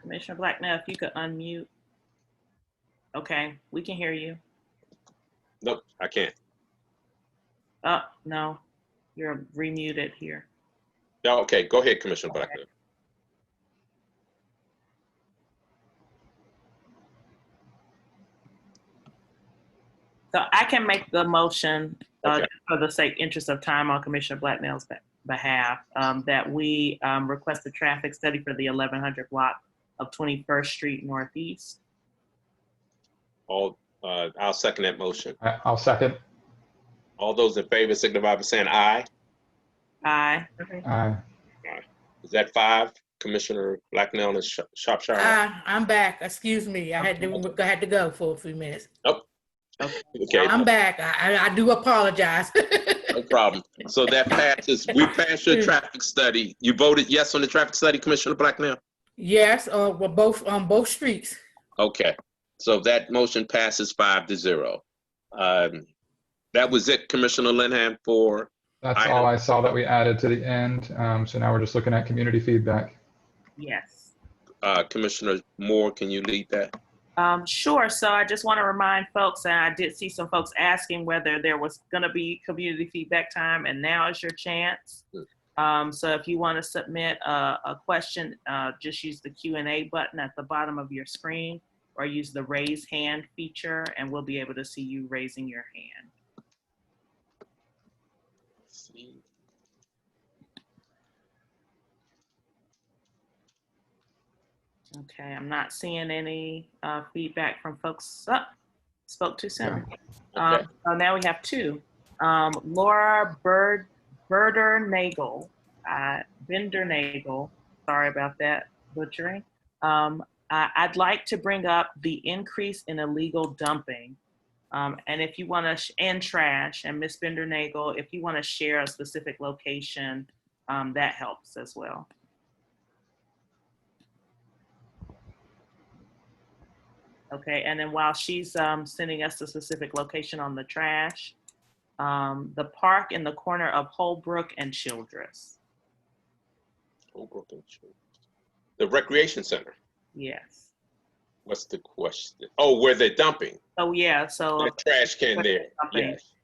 Commissioner Blacknell, if you could unmute. Okay, we can hear you. Nope, I can't. Oh, no, you're remuted here. Yeah, okay, go ahead, Commissioner Blacknell. So I can make the motion for the interest of time on Commissioner Blacknell's behalf that we request a traffic study for the 1100 block of 21st Street Northeast. I'll second that motion. I'll second. All those in favor signify by saying aye. Aye. Aye. Is that 5? Commissioner Blacknell and Shropshire? I'm back. Excuse me. I had to go for a few minutes. Nope. Okay. I'm back. I do apologize. No problem. So that passes. We passed your traffic study. You voted yes on the traffic study, Commissioner Blacknell? Yes, we're both on both streets. Okay. So that motion passes 5-0. That was it, Commissioner Linham, for That's all I saw that we added to the end. So now we're just looking at community feedback. Yes. Commissioner Moore, can you lead that? Sure. So I just want to remind folks, and I did see some folks asking whether there was going to be community feedback time, and now is your chance. So if you want to submit a question, just use the Q&A button at the bottom of your screen, or use the raise hand feature, and we'll be able to see you raising your hand. Okay, I'm not seeing any feedback from folks. Spoke too soon. Okay. So now we have two. Laura Bender-Nagel, sorry about that butchering. I'd like to bring up the increase in illegal dumping. And if you want to, and trash, and Ms. Bender-Nagel, if you want to share a specific location, that helps as well. Okay, and then while she's sending us the specific location on the trash, the park in the corner of Holbrook and Childress. Holbrook and Childress. The recreation center. Yes. What's the question? Oh, where they're dumping. Oh yeah, so that trash can there. dumping, Yes.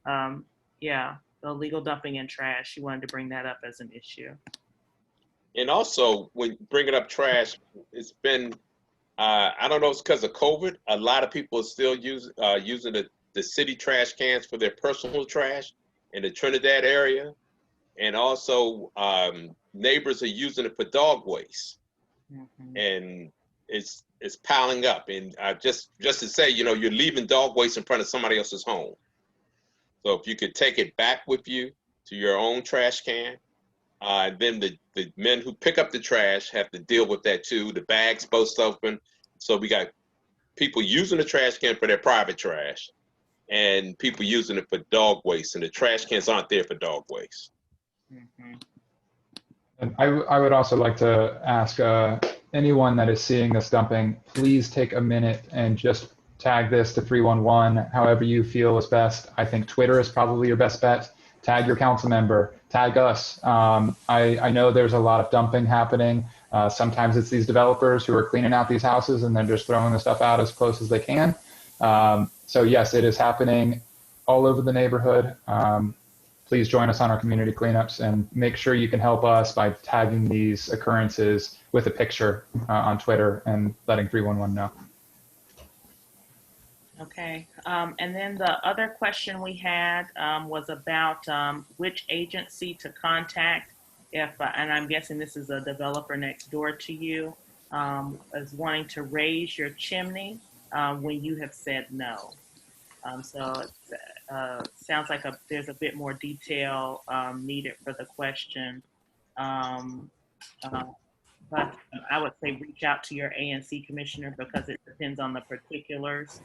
yeah, the illegal dumping and trash. She wanted to bring that up as an issue. And also, when bringing up trash, it's been, I don't know, it's because of COVID. A lot of people are still using the city trash cans for their personal trash in the Trinidad area. And also, neighbors are using it for dog waste. Mm-hmm. And it's piling up. And just to say, you're leaving dog waste in front of somebody else's home. So if you could take it back with you to your own trash can, then the men who pick up the trash have to deal with that too. The bags both open. So we got people using the trash can for their private trash and people using it for dog waste, and the trash cans aren't there for dog waste. Mm-hmm. And I would also like to ask anyone that is seeing this dumping, please take a minute and just tag this to 311, however you feel is best. I think Twitter is probably your best bet. Tag your council member, tag us. I know there's a lot of dumping happening. Sometimes it's these developers who are cleaning out these houses and then just throwing the stuff out as close as they can. So yes, it is happening all over the neighborhood. Please join us on our community cleanups and make sure you can help us by tagging these occurrences with a picture on Twitter and letting 311 know. Okay, and then the other question we had was about which agency to contact if, and I'm guessing this is a developer next door to you, is wanting to raise your chimney when you have said no. So it sounds like there's a bit more detail needed for the question. But I would say reach out to your ANC commissioner because it depends on the particulars.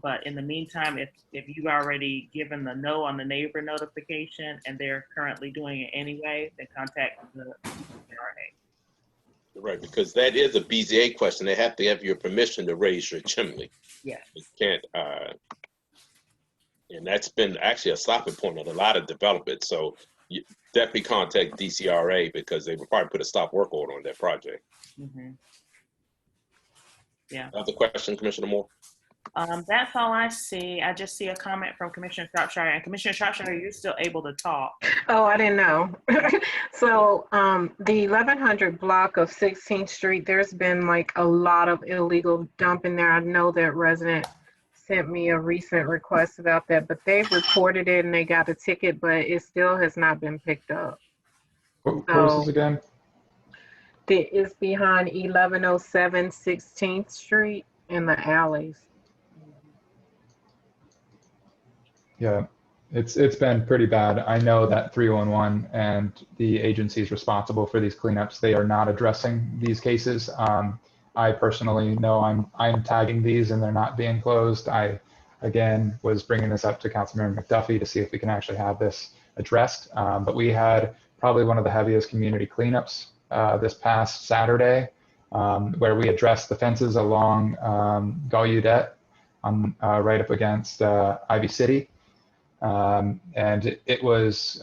But in the meantime, if you've already given the no on the neighbor notification and they're currently doing it anyway, then contact the CRA. Right, because that is a BZA question. They have to have your permission to raise your chimney. Yeah. You can't, and that's been actually a stopping point on a lot of development. So you definitely contact DCRA because they would probably put a stop work order on that project. Mm-hmm. Yeah. Other question, Commissioner Moore? That's all I see. I just see a comment from Commissioner Shropshire. And Commissioner Shropshire, you're still able to talk. Oh, I didn't know. So the 1100 block of 16th Street, there's been like a lot of illegal dumping there. I know that resident sent me a recent request about that, but they've reported it and they got a ticket, but it still has not been picked up. What is this again? It's behind 1107 16th Street in the alleys. Yeah, it's been pretty bad. I know that 311 and the agencies responsible for these cleanups, they are not addressing these cases. I personally know I'm tagging these and they're not being closed. I, again, was bringing this up to Councilmember McDuffie to see if we can actually have this addressed. But we had probably one of the heaviest community cleanups this past Saturday, where we addressed the fences along Gaudet on right up against Ivy City. And it was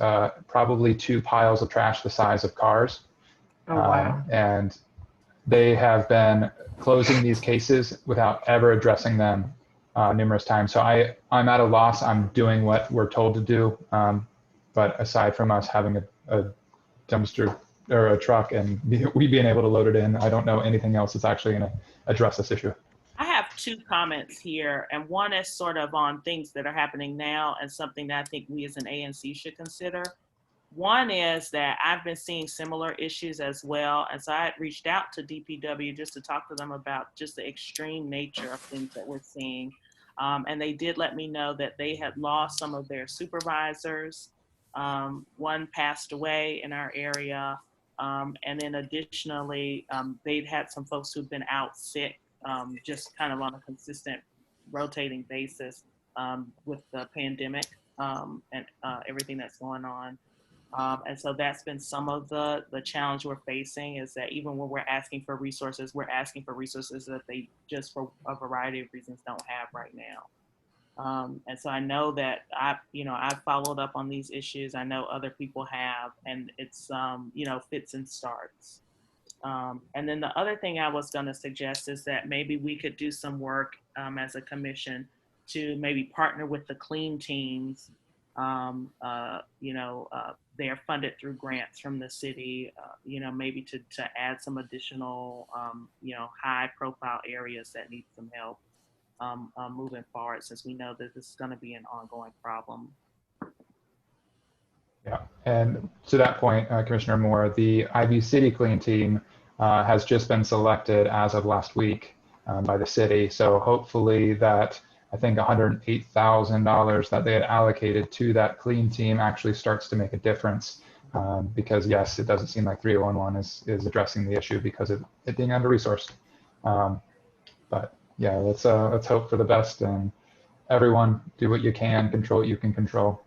probably 2 piles of trash the size of cars. Oh, wow. And they have been closing these cases without ever addressing them numerous times. So I'm at a loss. I'm doing what we're told to do. But aside from us having a dumpster or a truck and we being able to load it in, I don't know anything else that's actually going to address this issue. I have 2 comments here, and one is sort of on things that are happening now and something that I think we as an ANC should consider. One is that I've been seeing similar issues as well, and so I had reached out to DPW just to talk to them about just the extreme nature of things that we're seeing. And they did let me know that they had lost some of their supervisors. One passed away in our area. And then additionally, they'd had some folks who've been out sick, just kind of on a consistent rotating basis with the pandemic and everything that's going on. And so that's been some of the challenge we're facing, is that even when we're asking for resources that they just for a variety of reasons don't have right now. And so I know that I've followed up on these issues. I know other people have, and it's, fits and starts. And then the other thing I was going to suggest is that maybe we could do some work as a commission to maybe partner with the clean teams. They're funded through grants from the city, maybe to add some additional, high profile areas that need some help moving forward, since we know that this is going to be an ongoing problem. Yeah, and to that point, Commissioner Moore, the Ivy City Clean Team has just been selected as of last week by the city. So hopefully that, I think $108,000 that they had allocated to that clean team actually starts to make a difference. Because yes, it doesn't seem like 3011 is addressing the issue because of it being under-resourced. But yeah, let's hope for the best, and everyone do what you can, control what you can control.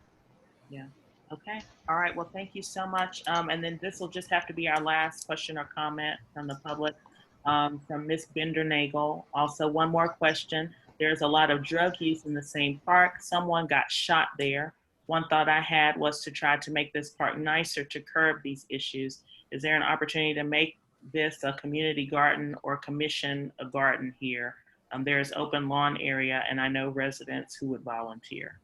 Yeah. Okay. All right. Well, thank you so much. And then this will just have to be our last question or comment from the public, from Ms. Bender-Nagel. Also, one more question. There's a lot of drug use in the same park. Someone got shot there. One thought I had was to try to make this park nicer to curb these issues. Is there an opportunity to make this a community garden or commission a garden here? There's open lawn area, and I know residents who would volunteer.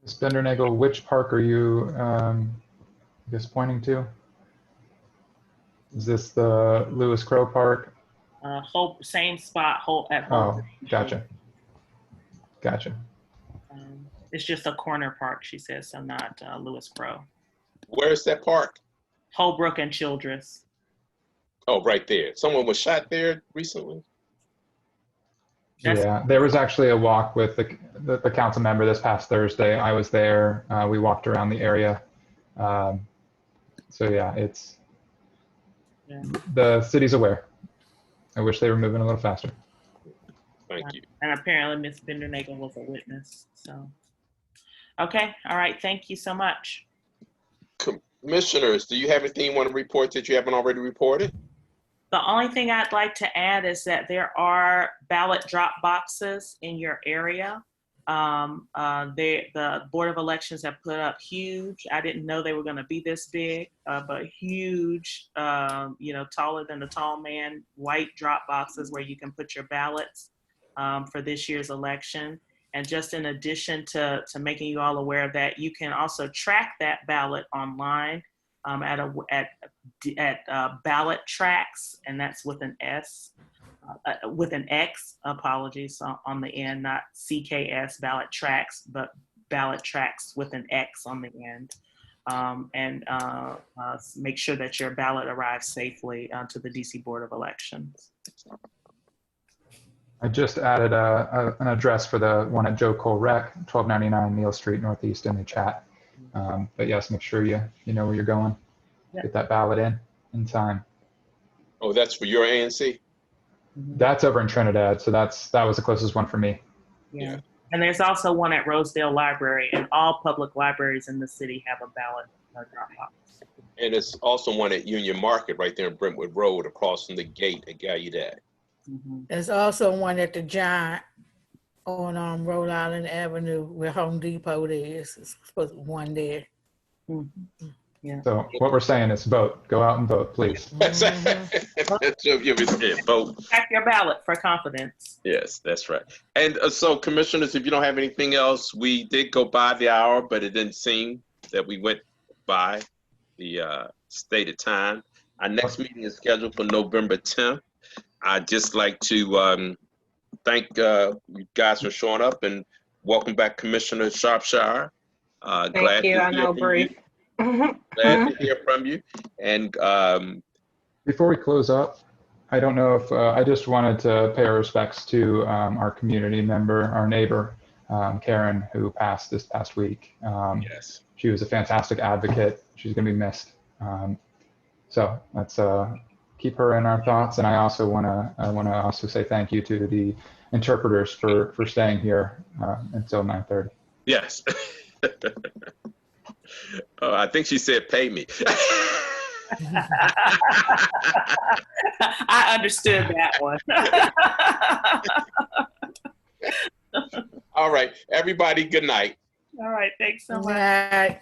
Ms. Bender-Nagel, which park are you pointing to? Is this the Lewis Crow Park? Hope, same spot, at Hope. Oh, gotcha. It's just a corner park, she says, so not Lewis Crow. Where's that park? Holbrook and Childress. Oh, right there. Someone was shot there recently? Yeah, there was actually a walk with the council member this past Thursday. I was there. We walked around the area. So yeah, the city's aware. I wish they were moving a little faster. Thank you. And apparently Ms. Bender-Nagel was a witness, so. Okay, all right, thank you so much. Commissioners, do you have anything you want to report that you haven't already reported? The only thing I'd like to add is that there are ballot drop boxes in your area. The Board of Elections have put up huge, I didn't know they were going to be this big, but huge, taller than a tall man, white drop boxes where you can put your ballots for this year's election. And just in addition to making you all aware of that, you can also track that ballot online at Ballot Tracks, and that's with an S, with an X, apologies, on the end, not CKS, Ballot Tracks, but Ballot Tracks with an X on the end. Make sure that your ballot arrives safely to the DC Board of Elections. I just added an address for the one at Joe Cole Rec, 1299 Neal Street Northeast in the chat. But yes, make sure you know where you're going. Yep. Get that ballot in time. Oh, that's for your ANC? That's over in Trinidad, so that was the closest one for me. Yeah. And there's also one at Rosedale Library, and all public libraries in the city have a ballot drop box. And it's also one at Union Market right there in Brentwood Road across from the gate at Gallaudet. There's also one at the Giant on Rhode Island Avenue where Home Depot is. It's supposed to be one there. Yeah. So what we're saying is vote. Go out and vote, please. Vote. Pack your ballot for confidence. Yes, that's right. And so, commissioners, if you don't have anything else, we did go by the hour, but it didn't seem that we went by the stated time. Our next meeting is scheduled for November 10th. I'd just like to thank you guys for showing up, and welcome back, Commissioner Shropshire. Thank you. I know, brief. Glad to hear from you. And before we close up, I don't know if I just wanted to pay our respects to our community member, our neighbor, Karen, who passed this past week. Yes. She was a fantastic advocate. She's going to be missed. So let's keep her in our thoughts. And I also want to also say thank you to the interpreters for staying here until 9:30. Yes. I think she said pay me. I understood that one. All right, everybody, good night. All right, thanks so much. Right.